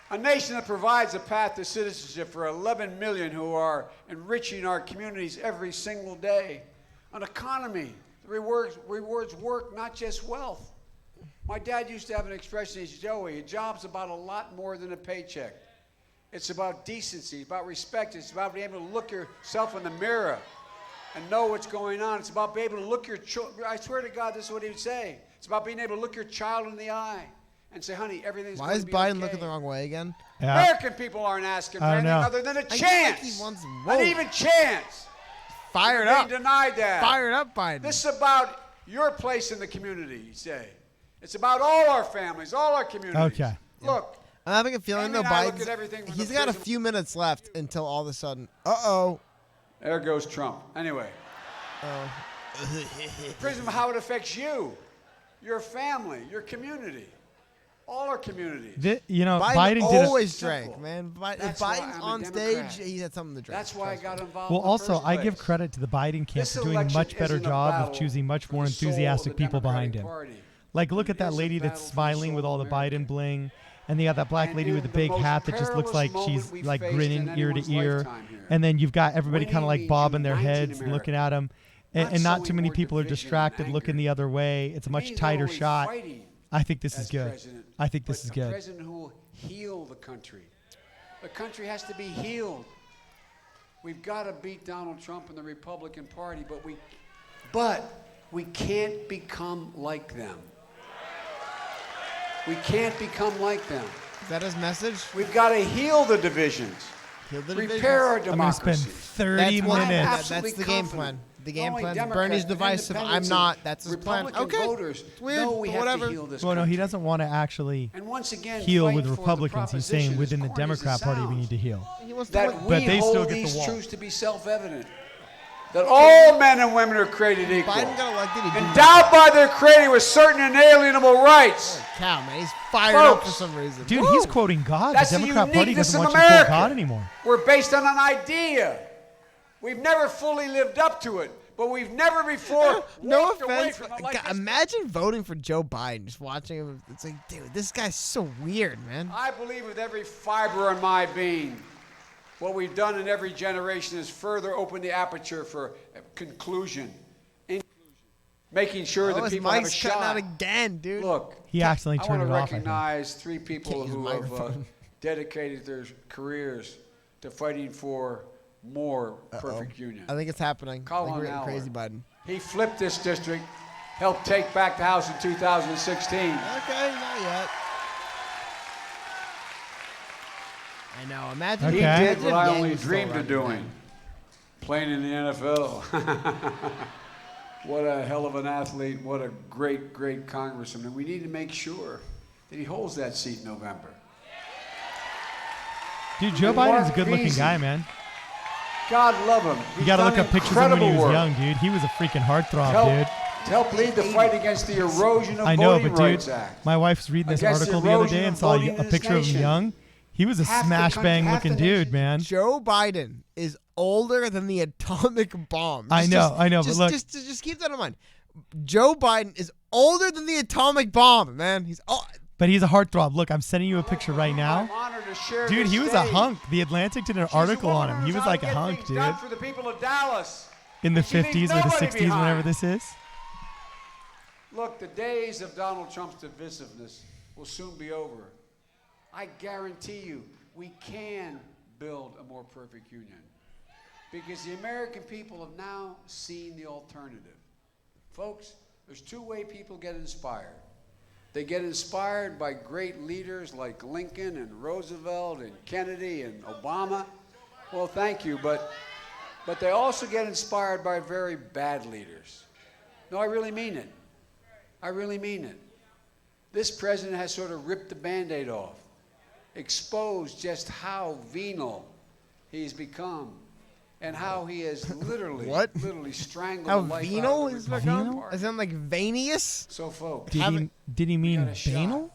a nation that provides a path to citizenship for 11 million who are enriching our communities every single day. An economy that rewards work, not just wealth. My dad used to have an expression, he said, Joey, a job's about a lot more than a paycheck. It's about decency, it's about respect, it's about being able to look yourself in the mirror and know what's going on. It's about being able to look your children. I swear to God, this is what he would say. It's about being able to look your child in the eye and say, honey, everything's Why going is to be Biden okay. looking the wrong way again? Yeah. American people aren't asking for I don't anything know. other than a I feel like chance. he wants- An whoa. even chance. Fired They up. denied that. Fired up, Biden. This is about your place in the community, you say. It's about all our families, all our communities. Okay. Look, I'm having a feeling Amy though and I look at Biden's everything from he's the got a prism- few minutes left until all of a sudden, uh-oh. there goes Trump. Anyway, prism of how it affects you, your family, your community. All our communities. Biden did always drank, man. If That's why Biden's I'm a on Democrat. stage, he had something to drink. That's why I got involved. Well, in the also, first I give place. credit to the Biden camp This for doing a election much better isn't a job of battle choosing much for more the soul of enthusiastic the people behind him. Democratic Party. Like, look at that lady that's smiling with all the Biden bling, and they got that black lady with the big hat that just looks like she's like grinning ear to ear, and then you've got everybody kind of like bobbing their heads and looking at him, and not too many people are distracted looking the other way. It's a much tighter shot. I think this is good. I think this is good. A president who will heal the country. The country has to be healed. We've got to beat Donald Trump and the Republican Party, but we can't become like them. We can't become like them. Is that his message? We've got to heal the divisions. Heal the Repair our I'm going to democracy. spend 30 minutes. That's the game plan. The game Only plan. Democrats Bernie's and divisive. I'm independents not. and That's his plan. Republican Okay. voters It's weird, know we but have whatever. to heal this Well, no, country. he doesn't want to actually And once again, heal fight with for the Republicans. He's saying proposition, within the as corny as it Democrat Party we sounds, need to heal. He wants to that win. we But they hold still get the these wall. truths to be self-evident. That all men and women are created equal, Biden got elected. He didn't. endowed by their Creator with certain inalienable rights. Cow, man. He's fired up for Folks. some reason. Dude, Woo! he's quoting God. That's The the Democrat Party uniqueness doesn't of want you to quote America. God anymore. We're based on an idea. We've never fully lived up to it, but we've never before No walked away offense, from but it like this. imagine voting for Joe Biden. Just watching him. It's like, dude, this guy's so weird, man. I believe with every fiber in my being, what we've done in every generation is further open the aperture for conclusion, making sure that his people have a mic's cutting shot. out again, dude. Look, He accidentally I turned want it to off, I think. recognize three people Can't use who a have microphone. dedicated their careers to fighting for more perfect union. I think it's happening. I think Colin we're getting Howard. crazy Biden. He flipped this district, helped take back the House in 2016. Okay, not yet. I know. Imagine He Okay. did what I only Yang was dreamed still of running doing, playing in the NFL. What a hell of an athlete. What a great, great congressman. And we need to make sure that he holds that seat in November. Dude, Joe And Mark Biden's a good-looking Beasley. guy, man. God love him. You got to look up pictures of him when he was work. young, dude. He was a freaking heartthrob, Help, dude. to help lead the fight against the erosion of I know, Voting but dude, Rights Act. my wife's reading this Against the article the other erosion day of and saw voting in a this picture of him nation. young. He was a Half the smash country- bang half looking the dude, nation. man. Joe Biden is older than the atomic bomb. I know, but look. Just keep that in mind. Joe Biden is older than the atomic bomb, man. But he's a heartthrob. Look, I'm sending you a picture right now. I'm honored to share Dude, this he was a stage. hunk. The Atlantic did an She's a article on woman him. He who's was out like to a get hunk, things dude. done for the people of Dallas. In the She leaves 50s or the nobody 60s, whenever behind. this is. Look, the days of Donald Trump's divisiveness will soon be over. I guarantee you, we can build a more perfect union. Because the American people have now seen the alternative. Folks, there's two ways people get inspired. They get inspired by great leaders like Lincoln and Roosevelt and Kennedy and Obama. Well, thank you, but they also get inspired by very bad leaders. No, I really mean it. I really mean it. This president has sort of ripped the Band-Aid off, exposed just how venal he's become, and how he has literally, literally strangled How the life venal out of he's the Republican become? Party. Is that like veneous? So, folks, Did he mean banal?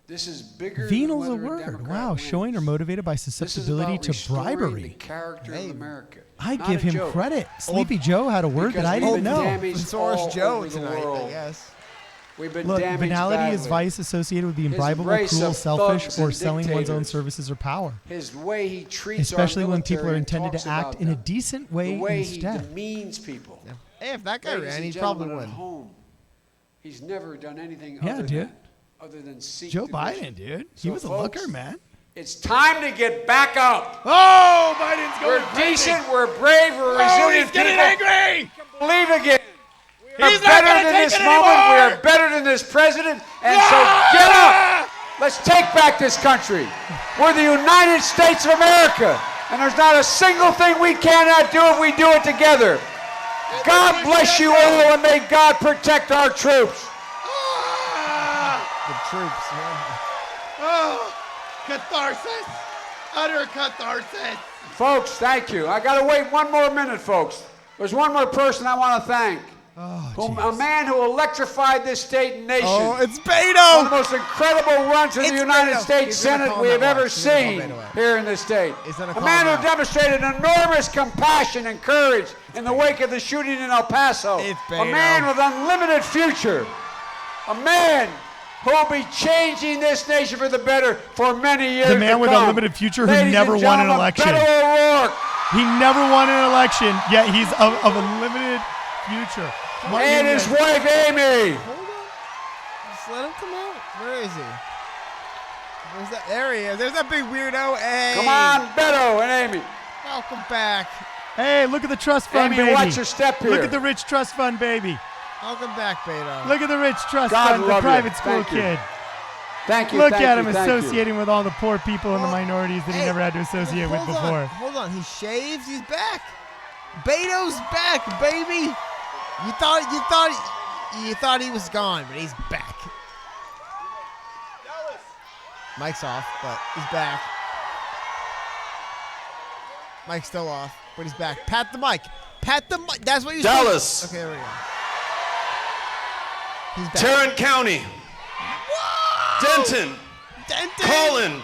this is bigger Venal's a than whether word. Democrat Wow, wins. showing or motivated by This is susceptibility about to restoring bribery. the character of America. I Not give a him joke. credit. Sleepy Joe had a word that Because I we've didn't been know. damaged Soros all Joe over the tonight, world. I guess. We've been Look, damaged banality is badly. vice associated with the His imbribable, embrace cruel, of selfish, thugs or and selling one's own dictators. services or power. His way he treats Especially our when people are military and intended talks to act about in a them. decent way The way instead. he demeans people. Hey, if that guy Ladies ran, and he'd probably gentlemen win. at home, he's never done anything Yeah, dude. other than seek Joe division. Biden, dude. He So, was a folks, looker, man. It's time to get back up. Oh, Biden's We're decent, we're brave, we're resilient people. angry! Believe again. We're He's not better gonna than take this it moment. anymore! We are better than this president. And so get up. Let's take back this country. We're the United States of America. And there's not a single thing we cannot do if we do it together. God bless you all, and may God protect our troops. The troops, man. Oh, catharsis. Utter catharsis. Folks, thank you. I got to wait one more minute, folks. There's one more person I want to thank. A man who electrified this state and nation. Oh, it's Beto! One of the most incredible runs in the United Beto. States He's gonna Senate call we him have out. ever He's gonna call seen Beto out. here in this state. gonna A call man him who out. demonstrated enormous compassion and courage in the wake of the shooting in El Paso. It's A Beto. man with unlimited future. A man who will be changing this nation for the better for many years The man to with come. unlimited future who Ladies never and won an gentlemen, election. Beto O'Rourke. He never won an election, yet he's of a limited future. And his wife, Amy. Hold on. Just let him come out. Where is he? Where's that? There he is. There's that big weirdo. Hey. Come on, Beto and Amy. Welcome back. Hey, look at the trust fund, Amy, baby. watch your step here. Look at the rich trust fund, baby. Welcome back, Beto. Look at the rich trust God fund, the love you. private school Thank you. kid. Thank you. Look thank at you, him thank you. associating with all the poor people and the minorities that he never had to associate with before. Hold on. He shaves. He's back. Beto's back, baby. You thought he was gone, but he's back. Mic's off, but he's back. Mic's still off, but he's back. Pat the mic. Pat the mic. That's what you Dallas. said. Okay, there we go. He's back. Tarrant County. Denton. Collin.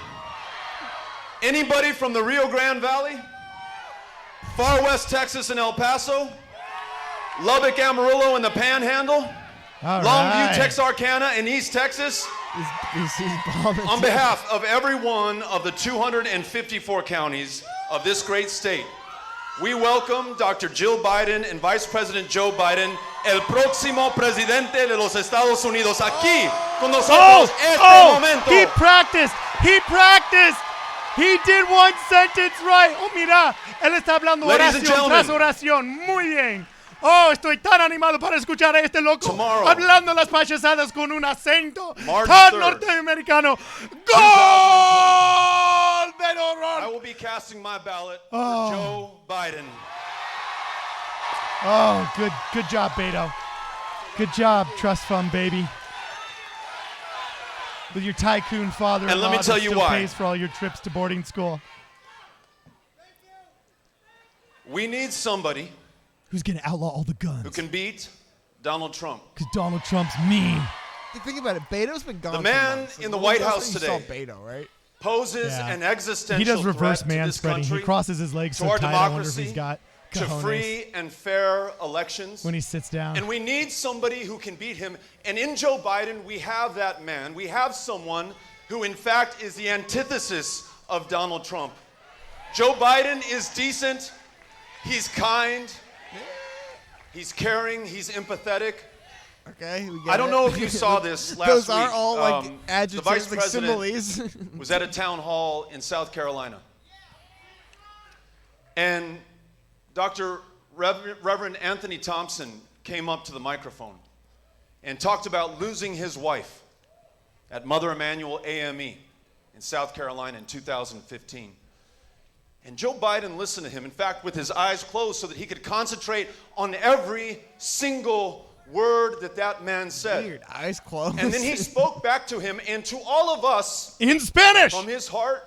Anybody from the Rio Grande Valley? Far West Texas and El Paso? Lubbock, Amarillo, and the Panhandle? All Longview, right. Texarkana, and East Texas? He's bombing. On behalf of every one of the 254 counties of this great state, we welcome Dr. Jill Biden and Vice President Joe Biden, el próximo presidente de los Estados Unidos, aquí con nosotros momento. He practiced. He practiced. He did one sentence right. Oh, mira, él está hablando Ladies and oración tras gentlemen. oración. Muy bien. Oh, estoy tan animado para escuchar a este loco Tomorrow, hablando las payasadas con un acento March tan 3rd, norteamericano. ¡Gol! Beto O'Rourke. I will be casting my ballot Oh. for Joe Biden. Oh, good job, Beto. Good job, trust fund baby. With your tycoon father, And let me tell you still why. pays for all your trips to boarding school. We need somebody Who's gonna outlaw all the guns? who can beat Donald Trump. Because Donald Trump's mean. Think about it. Beto's been gone. The for man months. in the When was White last House time you today saw Beto, right? poses Yeah. an existential He does reverse threat to man this spreading. He country, crosses his legs to so our tight. I wonder if democracy, he's got to cojones free and fair elections. when he sits down. And we need somebody who can beat him. And in Joe Biden, we have that man. We have someone who, in fact, is the antithesis of Donald Trump. Joe Biden is decent. He's kind. He's caring. He's empathetic. Okay, we get I don't it. know if you saw this last Those week. are all like The Vice adjectives, like President similes. was at a town hall in South Carolina. And Dr. Reverend Anthony Thompson came up to the microphone and talked about losing his wife at Mother Emanuel AME in South Carolina in 2015. And Joe Biden listened to him, in fact, with his eyes closed so that he could concentrate on every single word that man said. Weird, eyes closed. And then he spoke back to him and to all of us in Spanish from his heart.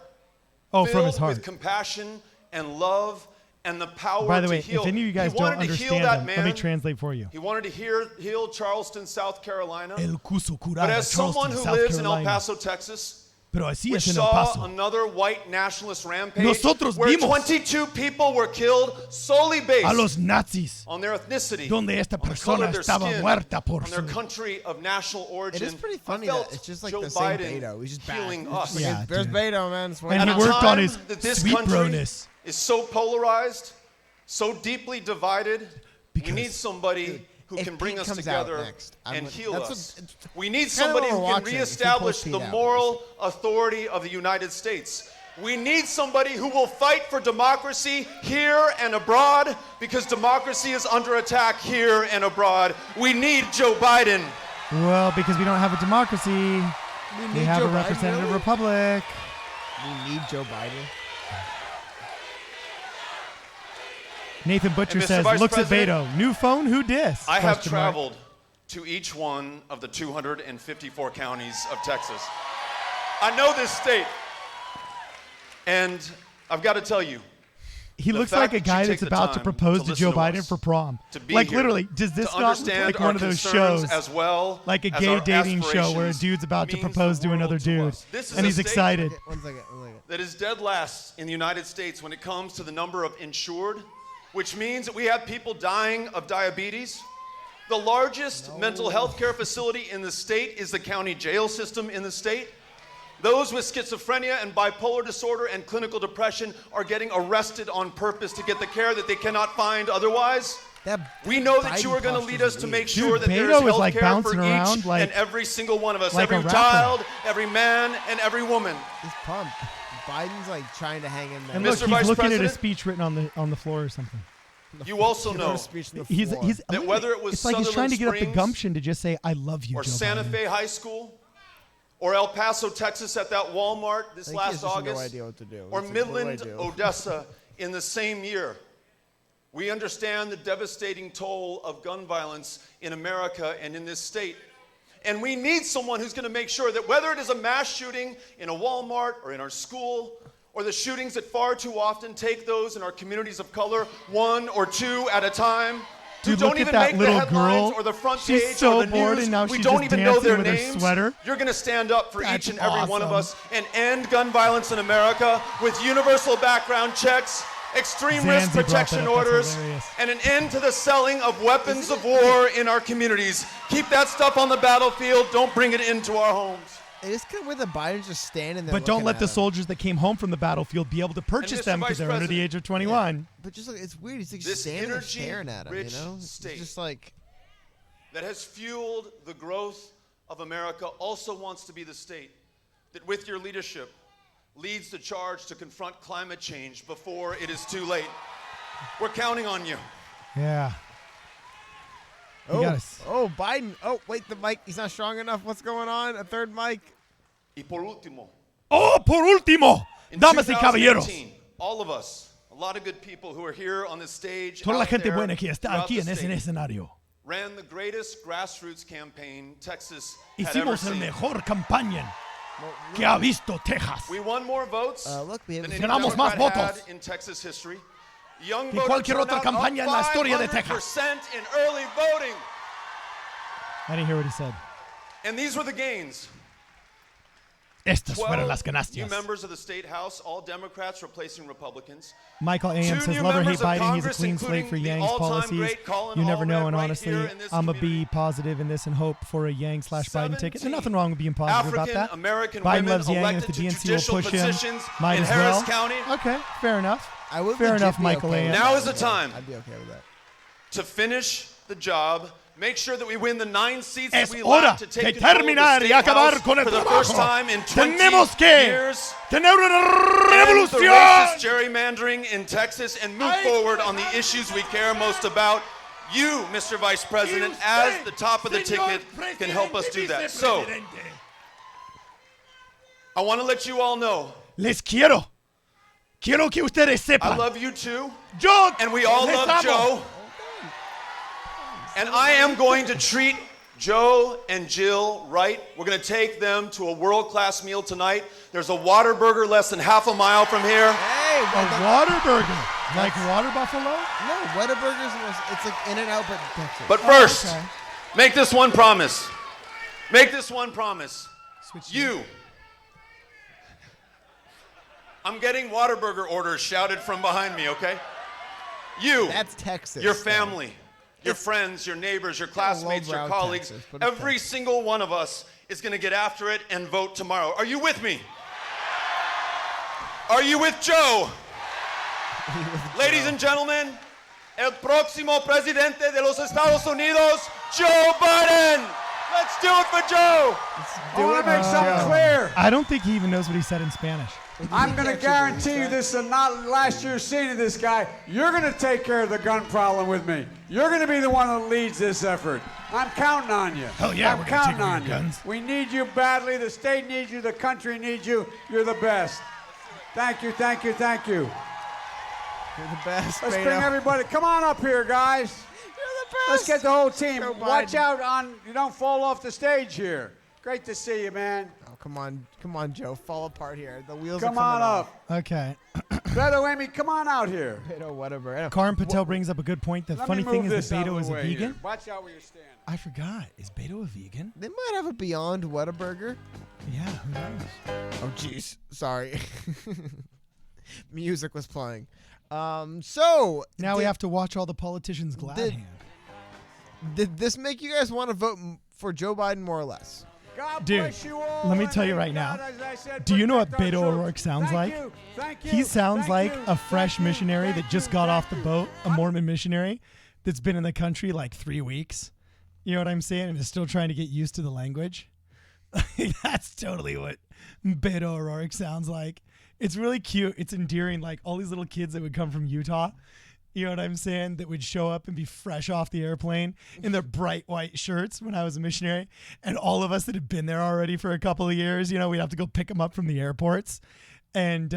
Oh, filled from his heart. with compassion and love and the power By the to way, heal. if any of you guys He don't wanted to heal understand that him, man. let me translate for you. He wanted to heal Charleston, South Carolina. El cuso curada, But as someone Charleston, who South lives in El Carolina. Paso, Texas, Pero así which es en El saw Paso. another white nationalist rampage Nosotros where vimos 22 people were killed solely based a los nazis, on their ethnicity, donde esta on the color persona of their estaba skin, muerta por on their su... country of national origin. It is pretty funny I felt that it's just like Joe the same Biden Beto. He's just healing back. us. He's just like, Yeah, there's dude. Beto, man. It's And one he At a worked time on his that this sweet country broness. is so polarized, so deeply divided. Because, we need somebody who if can bring Pete us comes out together next, and heal that's us. what- it's We need kinda somebody what who we're can watching, if he reestablish pulls the Pete out. moral authority of the United States. We need somebody who will fight for democracy here and abroad, because democracy is under attack here and abroad. We need Joe Biden. Well, because we don't have a democracy, we need have Joe a Biden, representative really? republic. We need Joe Biden. Nathan Butcher And Mr. says, Vice looks President, at Beto. New phone, who dis? I have Question mark. traveled to each one of the 254 counties of Texas. I know this state. And I've got to tell you, He The looks fact like a that you guy take that's the about to time propose to listen Joe Biden us, for prom. to be Like here, literally, does this to not look understand like our one of those concerns shows, as well like a as gay our dating show where a aspirations dude's about to means propose the to another world to dude, us. This is and a he's state excited? One second. that is dead last in the United States when it comes to the number of insured, which means that we have people dying of diabetes. The largest mental health care facility in the state is the county jail system in the state. Those with schizophrenia and bipolar disorder and clinical depression are getting arrested on purpose to get the care that they cannot find otherwise. We know that you are going to lead us to make sure that there is Beto is, health like, care bouncing for around each like- and every single one of us, like a every rapper. child, every man, and every woman. He's pumped. Biden's like trying to hang in there. And look, Mr. he's Vice looking at a President, speech written on the floor or something. You also know He's that whether it was it's like he's trying to get up the Sutherland gumption to just say, "I love you, or Joe Santa Biden." Fe High School, or El Paso, Texas at that Walmart this I think he last has just August, no idea what to do. or He's like, what do I Midland, do? Odessa in the same year. We understand the devastating toll of gun violence in America and in this state. And we need someone who's going to make sure that whether it is a mass shooting in a Walmart or in our school, or the shootings that far too often take those in our communities of color one or two at a time, who Dude, don't look even at that make the little headlines girl. or the front She's page so or the bored, news. and now We she's don't just even know dancing their with her names. sweater. You're going to stand up for That's each and every one of awesome. us and end gun violence in America with universal background checks, extreme risk Zanzi brought protection that up. That's orders, hilarious. and an end to the selling of weapons of war in our communities. Keep that stuff on the battlefield. Don't bring it into our homes. It is kind of where the Biden's just standing there. But don't looking let at the him. soldiers that came home from the battlefield be able to purchase Mr. them Vice because they're under the President, age of 21. But just like it's weird. He's like This standing there staring at him. You energy-rich know, it's state just like that has fueled the growth of America also wants to be the state that, with your leadership, leads the charge to confront climate change before it is too late. We're counting on you. Yeah. You oh, got us. oh, Biden. Oh, wait, the mic. He's not strong enough. What's going on? A third mic. Y por último, Oh, por último, in damas y caballeros. 2018, all of us, a lot of good people who are here on this stage, Toda la out gente there buena que está throughout aquí the en ese state, escenario. ran the greatest grassroots campaign Texas had ever Hicimos el seen. mejor campaña que ha visto Texas. We won more votes Look, we have than any Ganamos más Democrat votos had in Texas history. Young que voter cualquier otra turnout campaña en la up historia de Texas. 500% in early voting. I didn't hear what he said. And these were the gains. Estas fueron 12 las new ganancias. members of the state house, all Democrats replacing Republicans. Michael A.M. 2 says, new love or hate members of Biden, he's a Congress, clean slate including for the Yang's all-time policies. great Colin You never know, Hallman and right honestly, here in this I'm a community. be positive in this and hope for a Yang/Biden ticket. There's nothing wrong with being positive about that. African-American Biden women loves Yang, and if elected the to DNC will judicial push him, positions might in as Harris well. County. Okay, fair enough. I would Fair legit enough, be Michael okay A.M. with Now that. is the time I'd be okay with that. to finish the job. Make sure that we win the 9 seats that Es we hora lack to take de control of the terminar state y acabar house con el for the first trabajo. time in 20 Tenemos que years. tener una End the revolución. racist gerrymandering in Texas and move forward on the issues we care most about. You, Mr. Vice President, as the top of the ticket, can help us do that. So, I want to let you all know, Les quiero. Quiero que ustedes sepan. I love you too, Yo and we all les love amo. Joe. And I am going to treat Joe and Jill right. We're going to take them to a world-class meal tonight. There's a Whataburger less than half a mile from here. Hey, A Whataburger. Like Water Buffalo? No, Whataburger's it's like In-N-Out, but in Texas. But first, okay. make this one promise. Make this one promise. You. I'm getting Whataburger orders shouted from behind me, okay? You. That's Texas. Your though. family, your friends, your neighbors, your classmates, your low-brow colleagues, Texas, but it's every Texas. single one of us is going to get after it and vote tomorrow. Are you with me? Are you with Joe? Ladies and gentlemen, el próximo presidente de los Estados Unidos, Joe Biden. Let's do it for Joe. I want to make something clear. I don't think he even knows what he said in Spanish. I'm going to guarantee you this is not last year's scene of this guy. You're going to take care of the gun problem with me. You're going to be the one that leads this effort. I'm counting on you. Hell yeah, I'm we're gonna take counting away on your you. guns. We need you badly. The state needs you. The country needs you. You're the best. Thank you, thank you, thank you. You're the best. Let's Beto. bring everybody. Come on up here, guys. You're the best. Let's get the whole team. Joe Watch Biden. out on you don't fall off the stage here. Great to see you, man. Oh, come on, Joe. Fall apart here. The wheels Come are on coming up. off. Okay. Beto, Amy, come on out here. Beto, whatever. Karan Patel brings up a good point. The Let funny me thing move is that this out Beto of is the a way vegan. here. Watch out where you're standing. I forgot. Is Beto a vegan? They might have a Beyond Whataburger. Yeah, who knows? Oh, jeez. Sorry. Music was playing. So now we have to watch all the politicians glad hand. Did this make you guys want to vote for Joe Biden more or less? God Dude, bless you all, let me and tell you may right now. God, as I said, Do you know what protect Beto our O'Rourke troops. sounds like? Thank you. He sounds like you, a fresh missionary that just got off the boat, a Mormon missionary that's been in the country like 3 weeks. You know what I'm saying? And is still trying to get used to the language. That's totally what Beto O'Rourke sounds like. It's really cute. It's endearing. Like all these little kids that would come from Utah, you know what I'm saying, that would show up and be fresh off the airplane in their bright white shirts when I was a missionary. And all of us that had been there already for a couple of years, you know, we'd have to go pick them up from the airports. And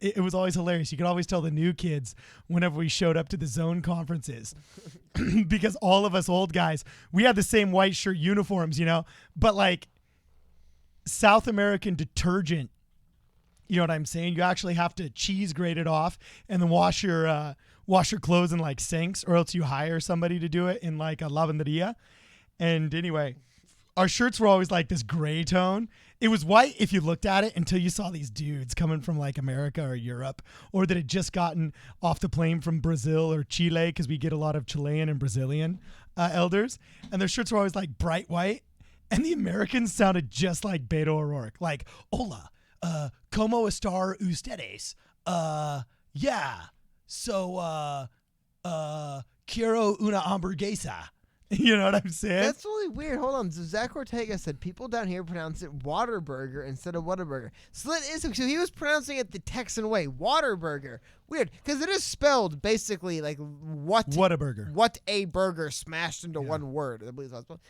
it was always hilarious. You could always tell the new kids whenever we showed up to the zone conferences because all of us old guys, we had the same white shirt uniforms, you know, but like South American detergent, you know what I'm saying? You actually have to cheese grate it off and then wash your clothes in like sinks, or else you hire somebody to do it in like a lavanderia. And anyway, our shirts were always like this gray tone. It was white if you looked at it until you saw these dudes coming from like America or Europe, or that had just gotten off the plane from Brazil or Chile, because we get a lot of Chilean and Brazilian elders. And their shirts were always like bright white. And the Americans sounded just like Beto O'Rourke. Like, hola, ¿cómo están ustedes? Yeah. So, quiero una hamburguesa. You know what I'm saying? That's really weird. Hold on. So Zach Ortega said people down here pronounce it Waterburger instead of Whataburger. So that is, so he was pronouncing it the Texan way, Waterburger. Weird, because it is spelled basically like Whataburger. What a burger smashed into one word. I believe that's spelled.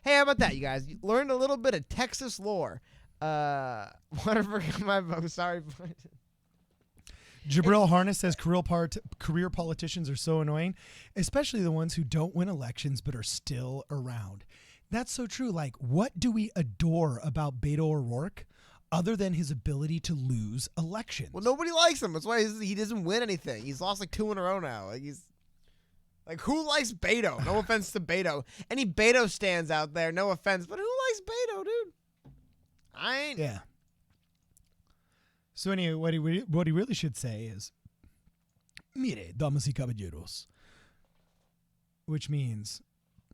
Hey, how about that, you guys? You learned a little bit of Texas lore. Whataburger, my vote. Sorry. Jabril Harness says career politicians are so annoying, especially the ones who don't win elections but are still around. That's so true. Like, what do we adore about Beto O'Rourke other than his ability to lose elections? Well, nobody likes him. That's why he doesn't win anything. He's lost like 2 in a row now. Like, who likes Beto? No offense to Beto. Any Beto stands out there, no offense, but who likes Beto, dude? I ain't. Yeah. So anyway, what he really should say is, mire, damas y caballeros, which means,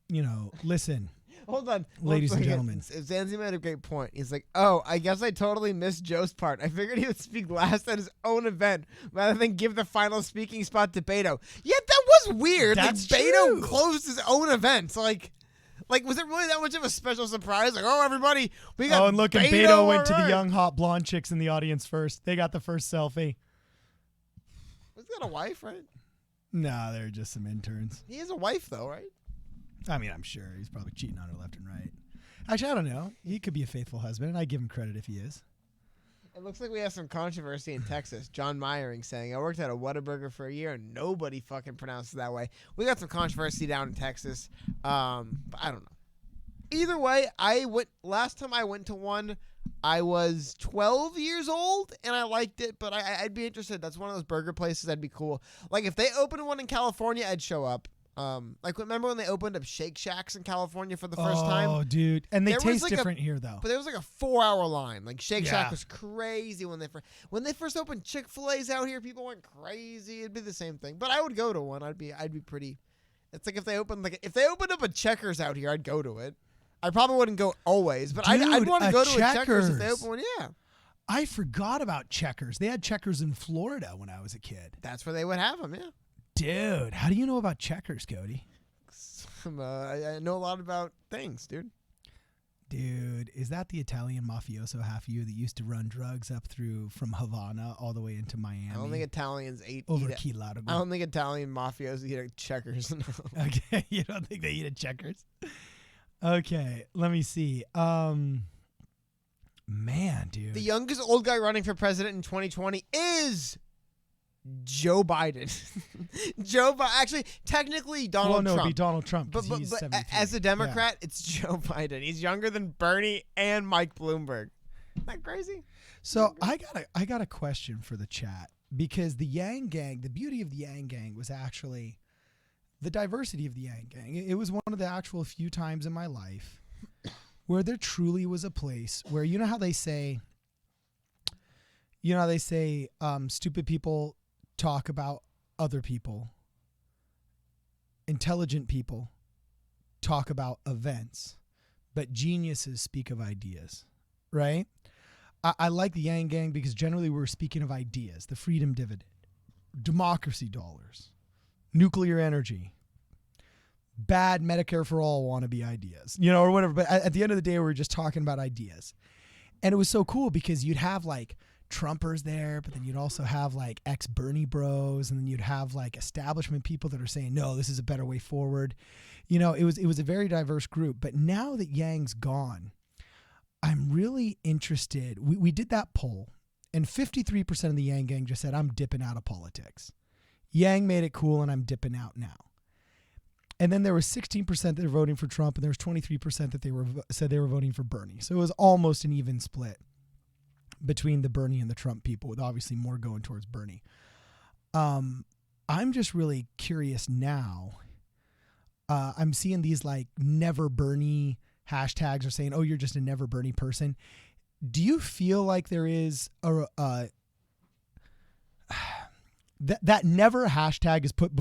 you know, listen. Hold on. Ladies and gentlemen. Zanzi made a great point. He's like, oh, I guess I totally missed Joe's part. I figured he would speak last at his own event rather than give the final speaking spot to Beto. Yeah, that was weird. That's like, Beto true. closed his own event. Like, was it really that much of a special surprise? Like, oh, everybody, we got and look, and Beto went to the young, hot, blonde chicks in the audience first. They got the first selfie. He's got a wife, right? Nah, they're just some interns. He has a wife, though, right? I mean, I'm sure he's probably cheating on her left and right. Actually, I don't know. He could be a faithful husband, and I give him credit if he is. It looks like we have some controversy in Texas. John Meyering saying, I worked at a Whataburger for a year, and nobody fucking pronounced it that way. We got some controversy down in Texas. But I don't know. Either way, last time I went to one, I was 12 years old, and I liked it, but I'd be interested. That's one of those burger places that'd be cool. Like, if they opened one in California, I'd show up. Like, remember when they opened up Shake Shacks in California for the first time? Oh, dude. And they taste like different here, though. But there was like a 4-hour line. Like, Shake Shack was crazy when they first opened Chick-fil-A's out here. People went crazy. It'd be the same thing. But I would go to one. I'd be pretty. It's like if they opened up a Checkers out here, I'd go to it. I probably wouldn't go always, but Dude, I'd want to go to Checkers. a Checkers if they open one. Yeah. I forgot about Checkers. They had Checkers in Florida when I was a kid. That's where they would have them. Yeah. Dude, how do you know about Checkers, Cody? I know a lot about things, dude. Dude, is that the Italian mafioso half you that used to run drugs up from Havana all the way into Miami? I don't think Italians over Key Largo. I don't think Italian mafiosos eat at Checkers. No. Okay, you don't think they eat at Checkers? Okay, let me see. Man, dude. The youngest old guy running for president in 2020 is Joe Biden. Actually, technically Donald Trump. Well, no, it'd be Donald Trump. But as a Democrat, it's Joe Biden. He's younger than Bernie and Mike Bloomberg. Isn't that crazy? So I got a question for the chat. because the Yang Gang, the beauty of the Yang Gang was actually the diversity of the Yang Gang. It was one of the actual few times in my life where there truly was a place where, you know how they say, stupid people talk about other people, intelligent people talk about events, but geniuses speak of ideas, right? I like the Yang Gang because generally we're speaking of ideas, the freedom dividend, democracy dollars, nuclear energy, bad Medicare for all wannabe ideas, or whatever. But at the end of the day, we're just talking about ideas. And it was so cool because you'd have like Trumpers there, but then you'd also have like ex-Bernie bros, and then you'd have like establishment people that are saying, no, this is a better way forward. It was a very diverse group. But now that Yang's gone, I'm really interested. We did that poll, and 53% of the Yang Gang just said, I'm dipping out of politics. Yang made it cool, and I'm dipping out now. And then there was 16% that were voting for Trump, and there was 23% that said they were voting for Bernie. So it was almost an even split between the Bernie and the Trump people, with obviously more going towards Bernie. I'm just really curious now. I'm seeing these like never Bernie hashtags are saying, oh, you're just a never Bernie person. Do you feel like there is that never hashtag is put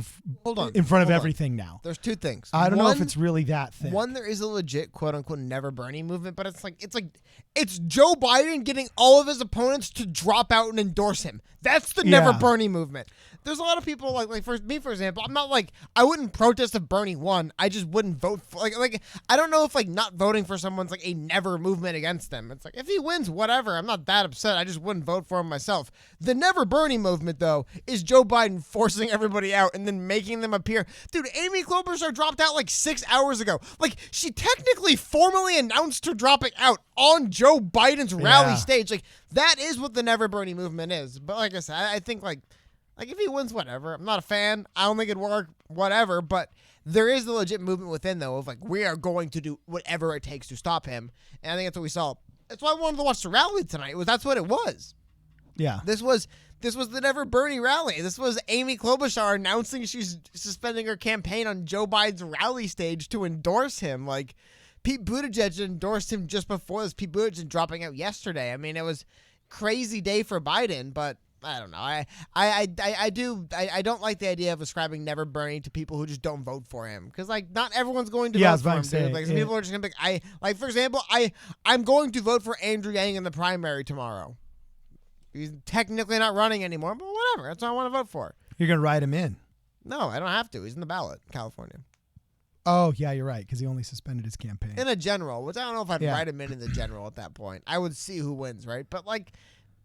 in front of everything now? There's two things. I don't know if it's really that thing. One, there is a legit quote unquote never Bernie movement, but it's Joe Biden getting all of his opponents to drop out and endorse him. That's the never Bernie movement. There's a lot of people like for me, for example, I'm not like, I wouldn't protest if Bernie won. I just wouldn't vote for like I don't know if like not voting for someone's like a never movement against them. It's like, if he wins, whatever. I'm not that upset. I just wouldn't vote for him myself. The never Bernie movement though is Joe Biden forcing everybody out and then making them appear. Dude, Amy Klobuchar dropped out like 6 hours ago. Like, she technically formally announced her dropping out on Joe Biden's rally stage. Like, that is what the never Bernie movement is. But like I said, I think like if he wins, whatever. I'm not a fan. I don't think it'd work, whatever. But there is the legit movement within, though, of like, we are going to do whatever it takes to stop him. And I think that's what we saw. That's why I wanted to watch the rally tonight. That's what it was. Yeah. This was the never Bernie rally. This was Amy Klobuchar announcing she's suspending her campaign on Joe Biden's rally stage to endorse him. Like, Pete Buttigieg endorsed him just before this. Pete Buttigieg dropping out yesterday. I mean, it was crazy day for Biden, but I don't know. I don't like the idea of ascribing never Bernie to people who just don't vote for him, because like not everyone's going to vote for him. Dude. Like some people are just gonna be like, for example, I'm going to vote for Andrew Yang in the primary tomorrow. He's technically not running anymore, but whatever. That's what I want to vote for. You're going to write him in? No, I don't have to. He's in the ballot, California. Oh, yeah, you're right, because he only suspended his campaign. In a general, which I don't know if I'd write him in the general at that point. I would see who wins, right? But, like,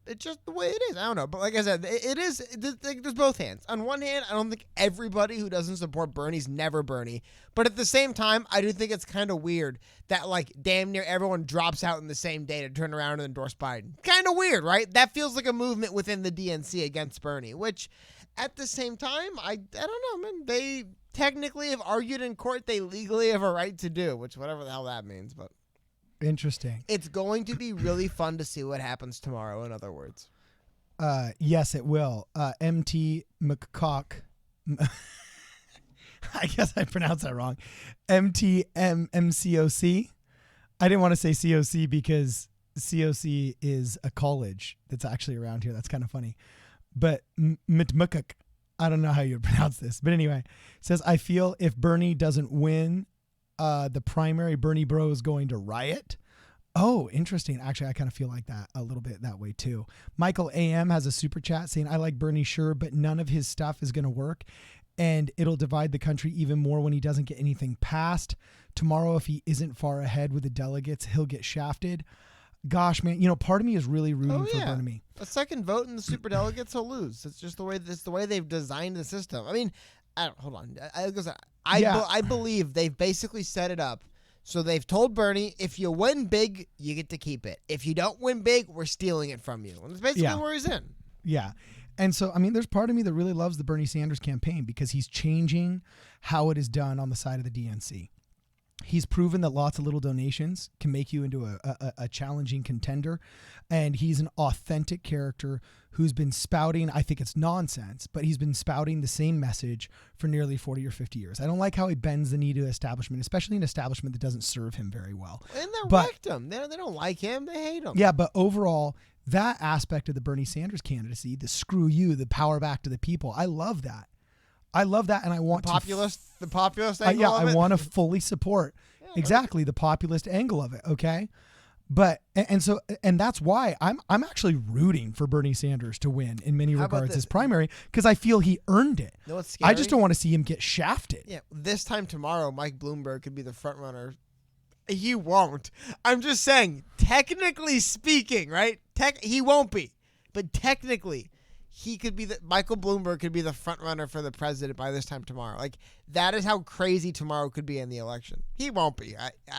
it's just the way it is. I don't know. But like I said, there's both hands. On one hand, I don't think everybody who doesn't support Bernie's never Bernie. But at the same time, I do think it's kind of weird that like damn near everyone drops out in the same day to turn around and endorse Biden. Kind of weird, right? That feels like a movement within the DNC against Bernie, which at the same time, I don't know, man. They technically have argued in court they legally have a right to do, which whatever the hell that means, but interesting. It's going to be really fun to see what happens tomorrow, in other words. Yes, it will. MT McCock. I guess I pronounced that wrong. MTMCOC. I didn't want to say COC because COC is a college that's actually around here. That's kind of funny. But McCook, I don't know how you would pronounce this. But anyway, says, I feel if Bernie doesn't win the primary, Bernie bro is going to riot. Oh, interesting. Actually, I kind of feel like that a little bit that way too. Michael AM has a super chat saying, I like Bernie, sure, but none of his stuff is going to work. And it'll divide the country even more when he doesn't get anything passed. Tomorrow, if he isn't far ahead with the delegates, he'll get shafted. Gosh, man, part of me is really rooting for Bernie. A second vote in the super delegates, he'll lose. It's just the way they've designed the system. I mean, hold on. I believe they've basically set it up. So they've told Bernie, if you win big, you get to keep it. If you don't win big, we're stealing it from you. And that's basically where he's in. Yeah. And so, I mean, there's part of me that really loves the Bernie Sanders campaign because he's changing how it is done on the side of the DNC. He's proven that lots of little donations can make you into a challenging contender. And he's an authentic character who's been spouting, I think it's nonsense, but he's been spouting the same message for nearly 40 or 50 years. I don't like how he bends the knee to establishment, especially an establishment that doesn't serve him very well. And they wrecked him. They don't like him. They hate him. Yeah, but overall, that aspect of the Bernie Sanders candidacy, the screw you, the power back to the people, I love that. I love that, and I want the populist angle of it? I want to fully support exactly the populist angle of it. Okay, but and that's why I'm actually rooting for Bernie Sanders to win in many regards his primary, because I feel he earned it. You know what's scary? I just don't want to see him get shafted. Yeah, this time tomorrow, Mike Bloomberg could be the front runner. He won't. I'm just saying, technically speaking, right? He won't be, but technically. He could be Michael Bloomberg could be the front runner for the president by this time tomorrow. Like, that is how crazy tomorrow could be in the election. He won't be.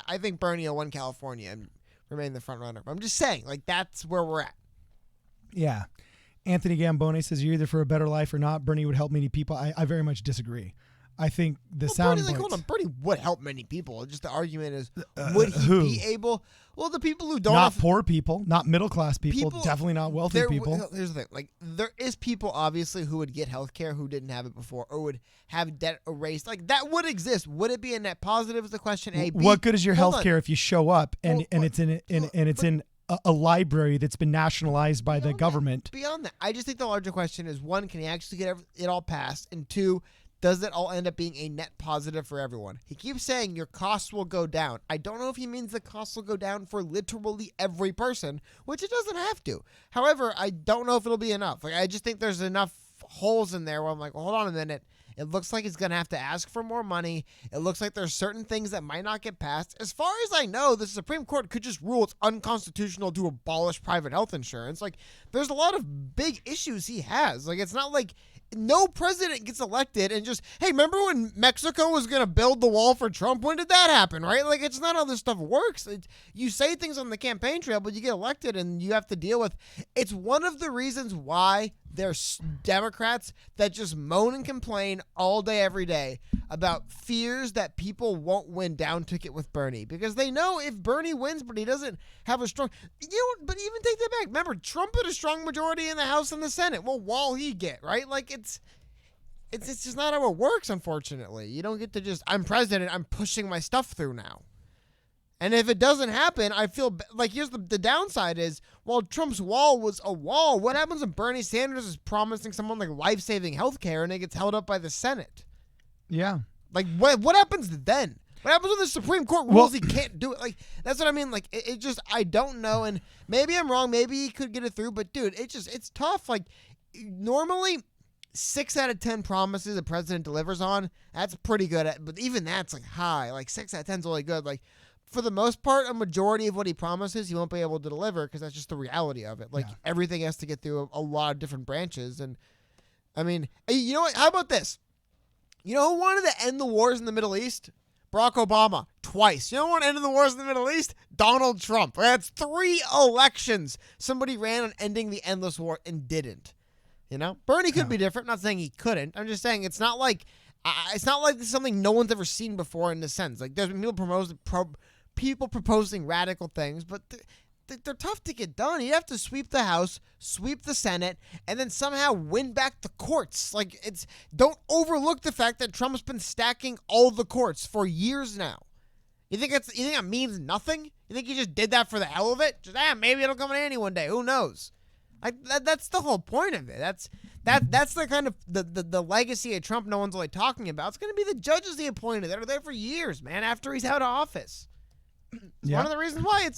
I think Bernie will win California and remain the front runner. I'm just saying, like, that's where we're at. Yeah. Anthony Gambone says you're either for a better life or not. Bernie would help many people. I very much disagree. I think the sound Bernie, hold on, Bernie would help many people. Just the argument is, would he be able? Well, the people who don't not poor people, not middle class people, definitely not wealthy people. Here's the thing: like, there is people obviously who would get health care who didn't have it before, or would have debt erased. Like, that would exist. Would it be a net positive? Is the question. A. B, what good is your health care if you show up and it's in a library that's been nationalized by the government? Beyond that, I just think the larger question is: one, can he actually get it all passed? And two, does it all end up being a net positive for everyone? He keeps saying your costs will go down. I don't know if he means the costs will go down for literally every person, which it doesn't have to. However, I don't know if it'll be enough. Like, I just think there's enough holes in there where I'm like, well, hold on a minute. It looks like he's going to have to ask for more money. It looks like there's certain things that might not get passed. As far as I know, the Supreme Court could just rule it's unconstitutional to abolish private health insurance. Like, there's a lot of big issues he has. Like, it's not like no president gets elected and just, hey, remember when Mexico was going to build the wall for Trump? When did that happen, right? Like, it's not how this stuff works. You say things on the campaign trail, but you get elected and you have to deal with. It's one of the reasons why there's Democrats that just moan and complain all day, every day about fears that people won't win down ticket with Bernie, because they know if Bernie wins, but he doesn't have a strong, but even take that back. Remember, Trump had a strong majority in the House and the Senate. Well, what'll he get, right? Like, it's just not how it works, unfortunately. You don't get to just, I'm president, I'm pushing my stuff through now. And if it doesn't happen, I feel like here's the downside is, while Trump's wall was a wall, what happens when Bernie Sanders is promising someone like life-saving health care and it gets held up by the Senate? Yeah. Like, what happens then? What happens when the Supreme Court rules he can't do it? Like, that's what I mean. Like, it just, I don't know. And maybe I'm wrong. Maybe he could get it through. But, dude, it's tough. Like, normally 6 out of 10 promises a president delivers on, that's pretty good. But even that's, like, high. Like, 6 out of 10 is really good. Like, for the most part, a majority of what he promises, he won't be able to deliver, because that's just the reality of it. Like, everything has to get through a lot of different branches. And, I mean, you know what? How about this? You know who wanted to end the wars in the Middle East? Barack Obama, twice. You know who wanted to end the wars in the Middle East? Donald Trump. That's 3 elections. Somebody ran on ending the endless war and didn't. You know? Bernie could be different. I'm not saying he couldn't. I'm just saying it's not like this is something no one's ever seen before in the sense. Like, there's been people proposing radical things, but they're tough to get done. You'd have to sweep the House, sweep the Senate, and then somehow win back the courts. Like, don't overlook the fact that Trump's been stacking all the courts for years now. You think that means nothing? You think he just did that for the hell of it? Just, maybe it'll come in handy one day. Who knows? Like, that's the whole point of it. That's the kind of the legacy of Trump no one's really talking about. It's going to be the judges he appointed that are there for years, man, after he's out of office. It's one of the reasons why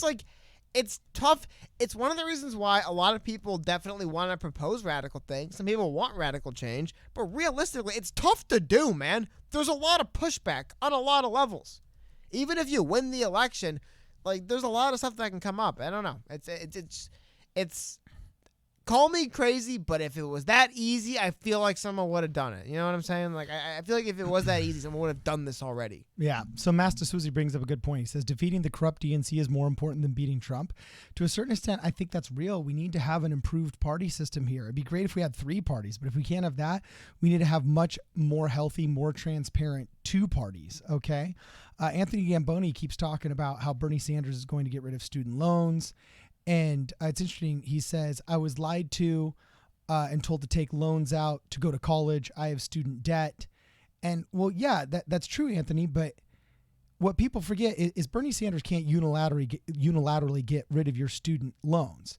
it's tough. It's one of the reasons why a lot of people definitely want to propose radical things. Some people want radical change, but realistically, it's tough to do, man. There's a lot of pushback on a lot of levels. Even if you win the election, like, there's a lot of stuff that can come up. I don't know. It's call me crazy, but if it was that easy, I feel like someone would have done it. You know what I'm saying? Like, I feel like if it was that easy, someone would have done this already. Yeah. So Master Susie brings up a good point. He says defeating the corrupt DNC is more important than beating Trump. To a certain extent, I think that's real. We need to have an improved party system here. It'd be great if we had 3 parties, but if we can't have that, we need to have much more healthy, more transparent 2 parties. Okay. Anthony Gamboni keeps talking about how Bernie Sanders is going to get rid of student loans. And it's interesting. He says, I was lied to and told to take loans out to go to college. I have student debt. And well, yeah, that's true, Anthony. But what people forget is Bernie Sanders can't unilaterally get rid of your student loans.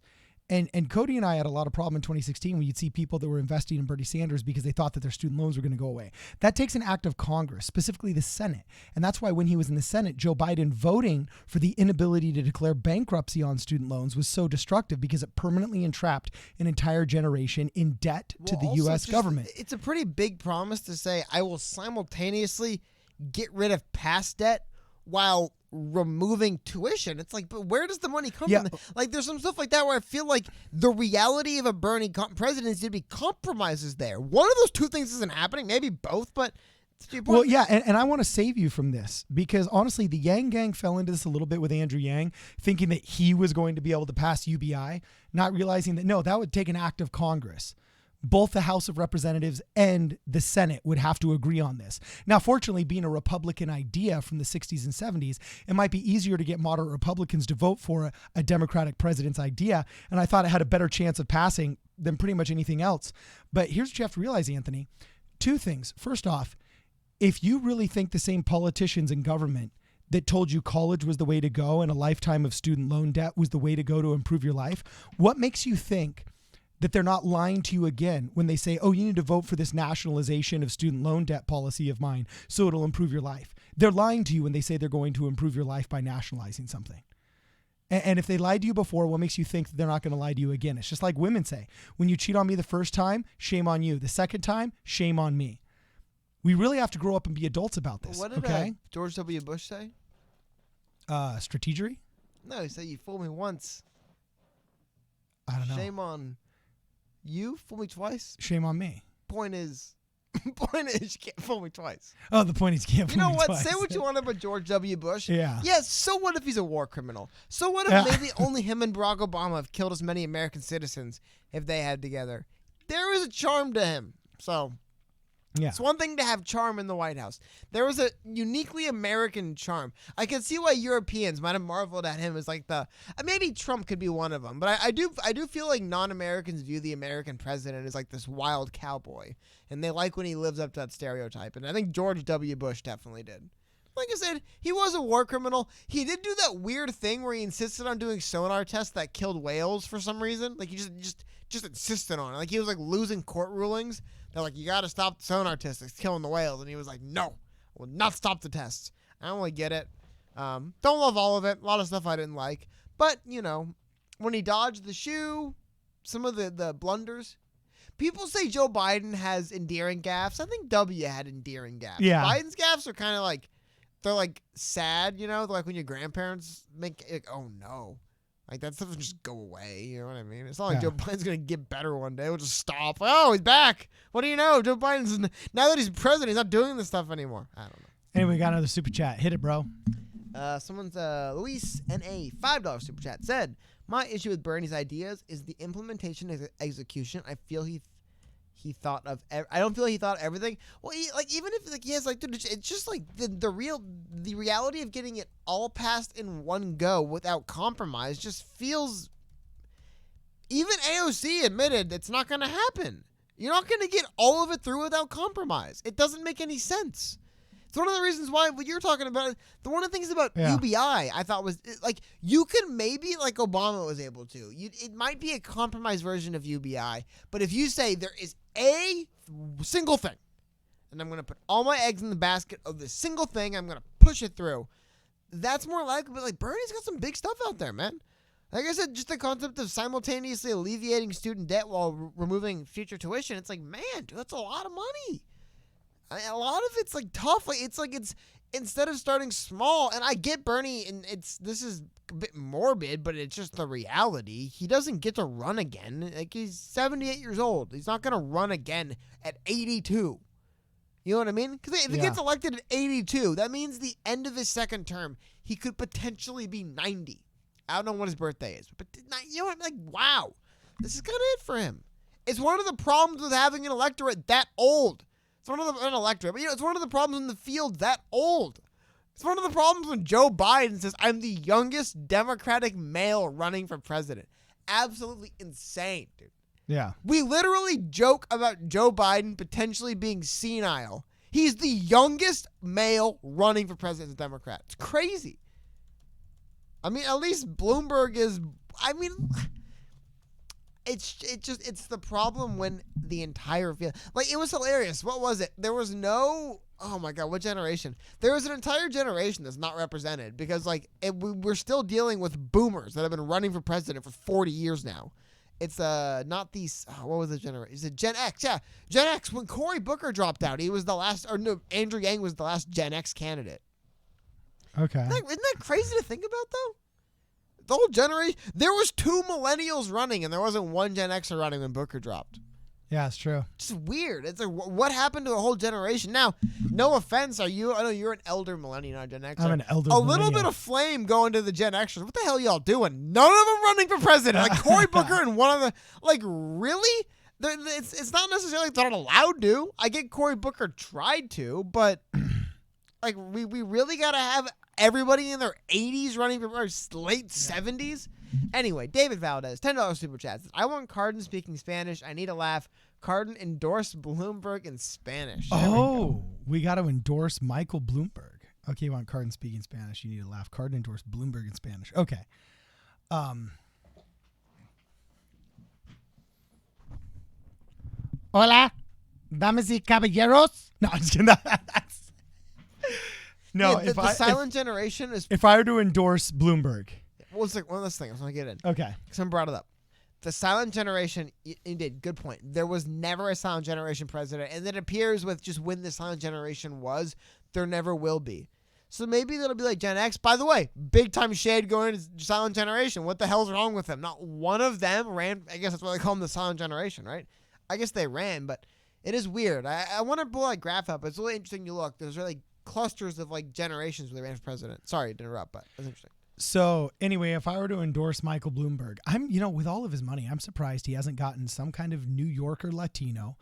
And Cody and I had a lot of problem in 2016 when you'd see people that were investing in Bernie Sanders because they thought that their student loans were going to go away. That takes an act of Congress, specifically the Senate. And that's why when he was in the Senate, Joe Biden voting for the inability to declare bankruptcy on student loans was so destructive because it permanently entrapped an entire generation in debt to the U.S. government. It's a pretty big promise to say, I will simultaneously get rid of past debt while removing tuition. It's like, but where does the money come from? Like, there's some stuff like that where I feel like the reality of a Bernie presidency to be compromises there. One of those 2 things isn't happening, maybe both, but well, yeah, and I want to save you from this because honestly, the Yang gang fell into this a little bit with Andrew Yang, thinking that he was going to be able to pass UBI, not realizing that no, that would take an act of Congress. Both the House of Representatives and the Senate would have to agree on this. Now, fortunately, being a Republican idea from the 60s and 70s, it might be easier to get moderate Republicans to vote for a Democratic president's idea. And I thought it had a better chance of passing than pretty much anything else. But here's what you have to realize, Anthony. 2 things. First off, if you really think the same politicians in government that told you college was the way to go and a lifetime of student loan debt was the way to go to improve your life, what makes you think that they're not lying to you again when they say, oh, you need to vote for this nationalization of student loan debt policy of mine so it'll improve your life? They're lying to you when they say they're going to improve your life by nationalizing something. And if they lied to you before, what makes you think that they're not going to lie to you again? It's just like women say, when you cheat on me the first time, shame on you. The second time, shame on me. We really have to grow up and be adults about this. What did George W. Bush say? Strategery? No, he said you fooled me once. I don't know. Shame on you, fool me twice. Shame on me. Point is, you can't fool me twice. Oh, the point is you can't fool me twice. You know what? Say what you want about George W. Bush. Yeah. Yes, so what if he's a war criminal? So what if maybe only him and Barack Obama have killed as many American citizens if they had together? There is a charm to him. So yeah. It's one thing to have charm in the White House. There was a uniquely American charm. I can see why Europeans might have marveled at him as like maybe Trump could be one of them. But I do feel like non-Americans view the American president as like this wild cowboy. And they like when he lives up to that stereotype. And I think George W. Bush definitely did. Like I said, he was a war criminal. He did do that weird thing where he insisted on doing sonar tests that killed whales for some reason. Like he just insisted on it. Like he was like losing court rulings. They're like, you got to stop the sonar tests. It's killing the whales. And he was like, no, I will not stop the tests. I don't really get it. Don't love all of it. A lot of stuff I didn't like. But, you know, when he dodged the shoe, some of the blunders. People say Joe Biden has endearing gaffes. I think W had endearing gaffes. Yeah. Biden's gaffes are kind of like, they're like sad, you know? They're like when your grandparents make, like, oh no. Like, that stuff will just go away. You know what I mean? It's not like Joe Biden's going to get better one day. We'll just stop. Oh, he's back. What do you know? Joe Biden's, now that he's president, he's not doing this stuff anymore. I don't know. Anyway, we got another super chat. Hit it, bro. Someone's, Luis N.A., $5 super chat said, my issue with Bernie's ideas is the implementation and execution. I feel he thought of, I don't feel like he thought of everything. Well, even if like he has like, dude, it's just like the reality of getting it all passed in one go without compromise just feels. Even AOC admitted it's not going to happen. You're not going to get all of it through without compromise. It doesn't make any sense. It's one of the reasons why what you're talking about, one of the things about UBI I thought was, like, you could maybe, like Obama was able to. It might be a compromise version of UBI, but if you say there is a single thing, and I'm going to put all my eggs in the basket of this single thing, I'm going to push it through, that's more likely. But, like, Bernie's got some big stuff out there, man. Like I said, just the concept of simultaneously alleviating student debt while removing future tuition, it's like, man, dude, that's a lot of money. A lot of it's like tough. Like it's instead of starting small, and I get Bernie, and this is a bit morbid, but it's just the reality. He doesn't get to run again. Like, he's 78 years old. He's not going to run again at 82. You know what I mean? Because if he gets elected at 82, that means the end of his second term, he could potentially be 90. I don't know what his birthday is, but you know what? Like, wow, this is kind of it for him. It's one of the problems with having an electorate that old. It's one of the an electorate, but it's one of the problems in the field that old. It's one of the problems when Joe Biden says, "I'm the youngest Democratic male running for president." Absolutely insane, dude. Yeah. We literally joke about Joe Biden potentially being senile. He's the youngest male running for president as a Democrat. It's crazy. I mean, at least Bloomberg is. I mean, it's the problem when the entire field. Like, it was hilarious. What was it? There was no. Oh my God, what generation? There was an entire generation that's not represented because, like, we're still dealing with boomers that have been running for president for 40 years now. It's not these. What was the generation? Is it Gen X? Yeah, Gen X. When Cory Booker dropped out, he was the last. Or no, Andrew Yang was the last Gen X candidate. Okay. Isn't that crazy to think about, though? The whole generation. There was 2 millennials running, and there wasn't one Gen Xer running when Booker dropped. Yeah, it's true. It's weird. It's like, what happened to a whole generation? Now, no offense, I know you're an elder millennial, not Gen Xer. I'm an elder A millennial. little bit of flame going to the Gen Xers. What the hell y'all doing? None of them running for president. Like Cory Booker and one of the, like, really? It's not necessarily like they're not allowed to. I get Cory Booker tried to, but like we really got to have everybody in their 80s running for late 70s. Anyway, David Valdez, $10 super chat. I want Cardin speaking Spanish. I need a laugh. Cardin endorsed Bloomberg in Spanish. We got to endorse Michael Bloomberg. Okay, you want Cardin speaking Spanish. You need a laugh. Cardin endorsed Bloomberg in Spanish. Okay. Hola, damas y caballeros. No, I'm just kidding. No, yeah, the silent generation is. If I were to endorse Bloomberg. Well, it's like one of those things. I want to get in. Okay. Someone brought it up. The silent generation, indeed, good point. There was never a silent generation president, and it appears with just when the silent generation was, there never will be. So maybe that'll be like Gen X. By the way, big time shade going to silent generation. What the hell's wrong with them? Not one of them ran. I guess that's why they call them the silent generation, right? I guess they ran, but it is weird. I want to pull that graph up. It's really interesting to look. There's really clusters of like generations where they ran for president. Sorry to interrupt, but that's interesting. So anyway, if I were to endorse Michael Bloomberg, with all of his money, I'm surprised he hasn't gotten some kind of New Yorker Latino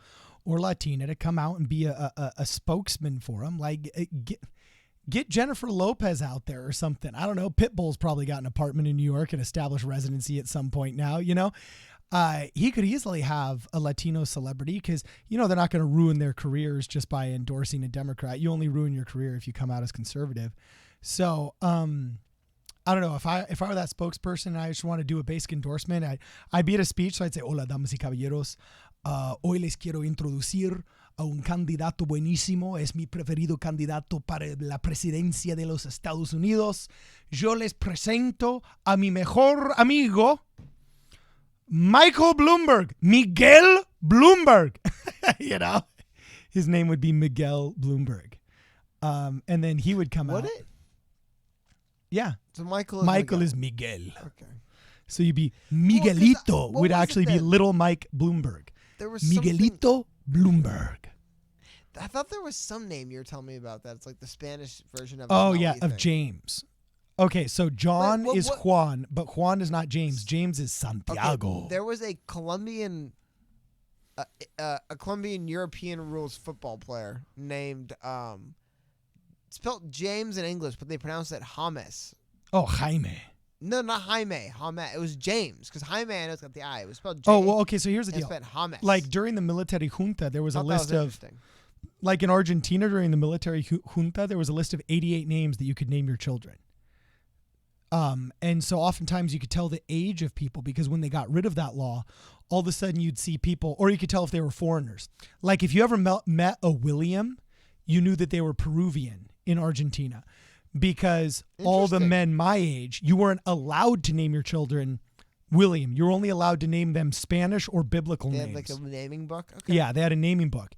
or Latina to come out and be a spokesman for him. Like get Jennifer Lopez out there or something. I don't know. Pitbull's probably got an apartment in New York and established residency at some point now, he could easily have a Latino celebrity because, they're not going to ruin their careers just by endorsing a Democrat. You only ruin your career if you come out as conservative. So, I don't know, if I were that spokesperson and I just want to do a basic endorsement, I'd be at a speech, so I'd say, hola, damas y caballeros, hoy les quiero introducir a un candidato buenísimo, es mi preferido candidato para la presidencia de los Estados Unidos. Yo les presento a mi mejor amigo, Michael Bloomberg, Miguel Bloomberg. His name would be Miguel Bloomberg. And then he would come out. Would it? Yeah. So Michael is Miguel. Okay. So you'd be Miguelito would actually be little Mike Bloomberg. There was Miguelito Bloomberg. I thought there was some name you were telling me about that. It's like the Spanish version of. Oh yeah, of James. Okay, so John is Juan, but Juan is not James. James is Santiago. Okay, there was a Colombian European rules football player named spelled James in English, but they pronounced it James. Oh, Jaime. No, not Jaime. It was James, because Jaime, I know it's got the I. It was spelled James. Oh, well, okay, so here's the deal. It's spelled James. Like, during the military junta, there was a list of... Like, in Argentina, during the military junta, there was a list of 88 names that you could name your children. And so oftentimes you could tell the age of people, because when they got rid of that law, all of a sudden you'd see people, or you could tell if they were foreigners. Like, if you ever met a William, you knew that they were Peruvian in Argentina, because all the men my age, you weren't allowed to name your children William. You're only allowed to name them Spanish or biblical names. They had like a naming book? Okay. Yeah, they had a naming book.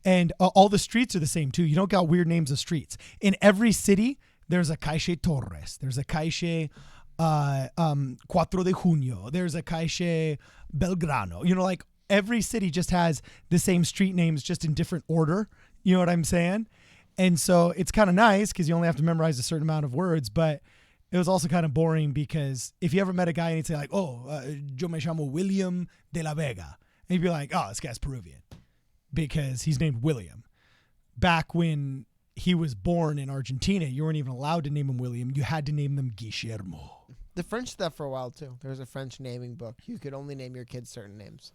And all the streets are the same too. You don't got weird names of streets. In every city, there's a Calle Torres. There's a Calle Cuatro de Junio. There's a Calle Belgrano. You know, like every city just has the same street names, just in different order. You know what I'm saying? And so it's kind of nice because you only have to memorize a certain amount of words, but it was also kind of boring because if you ever met a guy and he'd say like, yo me llamo William de la Vega. And you'd be like, oh, this guy's Peruvian because he's named William. Back when he was born in Argentina, you weren't even allowed to name him William. You had to name him Guillermo. The French did that for a while too. There was a French naming book. You could only name your kids certain names.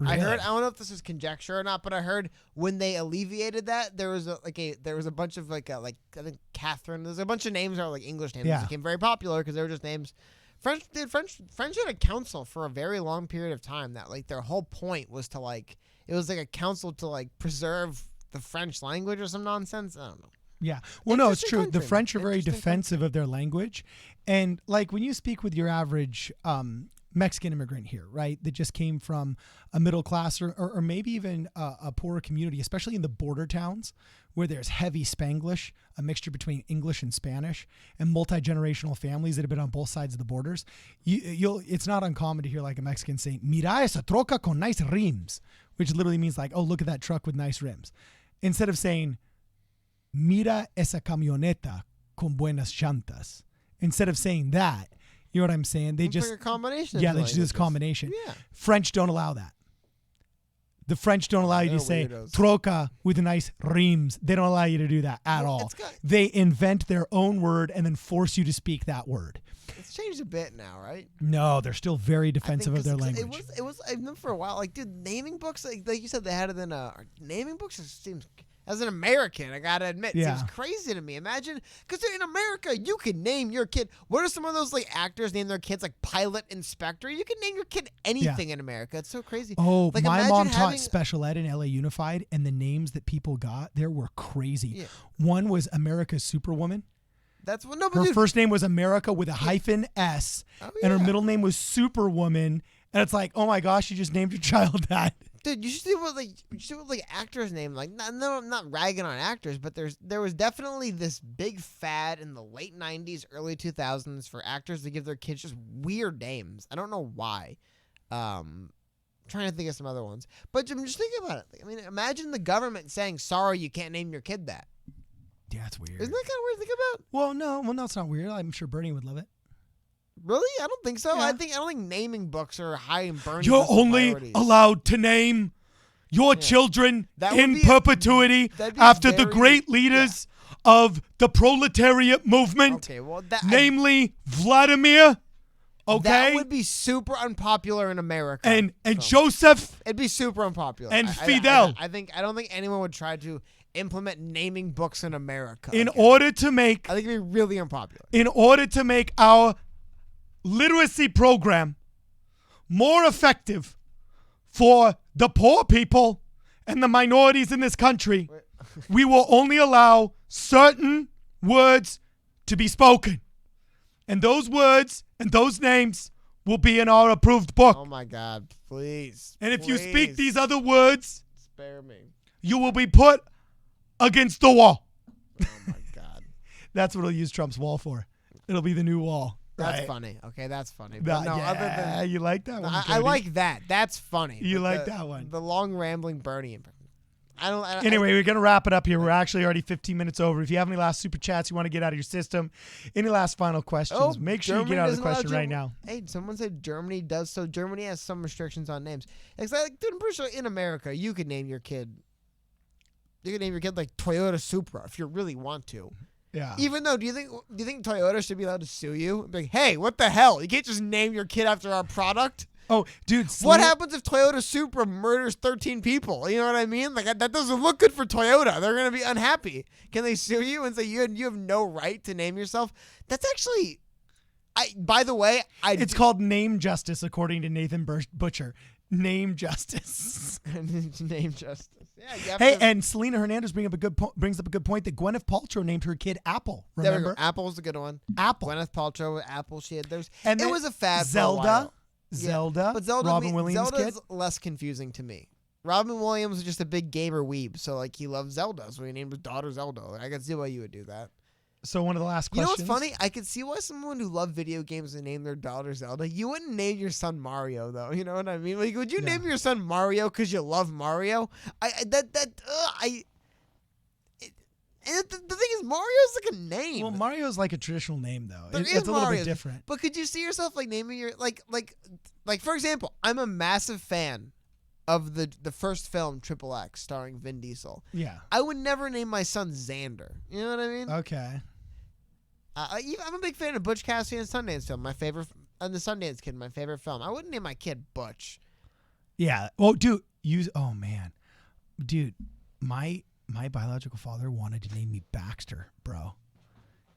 Really? I heard. I don't know if this is conjecture or not, but I heard when they alleviated that, there was a bunch of I think Catherine. There's a bunch of names that were like English names. Yeah. That became very popular because they were just names. French had a council for a very long period of time that like their whole point was to like it was like a council to like preserve the French language or some nonsense. I don't know. Yeah. Well, no, it's Interesting true. The country, French are very Interesting defensive of their language. And like when you speak with your average Mexican immigrant here, right, that just came from a middle class or maybe even a poorer community, especially in the border towns where there's heavy Spanglish, a mixture between English and Spanish, and multi-generational families that have been on both sides of the borders, it's not uncommon to hear like a Mexican say, mira esa troca con nice rims, which literally means like, oh, look at that truck with nice rims. Instead of saying, mira esa camioneta con buenas llantas. Instead of saying that, you know what I'm saying? They just like a combination. Yeah, they just do this combination. Yeah. French don't allow that. The French don't allow you to say troca with nice rims. They don't allow you to do that at all. They invent their own word and then force you to speak that word. It's changed a bit now, right? No, they're still very defensive of their language. It was. I've known for a while. Like, dude, naming books. Like you said, they had it in naming books. It seems. As an American, I gotta admit, it seems crazy to me. Imagine, because in America, you can name your kid. What are some of those like actors name their kids like pilot, inspector? You can name your kid anything in America. It's so crazy. Oh, like, my mom taught special ed in LA Unified, and the names that people got there were crazy. Yeah. One was America's Superwoman. That's what. No, but her dude, first name was America with a hyphen S, and her middle name was Superwoman. And it's like, oh my gosh, you just named your child that. Dude, you should see what actors name. Like, I'm not ragging on actors, but there was definitely this big fad in the late '90s, early 2000s for actors to give their kids just weird names. I don't know why. I'm trying to think of some other ones, but I'm just thinking about it. I mean, imagine the government saying, "Sorry, you can't name your kid that." Yeah, that's weird. Isn't that kind of weird to think about? Well, no, it's not weird. I'm sure Bernie would love it. Really? I don't think so. Yeah. I don't think naming books are high in Bernie's You're only priorities. allowed to name your children in perpetuity after the great leaders of the proletariat movement, namely Vladimir. Okay, that would be super unpopular in America. And Joseph. It'd be super unpopular. And Fidel. I don't think anyone would try to implement naming books in America. In order to make, I think it'd be really unpopular. In order to make our literacy program more effective for the poor people and the minorities in this country, we will only allow certain words to be spoken. And those words and those names will be in our approved book. Oh my God, please. And if you speak these other words, spare me. You will be put against the wall. Oh my God. That's what he'll use Trump's wall for. It'll be the new wall. That's right? funny. Okay, that's funny. But other than you like that one? I like that. That's funny. You like that one? The long rambling Bernie. Anyway, we're going to wrap it up here. We're actually already 15 minutes over. If you have any last super chats you want to get out of your system, any last final questions, make sure you get out of the question right now. Hey, someone said Germany does so. Germany has some restrictions on names. It's like, dude, I'm pretty sure in America you could name your kid. You could name your kid like Toyota Supra if you really want to. Yeah. Even though, do you think Toyota should be allowed to sue you? Be like, hey, what the hell? You can't just name your kid after our product. Oh, dude. What happens if Toyota Supra murders 13 people? You know what I mean? Like, that doesn't look good for Toyota. They're going to be unhappy. Can they sue you and say you have no right to name yourself? That's actually, by the way, it's called name justice, according to Nathan Butcher. Name justice. Name justice. Yeah. Hey, and Selena Hernandez brings up a good point that Gwyneth Paltrow named her kid Apple. Remember? Apple was a good one. Apple. Gwyneth Paltrow, Apple. It was a fad. Zelda. For a while. Zelda. But Zelda, Robin Williams' Zelda's kid. less confusing to me. Robin Williams is just a big gamer weeb, so like he loves Zelda, so he named his daughter Zelda. Like, I can see why you would do that. So one of the last You know questions. what's funny? I could see why someone who loved video games would name their daughter Zelda. You wouldn't name your son Mario, though. You know what I mean? Like, would you name your son Mario because you love Mario? And the thing is, Mario's like a name. Well, Mario's like a traditional name, though. There It's is a little Mario, bit different. But could you see yourself like naming your like for example, I'm a massive fan of the first film Triple X starring Vin Diesel. Yeah. I would never name my son Xander. You know what I mean? Okay. I'm a big fan of Butch Cassidy and Sundance film. My favorite, and the Sundance Kid, my favorite film. I wouldn't name my kid Butch. Yeah. Oh, dude. Oh man, dude. My biological father wanted to name me Baxter, bro.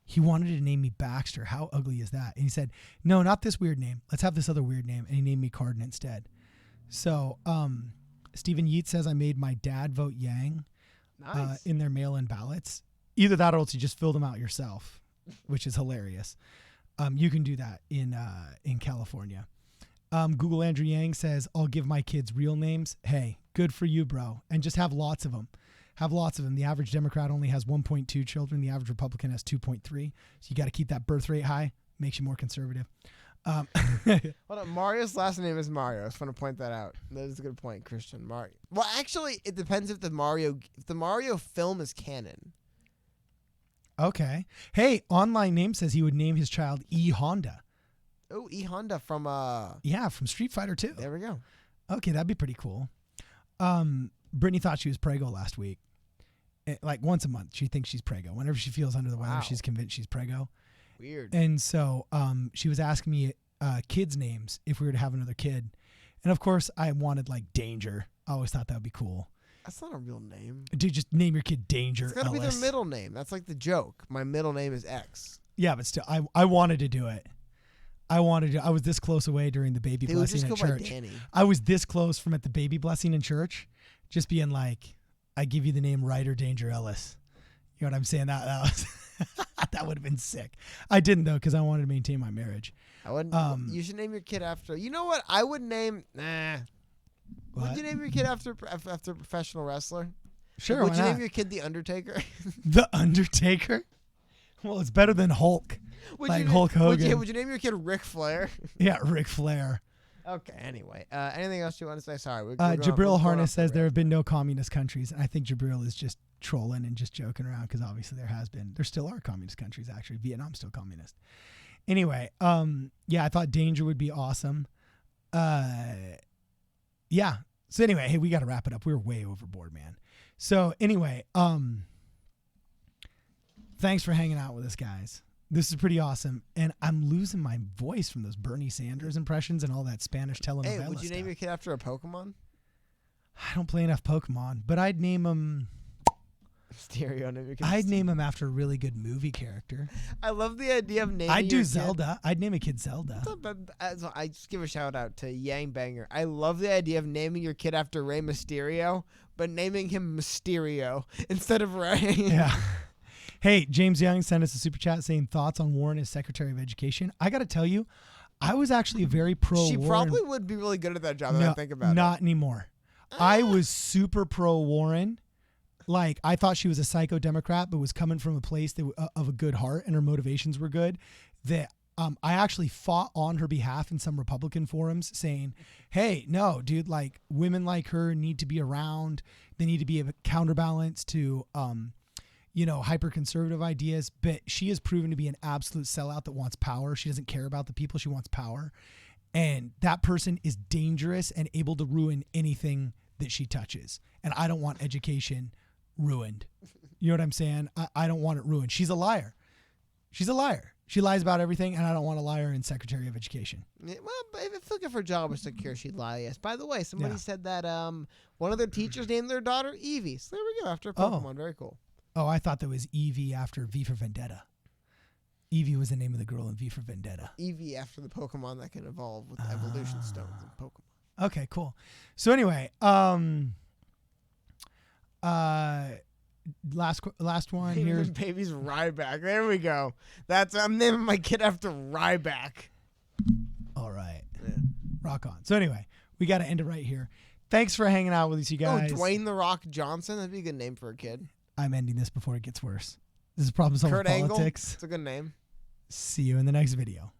He wanted to name me Baxter. How ugly is that? And he said, no, not this weird name. Let's have this other weird name. And he named me Cardin instead. So, Stephen Yeats says I made my dad vote Yang in their mail-in ballots. Either that or else you just fill them out yourself, which is hilarious. You can do that in California. Google Andrew Yang says, I'll give my kids real names. Hey, good for you, bro. And just have lots of them. Have lots of them. The average Democrat only has 1.2 children. The average Republican has 2.3. So you got to keep that birth rate high. Makes you more conservative. Hold on. Mario's last name is Mario. I just want to point that out. That is a good point, Christian. Mario. Well, actually, it depends if the Mario film is canon. Okay. Hey, online name says he would name his child E Honda. Oh, E Honda from Yeah, from Street Fighter 2. There we go. Okay, that'd be pretty cool. Brittany thought she was prego last week. Like once a month, she thinks she's prego. Whenever she feels under the weather, she's convinced she's prego. Weird. And so she was asking me kids' names if we were to have another kid. And of course, I wanted like Danger. I always thought that would be cool. That's not a real name. Dude, just name your kid Danger. It's got to be Ellis. their middle name. That's like the joke. My middle name is X. Yeah, but still, I wanted to do it. I was this close away during the baby blessing in church. I was this close from at the baby blessing in church, just being like, I give you the name Ryder Danger Ellis. You know what I'm saying? That was that would have been sick. I didn't though because I wanted to maintain my marriage. I wouldn't. You should name your kid after. You know what? I would name. Would you name your kid after a professional wrestler? Sure. Would why you not? name your kid the Undertaker? The Undertaker? Well, it's better than Hulk. Hulk Hogan. Would you name your kid Ric Flair? Yeah, Ric Flair. Okay. Anyway, anything else you want to say? Sorry. Jabril Harness says there have been no communist countries. And I think Jabril is just trolling and just joking around because obviously there still are communist countries actually. Vietnam's still communist. Anyway, yeah, I thought Danger would be awesome. Yeah. So anyway, hey, we got to wrap it up. We're way overboard, man. So anyway, thanks for hanging out with us, guys. This is pretty awesome. And I'm losing my voice from those Bernie Sanders impressions and all that Spanish telenovela Hey, would you name your kid after a Pokemon? I don't play enough Pokemon, but I'd name him... Stereo. I'd name him after a really good movie character. I love the idea of naming I'd do your Zelda. I'd name a kid Zelda. I just give a shout out to Yang Banger. I love the idea of naming your kid after Rey Mysterio, but naming him Mysterio instead of Rey. Yeah. Hey, James Young sent us a super chat saying thoughts on Warren as Secretary of Education. I got to tell you, I was actually very pro Warren. She probably would be really good at that job. Now I think about it. Not anymore. I was super pro Warren. Like, I thought she was a psycho Democrat, but was coming from a place of a good heart, and her motivations were good. That I actually fought on her behalf in some Republican forums saying, hey, no, dude, like, women like her need to be around. They need to be a counterbalance to, hyper-conservative ideas. But she has proven to be an absolute sellout that wants power. She doesn't care about the people. She wants power. And that person is dangerous and able to ruin anything that she touches. And I don't want education ruined. You know what I'm saying? I don't want it ruined. She's a liar. She's a liar. She lies about everything, and I don't want to lie her in Secretary of Education. Yeah, well, but if her job was secure, she'd lie. Yes. By the way, somebody said that one of their teachers named their daughter Evie. So there we go. After a Pokemon. Very cool. Oh, I thought that was Eevee after V for Vendetta. Eevee was the name of the girl in V for Vendetta. Eevee after the Pokemon that can evolve with evolution stones and Pokemon. Okay, cool. So anyway, last one here. Baby's Ryback. There we go. I'm naming my kid after Ryback. All right. Yeah. Rock on. So anyway, we got to end it right here. Thanks for hanging out with us, you guys. Oh, Dwayne The Rock Johnson. That'd be a good name for a kid. I'm ending this before it gets worse. This is Problem Solving Kurt Angle. Politics. It's a good name. See you in the next video.